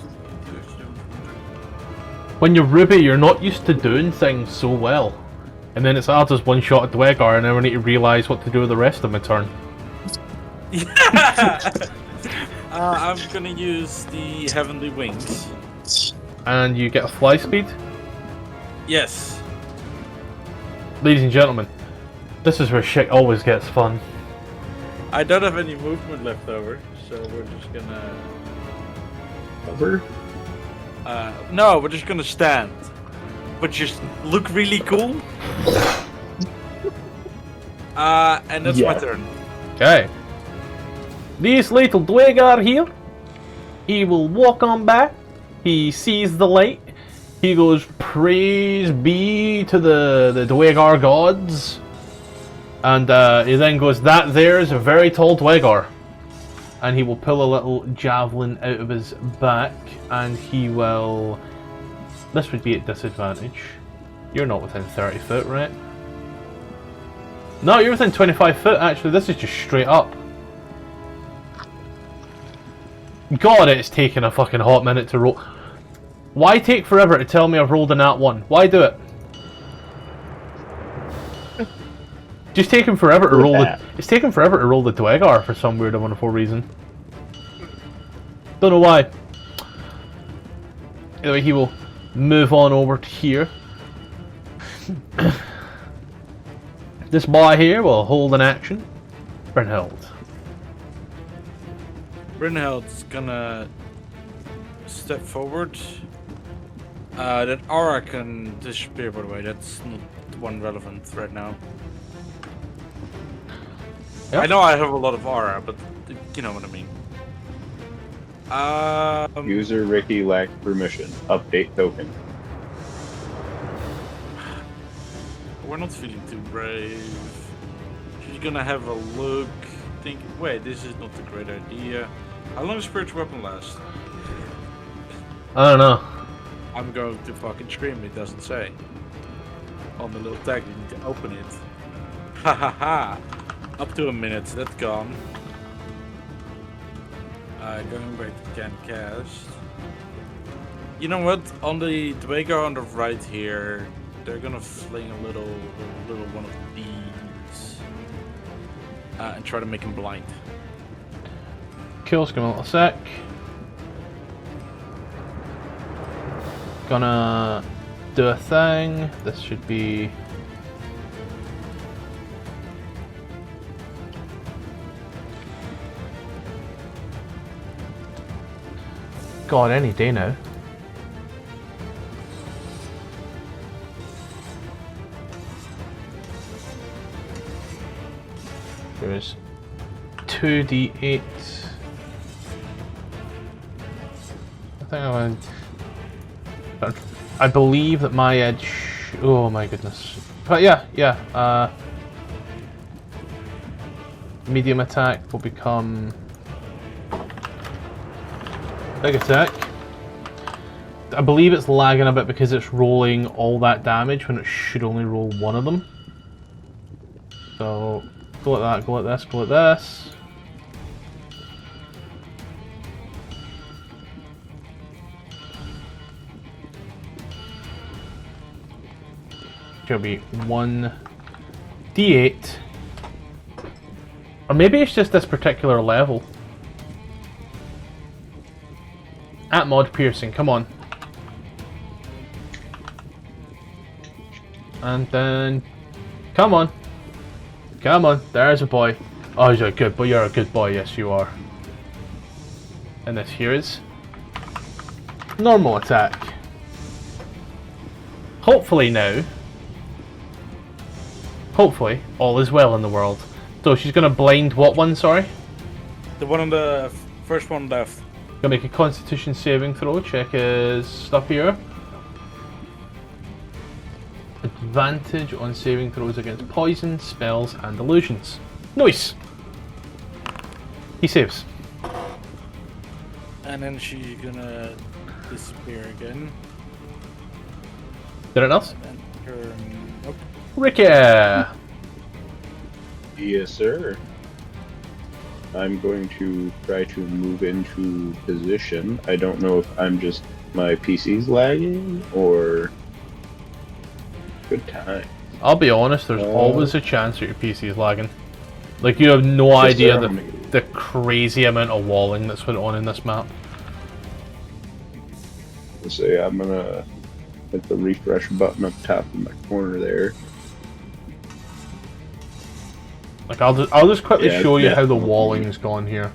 When you're Ruby, you're not used to doing things so well. And then it's, I'll just one shot at Dwegar, and then I need to realise what to do with the rest of my turn. Yeah. I'm gonna use the Heavenly Wings. And you get a fly speed. Yes. Ladies and gentlemen, this is where shit always gets fun. I don't have any movement left over, so we're just gonna. Over? No, we're just gonna stand, but just look really cool. And that's my turn. Okay. This little Dwegar here, he will walk on by. He sees the light. He goes, praise be to the Dwegar gods. And he then goes, that there is a very tall Dwegar. And he will pull a little javelin out of his back, and he will... This would be at disadvantage. You're not within 30 foot, right? No, you're within 25 foot, actually. This is just straight up. God, it's taken a fucking hot minute to roll. Why take forever to tell me I've rolled a nat 1? Why do it? Just taking forever to roll the... It's taking forever to roll the Dwegar for some weird and wonderful reason. Don't know why. Anyway, he will move on over to here. This boy here will hold an action. Brynhild. Brynhild's gonna step forward. That aura can disappear, by the way. That's not one relevant right now. Yep. I know I have a lot of aura, but you know what I mean. User Ricky lacked permission. Update token. We're not feeling too brave. She's gonna have a look. Think, wait, this is not a great idea. How long does spiritual weapon last? I don't know. I'm going to fucking scream. It doesn't say. On the little tag, you need to open it. Ha ha ha! Up to a minute. That's gone. Going back to can cast. You know what? On the Dwager on the right here, they're gonna fling a little one of these and try to make him blind. Cool, just give me a little sec. Gonna do a thing. This should be. God, any day now. There's 2d8. I think I went. I believe that my edge. Oh my goodness. But yeah. Medium attack will become big attack. I believe it's lagging a bit because it's rolling all that damage when it should only roll one of them. So go like that, go like this, go like this. It'll be 1d8. Or maybe it's just this particular level. At mod piercing, come on. And then, come on. Come on, there's a boy. Oh, you're a good boy, you're a good boy, yes you are. And this here is normal attack. Hopefully now, hopefully, all is well in the world. So she's gonna blind what one, sorry? The one on the first one left. Gonna make a constitution saving throw, check his stuff here. Advantage on saving throws against poison, spells, and illusions. Nice! He saves. And then she's gonna disappear again. Did it else? And turn up. Ricky! Yes, sir. I'm going to try to move into position. I don't know if my PC's lagging or good time. I'll be honest, there's always a chance that your PC is lagging. Like, you have no idea the crazy amount of walling that's went on in this map. Let's say I'm gonna hit the refresh button up top in the corner there. Like, I'll just quickly show you how the definitely. walling's gone here.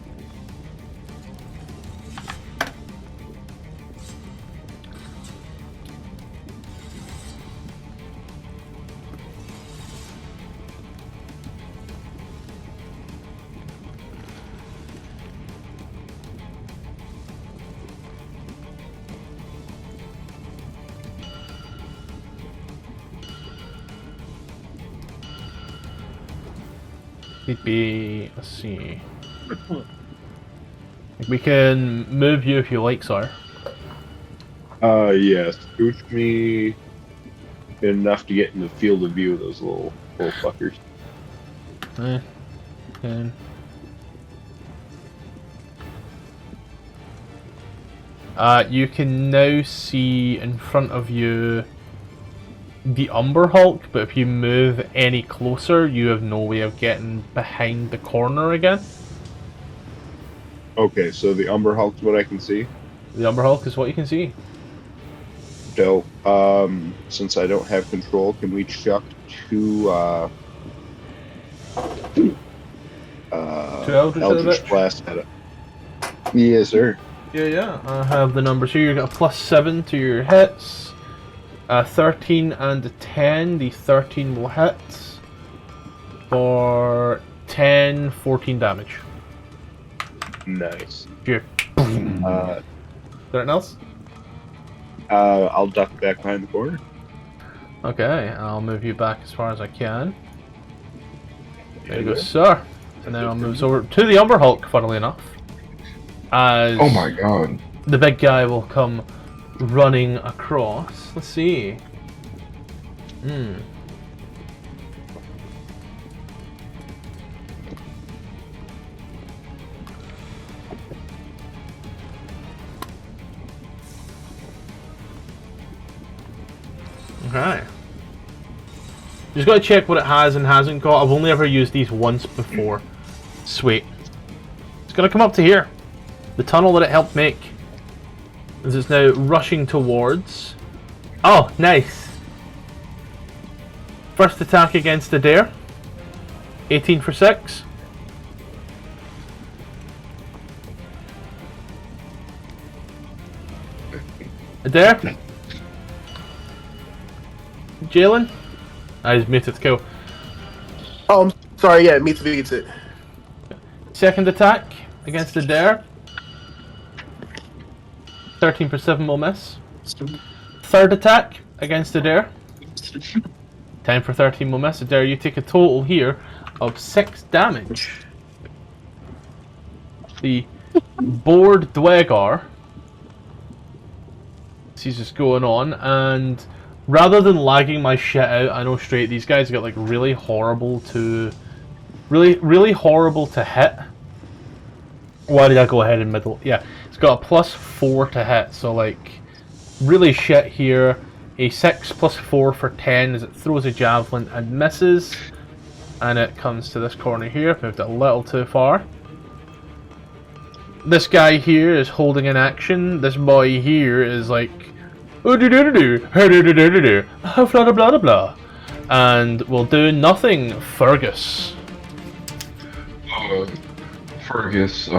It'd be, let's see. We can move you if you like, sir. Yes. Scooch me enough to get in the field of view of those little fuckers. Okay. You can now see in front of you the Umber Hulk, but if you move any closer, you have no way of getting behind the corner again. Okay, so the Umber Hulk's what I can see? The Umber Hulk is what you can see. Dope. Since I don't have control, can we chuck two Eldritch Blast at it? Yes, sir. Yeah. I have the numbers here. You got a +7 to your hits. 13 and a 10. The 13 will hit for 10, 14 damage. Nice. Here. Boom. Anything else? I'll duck back behind the corner. Okay, I'll move you back as far as I can. There you go, sir. And then I'll move over to the Umber Hulk, funnily enough. As Oh my god. the big guy will come running across. Let's see. Okay. Just gotta check what it has and hasn't got. I've only ever used these once before. Sweet. It's gonna come up to here. The tunnel that it helped make. As it's now rushing towards. Oh, nice. First attack against the dare. 18 for 6. Adair? Jalen? He's muted to kill. Oh, I'm sorry. Yeah, meets beats it. Second attack against Adair. 13 for 7 will miss. Third attack against Adair. 10 for 13 will miss. Adair, you take a total here of 6 damage. The bored Dwegar sees this going on, and rather than lagging my shit out, I know straight these guys got like really horrible to hit. Why did I go ahead in middle? Yeah, it's got a +4 to hit, so like really shit here. A 6 + 4 for 10 as it throws a javelin and misses, and it comes to this corner here. Moved it a little too far. This guy here is holding an action. This boy here is like, blah blah blah blah, and will do nothing. Fergus. Fergus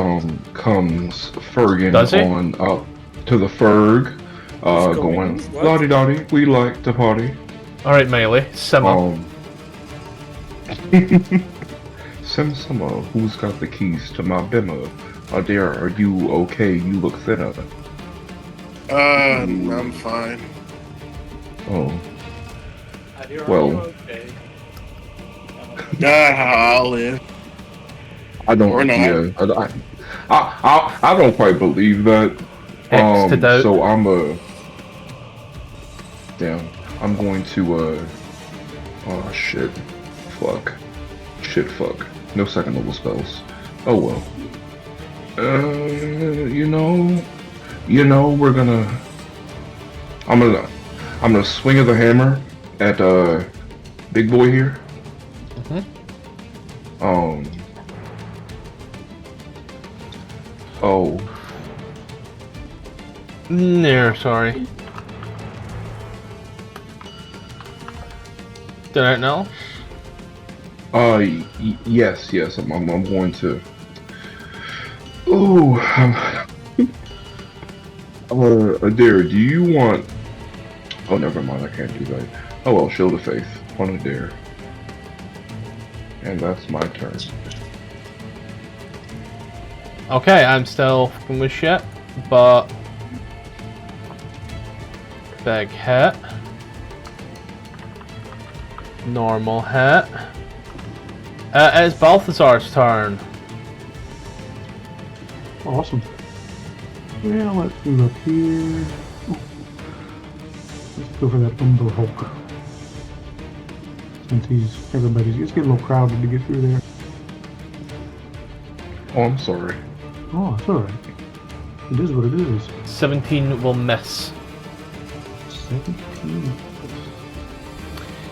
comes Fergin Does he? on up to the Ferg, going What? lottie dottie, we like to party. Alright, melee. Simmer. Simmer, who's got the keys to my bimmer? Adair, are you okay? You look thinner. I'm fine. Oh, well. Okay. I'll live. I don't. Or not. Yeah, I don't quite believe that. X to doubt. So damn. I'm going to oh shit, fuck, no second level spells. Oh well. You know, we're gonna. I'm gonna swing of the hammer at big boy here. Oh. No, sorry. Did I know? Yes. I'm going to. Ooh. Adair, do you want? Oh, never mind. I can't do that. Oh well, Shield of Faith on Adair, and that's my turn. Okay, I'm still fucking with shit, but big hit, normal hit. It's Balthazar's turn. Awesome. Well, let's look here. Let's go for that Umber Hulk. Since it's getting a little crowded to get through there. Oh, I'm sorry. Oh, it's alright. It is what it is. 17 will miss. 17.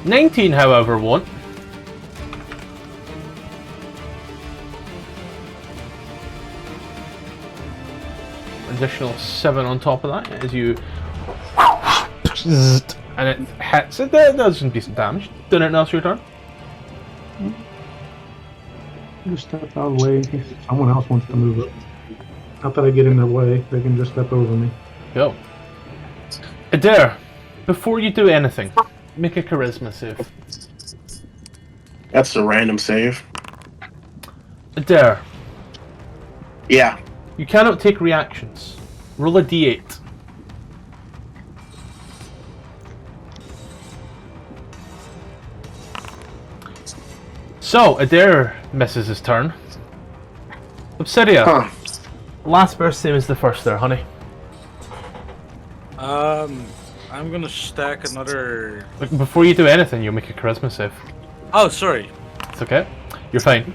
19, however, won't. Additional 7 on top of that as you. And it hits it. That does some decent damage. Didn't it now? It's your turn. Just step out of the way in case someone else wants to move up. Not that I get in their way, they can just step over me. Go. Adair, before you do anything, make a charisma save. That's a random save. Adair, Yeah. you cannot take reactions. Roll a d8. So, Adair misses his turn. Obsidia, Huh. last burst same as the first there, honey. I'm gonna stack another. Look, before you do anything, you'll make a charisma save. Oh, sorry. It's okay. You're fine.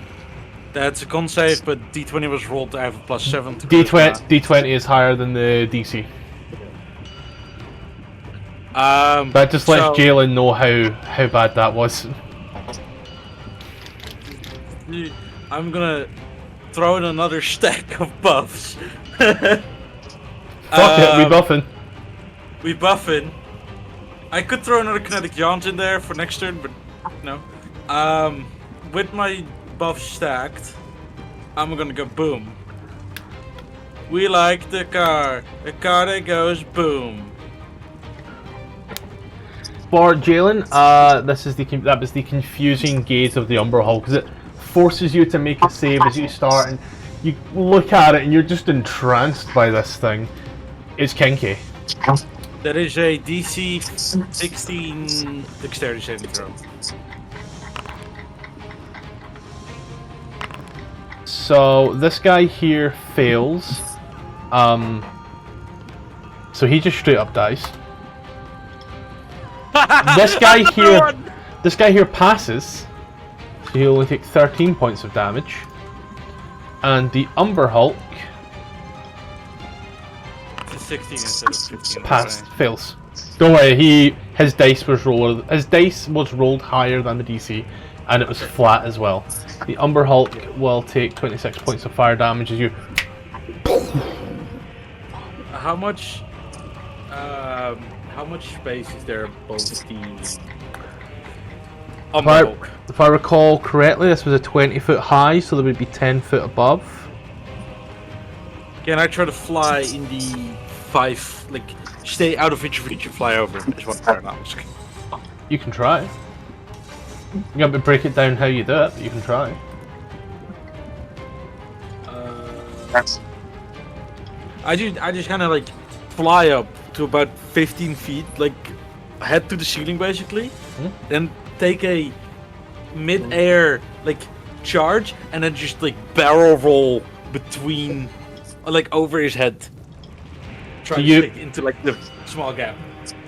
That's a con save, but D20 was rolled. I have a +7 to D20 is higher than the DC. That just lets Jalen know how bad that was. I'm gonna throw in another stack of buffs. Fuck it, we buffing. We buffing. I could throw another kinetic yarns in there for next turn, but no. With my buff stacked, I'm gonna go boom. We like the car that goes boom. For Jalen, that was the confusing gaze of the Umber Hull, because it forces you to make a save as you start, and you look at it and you're just entranced by this thing. It's kinky. That is a DC 16 dexterity saving throw. So this guy here fails. So he just straight up dies. This guy here passes. So he'll only take 13 points of damage. And the Umber Hulk 16 instead of 15. fails. Don't worry, his dice was rolled higher than the DC, and it was flat as well. The Umber Hulk will take 26 points of fire damage as you. How much space is there above the Umber Hulk? If I recall correctly, this was a 20-foot high, so there would be 10 foot above. Can I try to fly in the 5, like, stay out of reach and fly over? Is what I'm trying to ask. You can try. You got to break it down how you do it, but you can try. I just kind of like fly up to about 15 feet, like head to the ceiling basically, then take a mid-air like charge, and then just like barrel roll between, like over his head, trying to stick into like the small gap.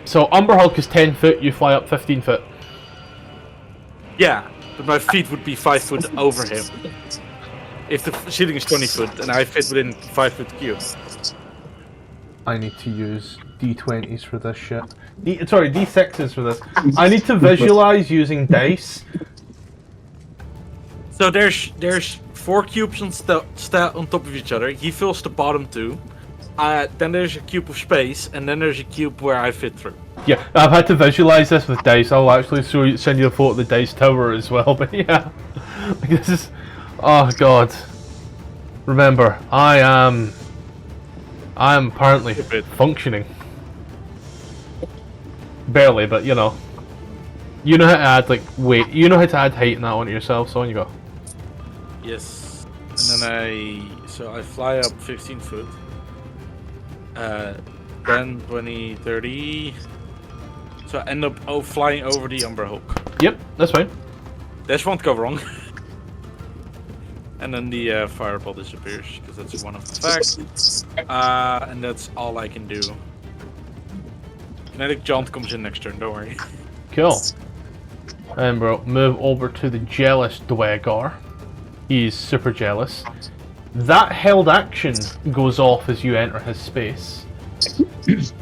So Umber Hulk is 10 foot, you fly up 15 foot. Yeah, but my feet would be 5 foot over him. If the ceiling is 20 foot and I fit within 5 foot cube. I need to use D20s for this shit. D6s for this. I need to visualize using dice. So there's 4 cubes on top of each other. He fills the bottom 2. Then there's a cube of space, and then there's a cube where I fit through. Yeah, I've had to visualize this with dice. I'll actually send you a photo of the dice tower as well. But yeah, like, this is. Oh god. Remember, I am apparently functioning. Barely, but you know. You know how to add like weight. You know how to add height and that onto yourself. So on you go. Yes. And then I fly up 15 foot. 10, 20, 30. So I end up flying over the Umber Hulk. Yep, that's fine. This won't go wrong. And then the fireball disappears, because that's one of the facts. And that's all I can do. Kinetic Jaunt comes in next turn, don't worry. Cool. And bro, move over to the jealous Dwegar. He's super jealous. That held action goes off as you enter his space.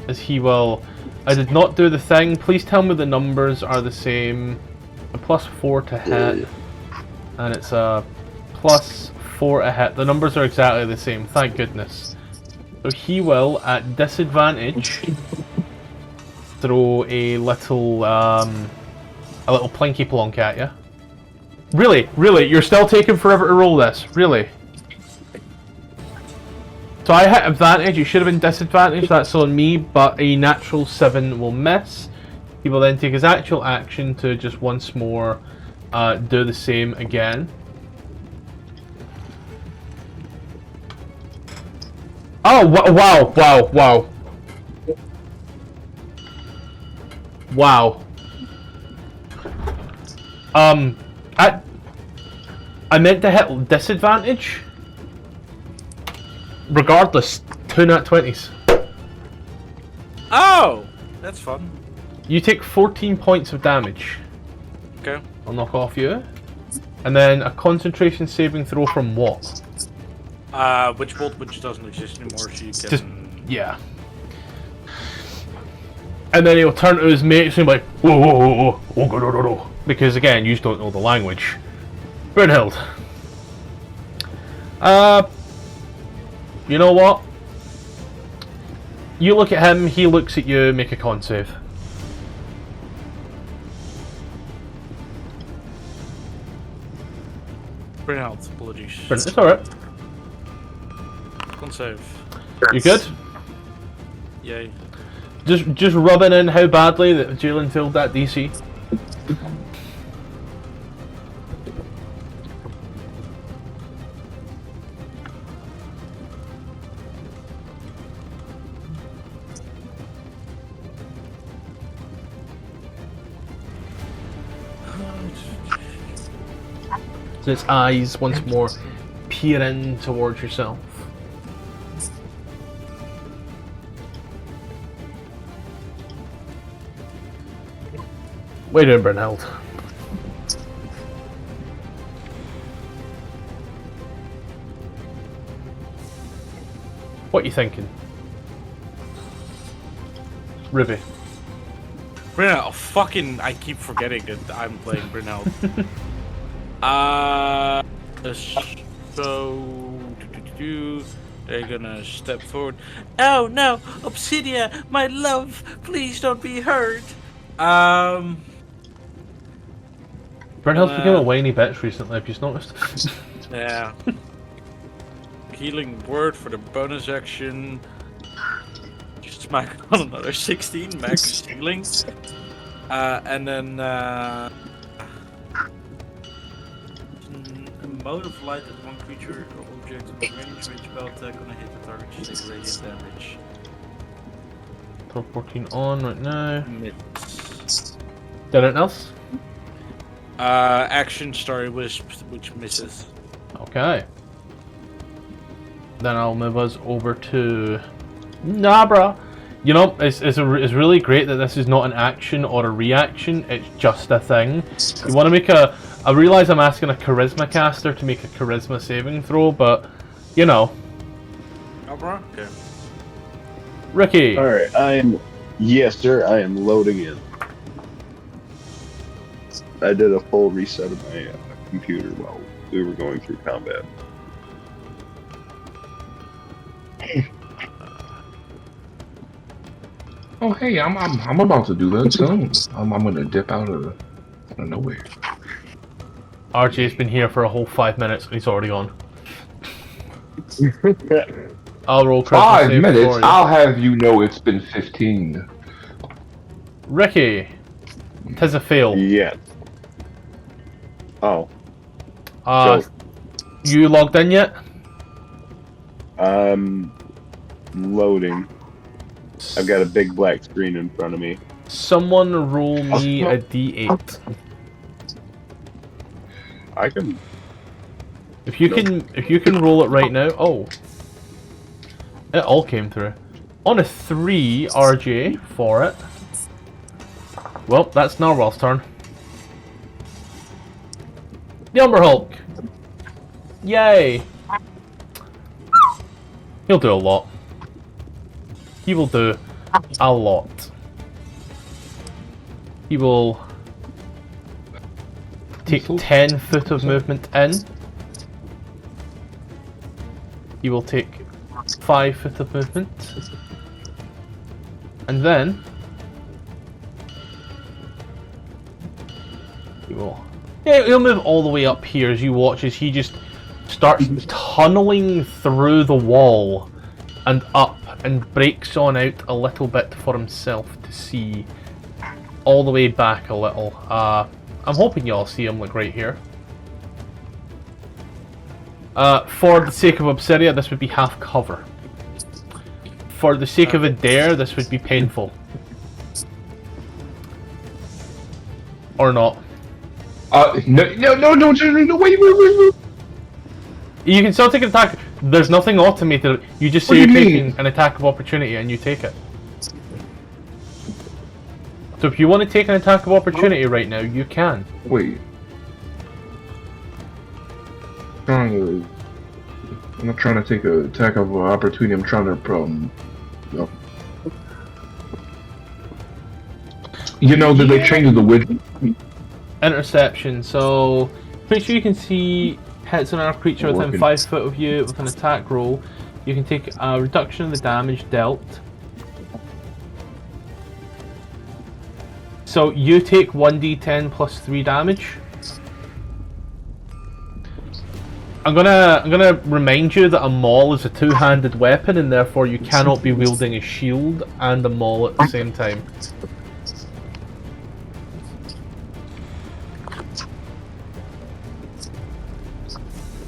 As he will... I did not do the thing. Please tell me the numbers are the same. A +4 to hit. And it's a +4 to hit. The numbers are exactly the same, thank goodness. So he will, at disadvantage, throw a little plinky plonk at you. Really, you're still taking forever to roll this, really? So I hit advantage, it should have been disadvantage, that's on me, but a natural 7 will miss. He will then take his actual action to just once more do the same again. Oh, wow, wow, wow. Wow. I meant to hit disadvantage. Regardless, 2 nat 20s. Oh! That's fun. You take 14 points of damage. Okay. I'll knock off you. And then a concentration saving throw from what? Which bolt which doesn't exist anymore, so you can... Just, yeah. And then he'll turn to his mates and be like, whoa, whoa, whoa, whoa, oh, go, no, no. Because again, you just don't know the language. Brynhild. You know what? You look at him, he looks at you, make a con save. Brynhild, apologies. It's alright. Con save. You good? Yay. Just rubbing in how badly that Jalen failed that DC. So its eyes once more peer in towards yourself. What are you doing, Brynhild? What are you thinking? Ruby. Brynhild, fucking, I keep forgetting that I'm playing Brynhild. So... They're gonna step forward. Oh no! Obsidia, my love! Please don't be hurt! Brynhild's become a whiny bitch recently, have you noticed? Yeah. Healing word for the bonus action. Just smack on another 16 max healing. And then a mode of light at one creature or object in range which spell attack gonna hit the target to take radiant damage. Throw 14 on right now. Miss. Anything else? Action Starry Wisp, which misses. Okay. Then I'll move us over to Nabra. You know, it's really great that this is not an action or a reaction, it's just a thing. You want to make a... I realise I'm asking a charisma caster to make a charisma saving throw, but, you know. Nabra? Okay. Ricky. Alright, yes sir, I am loading in. I did a full reset of my computer while we were going through combat. Oh, hey, I'm about to do that soon. I'm gonna dip out of nowhere. RJ's been here for a whole 5 minutes and he's already gone. I'll roll charisma 5 save minutes? for you. I'll have you know it's been 15. Ricky. 'Tis a fail. Yes. Oh. You logged in yet? Loading. I've got a big black screen in front of me. Someone roll me a d8. I can. If you can roll it right now. Oh. It all came through. On a 3, RJ, for it. Well, that's Narwhal's turn. The Umber Hulk. Yay. He'll do a lot. He will do a lot. He will take 10 foot of movement in. He will take 5 foot of movement. And then he will... Yeah, he'll move all the way up here as you watch as he just starts tunneling through the wall and up and breaks on out a little bit for himself to see all the way back a little. I'm hoping you all see him, like right here. For the sake of Obsidia, this would be half cover. for the sake of a dare, this would be painful. Or not. No, wait. You can still take an attack. There's nothing automated. You just say What you're do you taking mean? an attack of opportunity and you take it. So if you want to take an attack of opportunity right now, you can. Wait. I'm not trying to take an attack of opportunity. I'm trying to You know that they changed the widget. Interception. So make sure you can see hits on another creature within Working. 5 foot of you with an attack roll. You can take a reduction of the damage dealt. So you take 1d10 plus 3 damage. I'm gonna remind you that a maul is a two-handed weapon, and therefore you cannot be wielding a shield and a maul at the same time.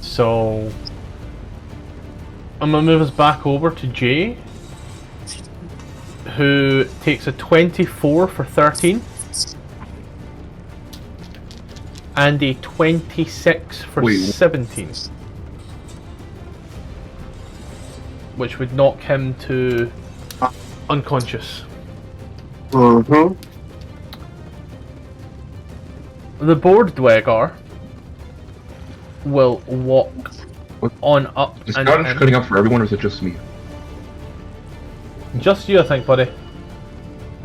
So I'm gonna move us back over to Jay, who takes a 24 for 13. And a 26 for Wait. 17. Which would knock him to unconscious. Mm-hmm. The board Dwegar will walk What? on up Is and Scottish in. cutting up for everyone, or is it just me? Just you, I think, buddy.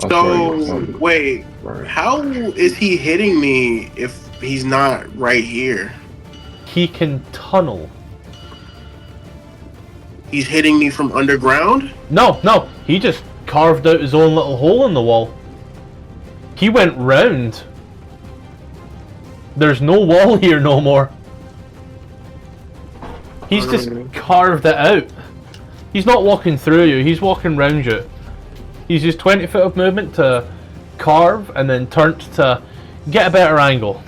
Oh, So, sorry. wait, Sorry. how is he hitting me if he's not right here? He can tunnel. He's hitting me from underground? No, he just carved out his own little hole in the wall. He went round. There's no wall here no more. He's just carved it out. He's not walking through you, he's walking round you. He's used 20 foot of movement to carve and then turned to get a better angle.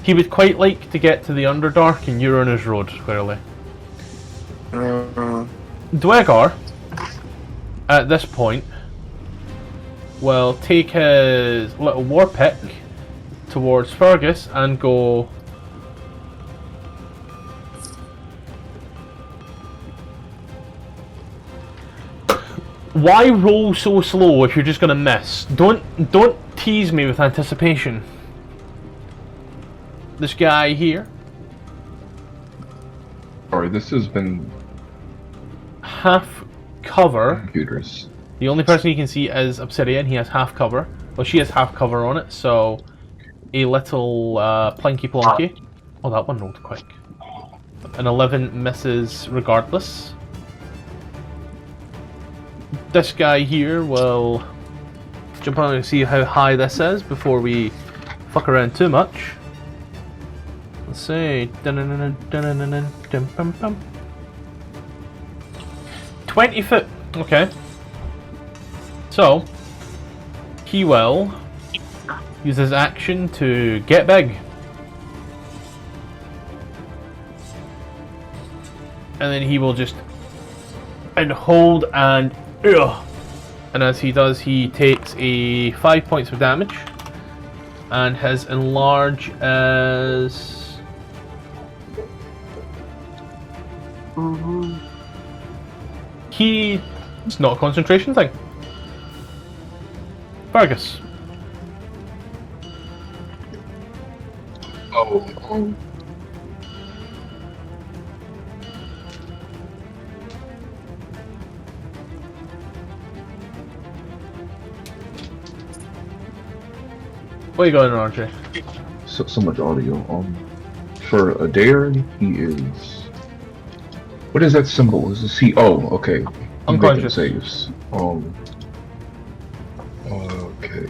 He would quite like to get to the Underdark, and you're on his road, clearly. Dwegar, at this point, will take his little war pick towards Fergus and go... Why roll so slow if you're just gonna miss? Don't tease me with anticipation. This guy here, Sorry, this has been half cover. computers. The only person you can see is Obsidian. He has half cover. Well, she has half cover on it, so a little plinky plonky. Oh, that one rolled quick. An 11 misses regardless. This guy here will jump on and see how high this is before we fuck around too much. Let's see. 20 foot. Okay. So, he will use his action to get big. And then he will just and hold and and as he does, he takes a 5 points of damage, and his enlarge as it's not a concentration thing. Fergus. Oh. What are you going on, RJ? So much audio. For a dare, he is. What is that symbol? Is this he? Oh, okay. He Unconscious. making saves. Okay.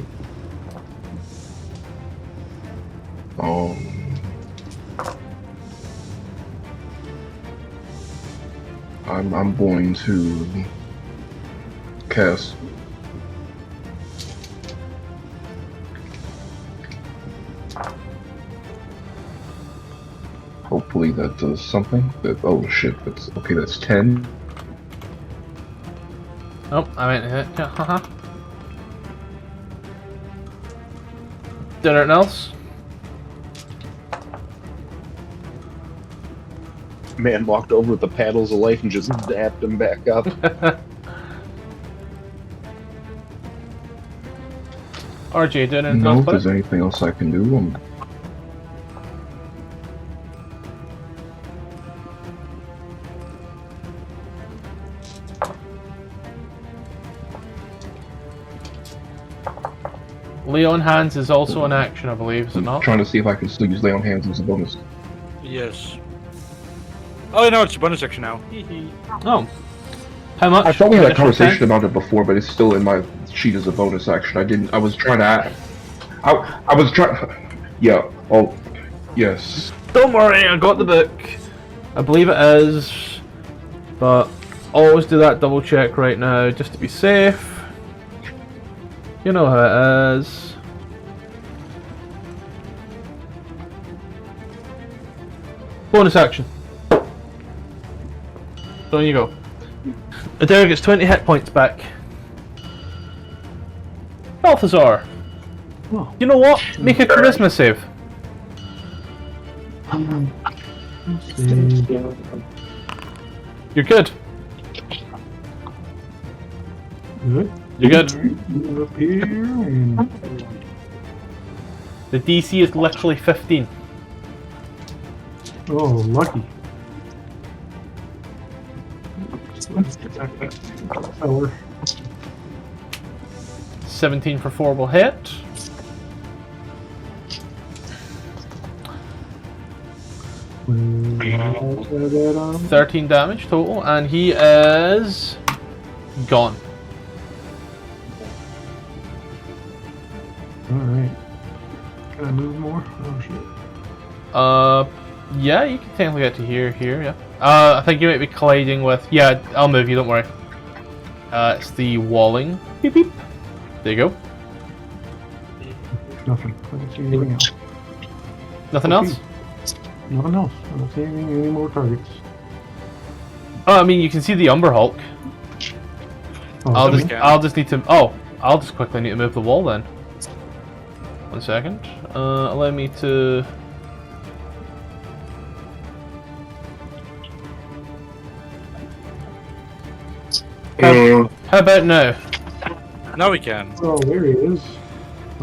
I'm going to cast. Hopefully that does something. Oh shit, that's okay, that's 10. Oh, I meant to hit. Yeah, haha. Did anything else? Man walked over with the paddles of life and just dapped him back up. RJ, did anything No, else? if there's Buddy? anything else I can do, Lay on hands is also an action, I believe, is it I'm not? trying to see if I can still use Lay on Hands as a bonus. Yes. Oh, no, it's your bonus action now. Oh. How much? I thought we had a Additional conversation 10? about it before, but it's still in my sheet as a bonus action. I was trying to I was trying. Yeah. Oh. Yes. Don't worry, I got the book. I believe it is. But always do that double check right now, just to be safe. You know how it is. Bonus action. So you go. Adair gets 20 hit points back. Balthazar. Oh. You know what? Make a charisma save. Let's see. You're good. Good. You're good. Move up here and The DC is literally 15. oh, lucky. Feller. 17 for 4 will hit. Alright. 13 damage total, and he is gone. Can I move more? Oh shit. Yeah, you can technically get to here, yeah. I think you might be colliding with, yeah, I'll move you, don't worry. It's the walling. Beep beep. There you go. Nothing. I don't see anything else. Nothing else? Nothing else. I don't see any more targets. Oh, I mean, you can see the Umber Hulk. Oh, I'll just need to, I'll just quickly need to move the wall then. 1 second. Allow me to... How about now? Now we can. oh, there he is.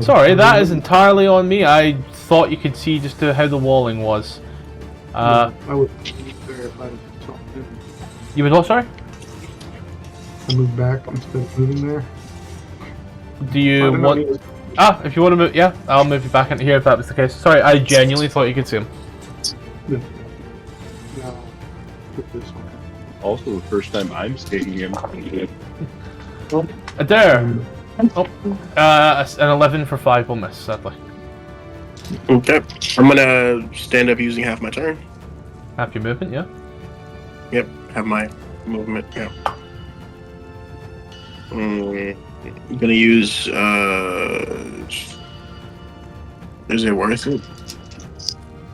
Sorry, that is entirely on me. I thought you could see just how the walling was. I would verify something. You would what, sorry? I moved back instead of moving there. Do you want... if you want to move... Yeah, I'll move you back into here if that was the case. Sorry, I genuinely thought you could see him. No. Put this one. Also, the first time I'm skating him. There! Oh, an 11 for 5 will miss, sadly. Okay. I'm gonna stand up using half my turn. Half your movement, yeah? Yep, have my movement, yeah. I'm gonna use, is it worth it?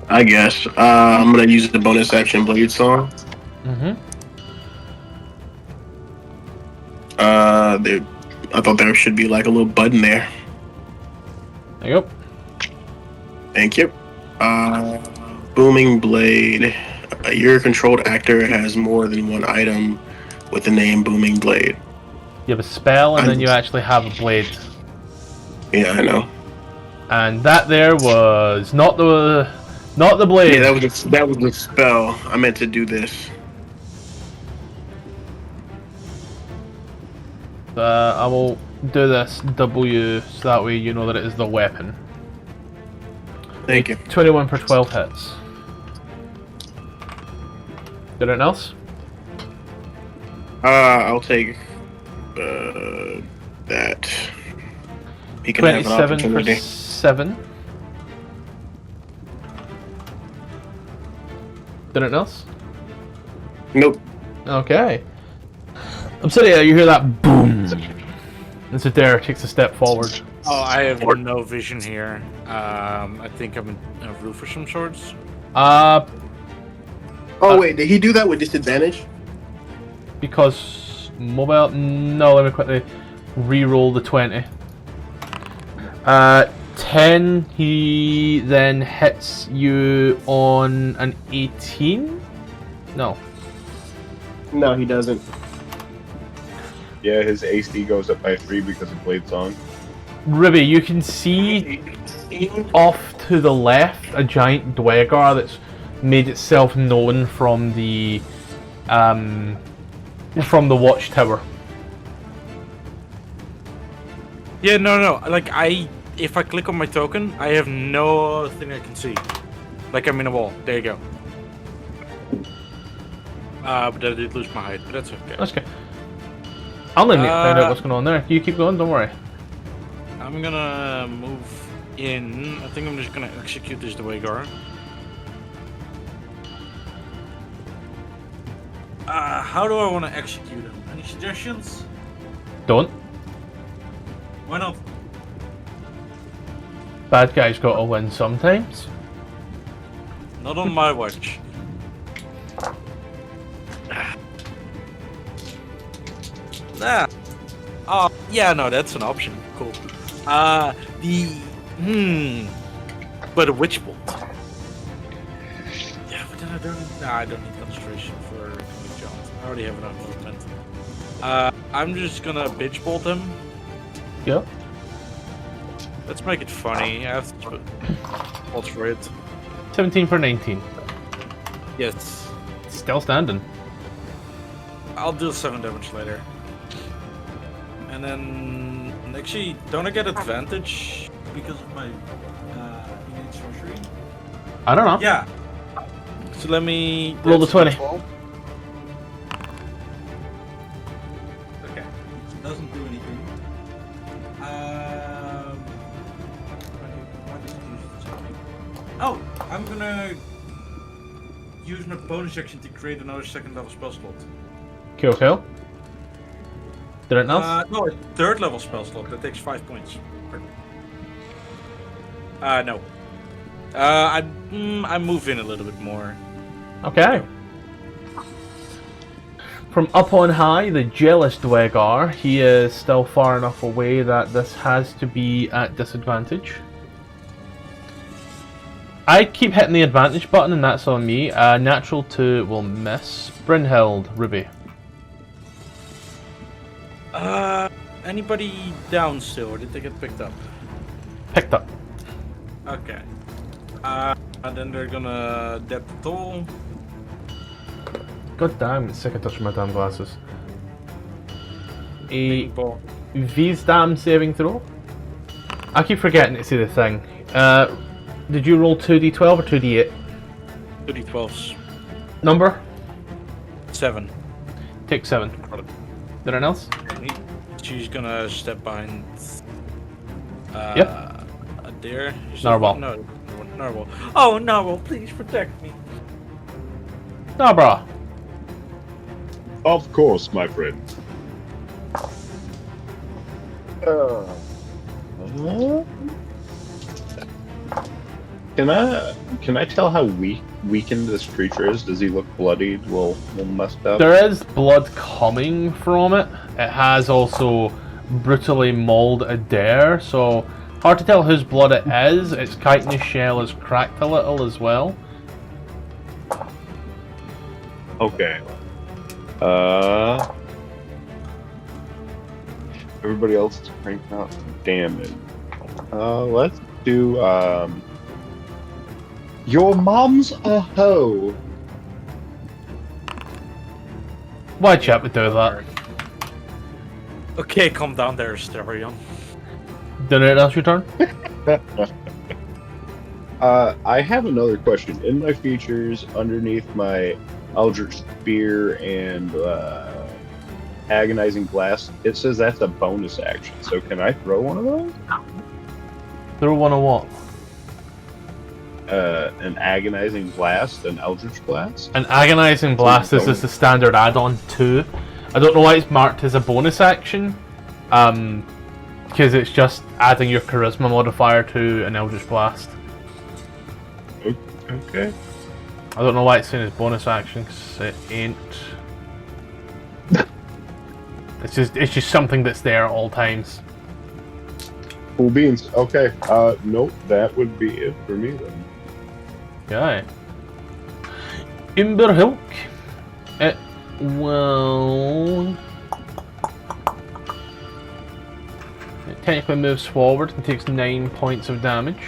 I guess. I'm gonna use the bonus action Blade Song. Mm-hmm. I thought there should be like a little button there. There you go. Thank you. Booming Blade. Your controlled actor has more than one item with the name Booming Blade. You have a spell, and then you actually have a blade. Yeah, I know. And that there was not the blade. Yeah, that was the spell. I meant to do this. I will do this W so that way you know that it is the weapon. Thank you. 21 for 12 hits. Did anything else? I'll take that. He can have an 27 opportunity. for 7. Did anything else? Nope. Okay. I'm sitting there, you hear that boom. And so Derek takes a step forward. Oh, I have no vision here. I think I'm in a roof of some sorts. Oh wait, did he do that with disadvantage? Because mobile? No, let me quickly re-roll the 20. 10, he then hits you on an 18? No. No, he doesn't. Yeah, his AC goes up by 3 because of Blade Song. Ruby, you can see off to the left a giant Dwegar that's made itself known from the watchtower. Yeah, no. Like, if I click on my token, I have no thing I can see. Like, I'm in a wall. There you go. But I did lose my height, but that's okay. That's okay. I'll let me find out what's going on there. You keep going, don't worry. I'm gonna move in. I think I'm just gonna execute this Dwegar. How do I want to execute him? Any suggestions? Don't. Why not? Bad guys gotta win sometimes. Not on my watch. Oh, yeah, no, that's an option. Cool. But a witch bolt. Yeah, but then I don't need concentration for Coming Jones. I already have enough movement. I'm just gonna bitch bolt him. Yep. Let's make it funny. I have to bolt for it. 17 for 19. Yes. Still standing. I'll do 7 damage later. And then actually, don't I get advantage because of my innate sorcery? I don't know. Yeah. So let me Roll the that's 20. 12. Okay. Doesn't do anything. Oh, I'm gonna use my bonus action to create another second level spell slot. Kill. Did it else? No, a 3rd level spell slot that takes 5 points. No. I move in a little bit more. Okay. From up on high, the jealous Dwegar, he is still far enough away that this has to be at disadvantage. I keep hitting the advantage button and that's on me. Natural 2 will miss. Brynhild, Ruby. Anybody down still, or did they get picked up? Picked up. Okay. And then they're gonna depth the toll. God damn, it's sick of touching my damn glasses. A Big ball. V's damn saving throw. I keep forgetting to say the thing. Did you roll 2d12 or 2d8? 2d12s. Number? 7. Take 7. Anything else? She's gonna step behind. Yep. There. Narwhal. No, Narwhal. Oh, Narwhal, please protect me. No, bro. Of course, my friend. Can I tell how weakened this creature is? Does he look bloodied? Well messed up. There is blood coming from it. It has also brutally mauled a dare, so hard to tell whose blood it is. Its chitinous shell is cracked a little as well. Okay. Everybody else is cranking out some damage. Let's do your mom's a hoe. Why'd you have to do that? Okay, calm down there, Asterion. Did it else your turn? I have another question. In my features, underneath my Eldritch Spear and Agonizing Blast, it says that's a bonus action. So can I throw one of those? Throw one of what? An Agonizing Blast, an Eldritch Blast? An Agonizing Blast is just a standard add-on too. I don't know why it's marked as a bonus action. Because it's just adding your Charisma modifier to an Eldritch Blast. Okay. I don't know why it's saying it's bonus action, because it ain't. It's just something that's there at all times. Cool beans. Okay. Nope. That would be it for me then. Okay. Imberhilk. It will. It technically moves forward and takes 9 points of damage.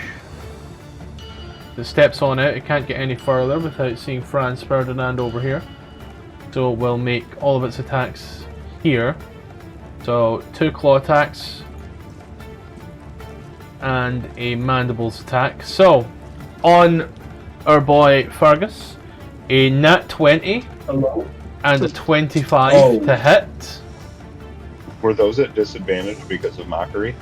It steps on it. It can't get any further without seeing Franz Ferdinand over here. So it will make all of its attacks here. So 2 claw attacks and a mandibles attack. So on our boy Fergus, a nat 20 and a 25 to hit. Were those at disadvantage because of mockery?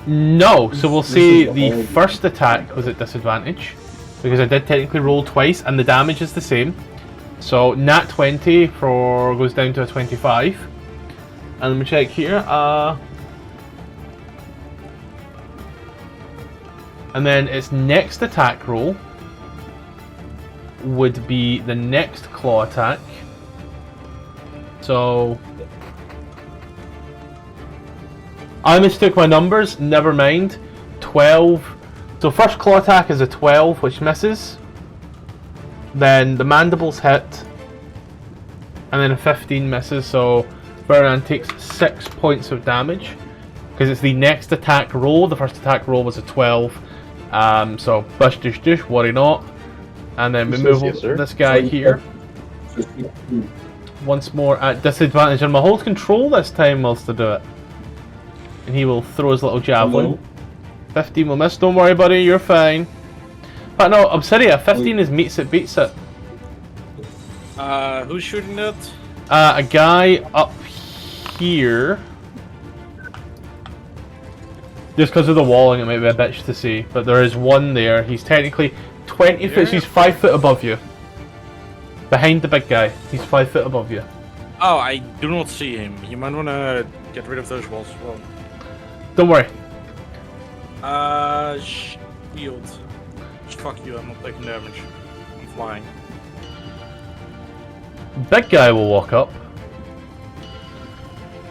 No, so we'll say the first attack was at disadvantage because I did technically roll twice and the damage is the same. So nat 20 goes down to a 25. And let me check here. And then its next attack roll would be the next claw attack. So I mistook my numbers, never mind. 12. So first claw attack is a 12, which misses. Then the mandibles hit. And then a 15 misses, so Ferdinand takes 6 points of damage. Because it's the next attack roll. The first attack roll was a 12. So bush dish dish, worry not. And then we move this guy here. Once more at disadvantage. And my hold control this time whilst I do it. And he will throw his little javelin. 15 will miss, don't worry buddy, you're fine. But no, Obsidia, 15 is meets it, beats it. Who's shooting that? A guy up here. Just because of the walling, it might be a bitch to see. But there is one there. He's technically 20 foot, he's 5 foot above you. Behind the big guy. He's 5 foot above you. Oh, I do not see him. You might want to get rid of those walls as well. Don't worry. Shield. Fuck you, I'm not taking damage. I'm flying. Big guy will walk up.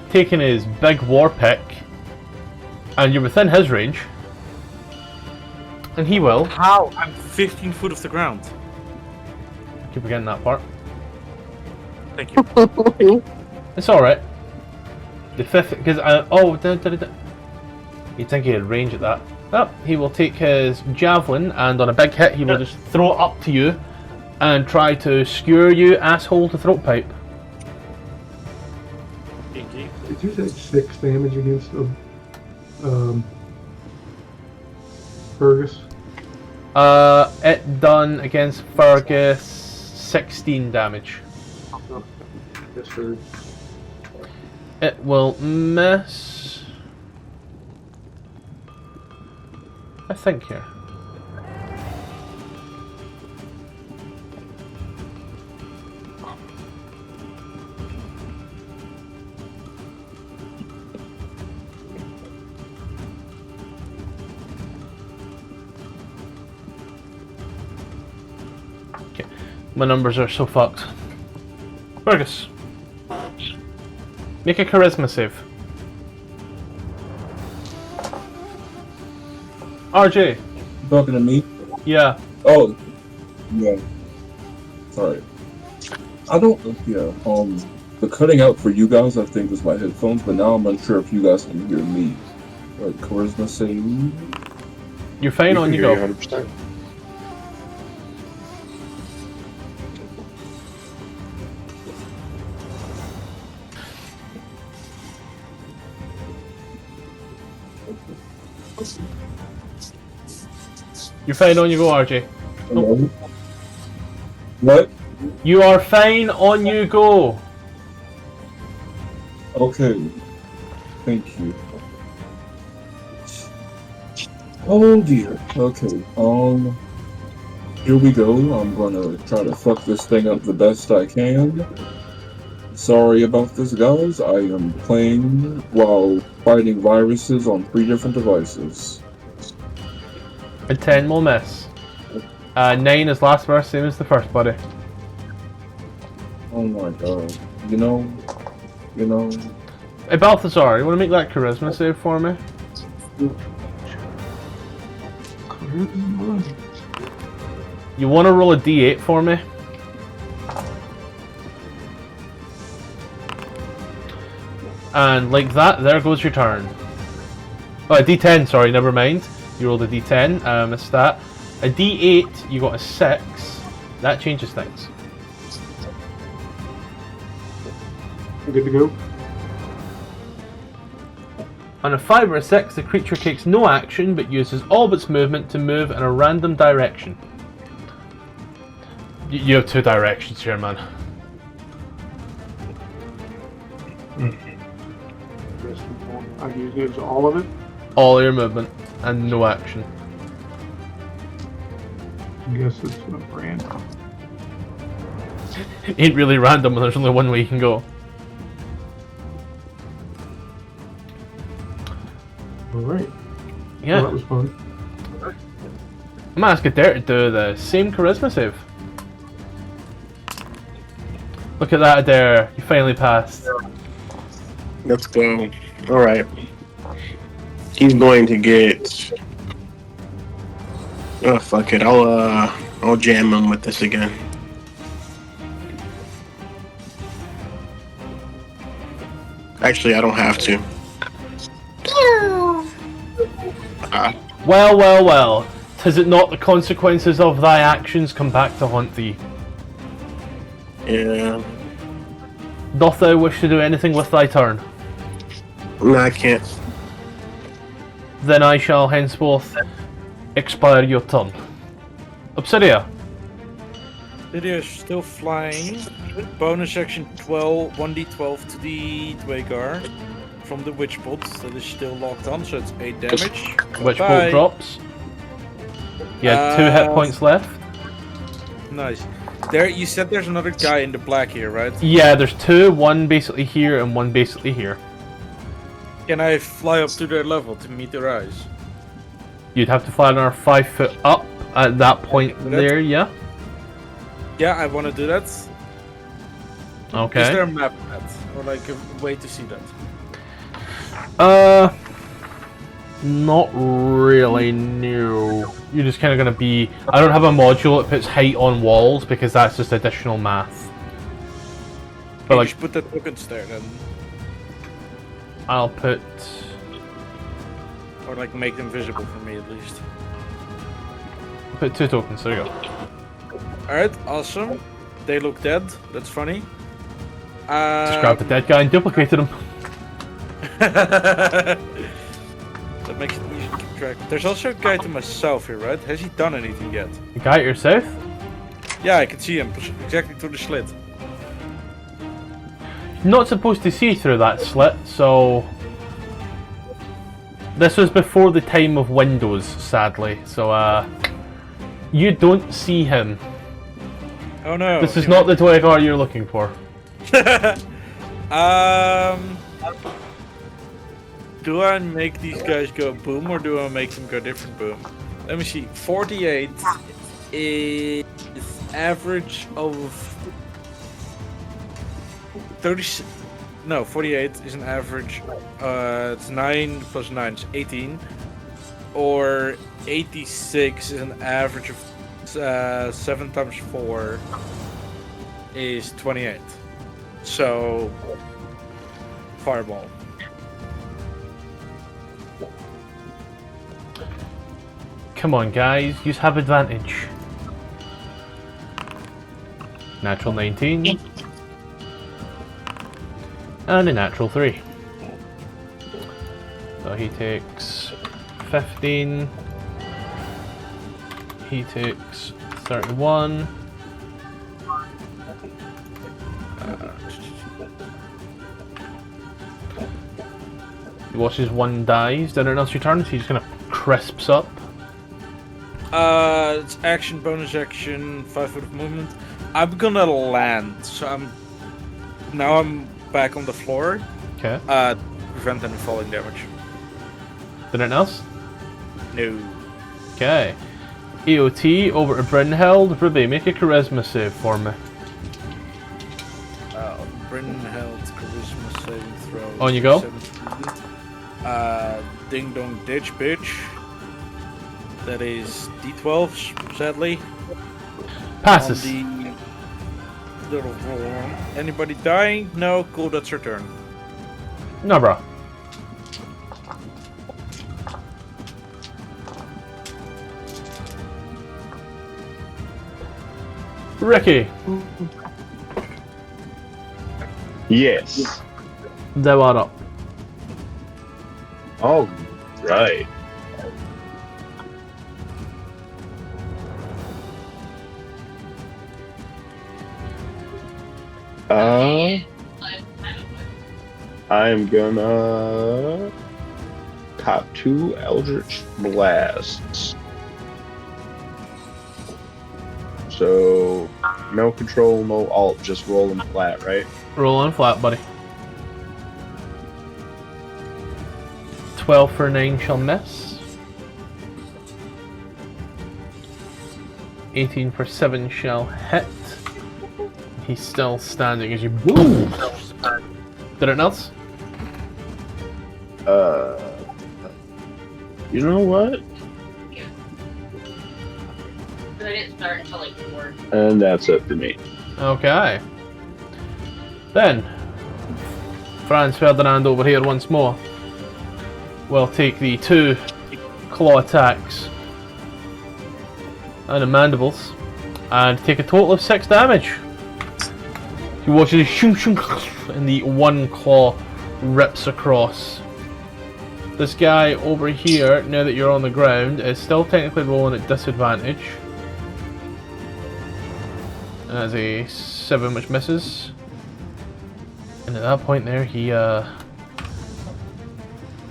Taking his big war pick. And you're within his range. And he will. How? I'm 15 foot off the ground. Keep forgetting that part. Thank you. It's alright. The fifth, because you'd think he had range at that. Oh, he will take his javelin and on a big hit he will just throw it up to you and try to skewer you, asshole, to throat pipe. Did you say 6 damage against Fergus? It done against Fergus 16 damage. Yes, sir. It will miss. I think here. Okay, my numbers are so fucked. Fergus, make a charisma save. RJ. Talking to me? Yeah. Oh, yeah. Sorry. I don't. Yeah. The cutting out for you guys, I think, was my headphones, but now I'm unsure if you guys can hear me. Right, charisma save. You're fine on you go. 100%. You're fine on you go, RJ. Hello? What? You are fine on you go. Okay. Thank you. Oh dear. Okay. Here we go. I'm gonna try to fuck this thing up the best I can. Sorry about this, guys. I am playing while fighting viruses on 3 different devices. A 10 will miss. 9 is last verse, same as the first, buddy. Oh my god. You know, you know. Hey Balthazar, you want to make that charisma save for me? You want to roll a d8 for me? And like that, there goes your turn. Oh, a d10, sorry, never mind. You rolled a d10, missed that. A d8, you got a 6. That changes things. Good to go. On a 5 or a 6, the creature takes no action, but uses all of its movement to move in a random direction. You have 2 directions here, man. I use all of it. All your movement, and no action. I guess it's a brand. Ain't really random when there's only one way you can go. Alright. Yeah. Well, that was fun. I'm gonna ask Adair to do the same charisma save. Look at that, Adair. You finally passed. Let's go. Alright. He's going to get... Oh, fuck it. I'll jam him with this again. Actually, I don't have to. Well, well, well. 'Tis it not the consequences of thy actions come back to haunt thee? Yeah. Doth thou wish to do anything with thy turn? No, I can't. Then I shall henceforth expire your turn. Obsidia. Lydia is still flying. Bonus action 12, 1d12 to the Dwagar from the Witch Bolt that is still locked on, so it's 8 damage. Which Bye. bolt drops? You had 2 hit points left. Nice. There, you said there's another guy in the black here, right? Yeah, there's 2, one basically here and one basically here. Can I fly up to their level to meet their eyes? You'd have to fly another 5 foot up at that point there, yeah? Yeah, I want to do that. Okay. Is there a map for that? Or like a way to see that? Not really, no. You're just kind of going to be... I don't have a module that puts height on walls because that's just additional math. But Can like, you just put the tokens there then? I'll put... Or like make them visible for me at least. Put 2 tokens, there you go. Alright, awesome. They look dead, that's funny. Just grabbed the dead guy and duplicated him. That makes it easy to keep track. There's also a guy to my south here, right? Has he done anything yet? The guy at your south? Yeah, I can see him exactly through the slit. Not supposed to see through that slit, so... This was before the time of Windows, sadly, so you don't see him. Oh no. This is not the Dwagar you're looking for. Do I make these guys go boom or do I make them go different boom? Let me see. 48 is average of 30. No, 48 is an average. It's 9 plus 9 is 18. Or 86 is an average of 7 times 4 is 28. So, fireball. Come on, guys, you have advantage. Natural 19. And a natural 3. So he takes 15. He takes 31. He watches 1 dies. Then another return, so he just kind of crisps up. It's action, bonus action, 5 foot of movement. I'm gonna land, so I'm back on the floor. Okay. Prevent any falling damage. Anything else? No. Okay. EOT over to Brynhild. Ruby, make a charisma save for me. Brynhild's charisma On you go. 7. Ding dong ditch, bitch. That is D12, sadly. Passes. On the little roll. Anybody dying? No, cool, that's your turn. No, bro. Ricky, Yes. they are up. All right. I'm gonna cop 2 Eldritch Blasts. So, no control, no alt, just rolling flat, right? Rolling flat, buddy. 12 for 9 shall miss. 18 for 7 shall hit. He's still standing as you boom. Did it else? You know what? I didn't start until like 4. And that's it for me. Okay. Then, Franz Ferdinand over here once more will take the 2 claw attacks and the mandibles and take a total of 6 damage. He watches it shunk shunk and the 1 claw rips across. This guy over here, now that you're on the ground, is still technically rolling at disadvantage. And that's a 7 which misses. And at that point there, he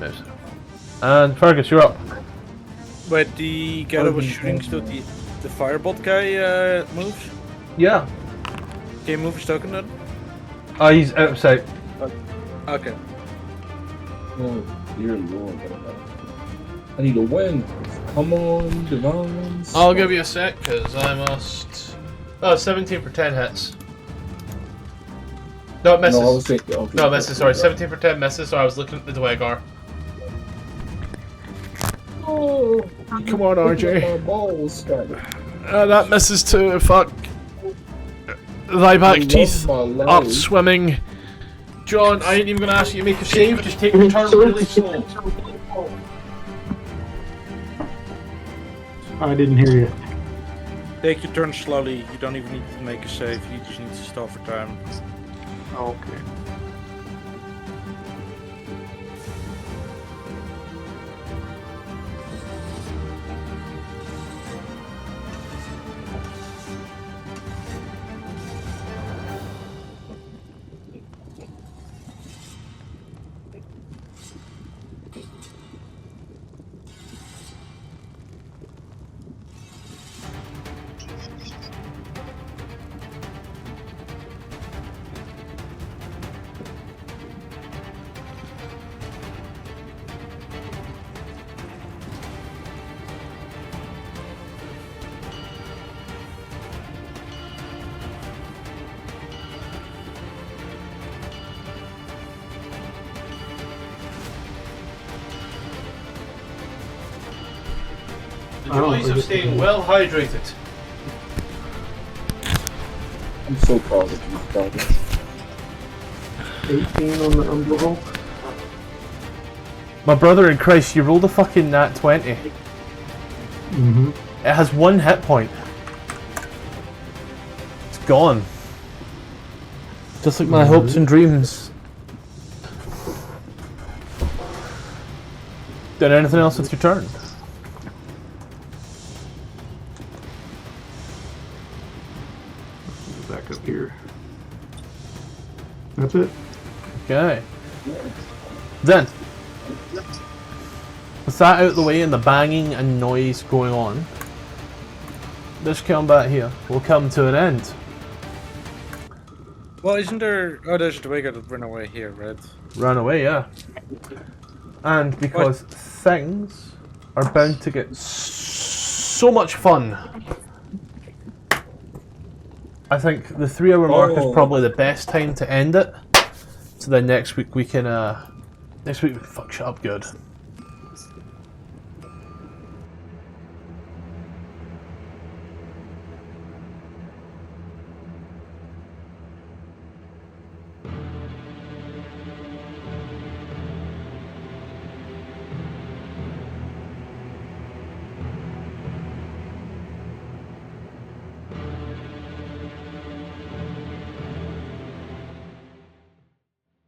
missed. And Fergus, you're up. But the guy that was shooting still the firebolt guy moves? Yeah. Can you move his token then? He's outside. Okay. Oh, dear Lord. I need a win. Come on, Divine. I'll give you a sec, because I must... Oh, 17 for 10 hits. No, it misses. No, I was thinking, okay, No, it misses, sorry. 17 for 10 misses, so I was looking at the Dwegar. Oh, Come on, RJ. my balls, guy. That misses too, fuck. Thy back love teeth my up life. swimming. John, I ain't even gonna ask you to make a save, just take your turn really slow. I didn't hear you. Take your turn slowly. You don't even need to make a save. You just need to stall for time. Okay. The joys of staying well hydrated. I'm so proud of you, brother. 18 on the umbilical. My brother in Christ, you rolled a fucking nat 20. Mm-hmm. It has 1 hit point. It's gone. Just like my hopes and dreams. Did anything else with your turn? Back up here. That's it. Okay. Then, with that out of the way and the banging and noise going on, this combat here will come to an end. Well, isn't there... Oh, there's the Dwegar that ran away here, right? Run away, yeah. And because things are bound to get so much fun, I think the 3 hour mark is Oh. probably the best time to end it. So then next week we can fuck shit up good.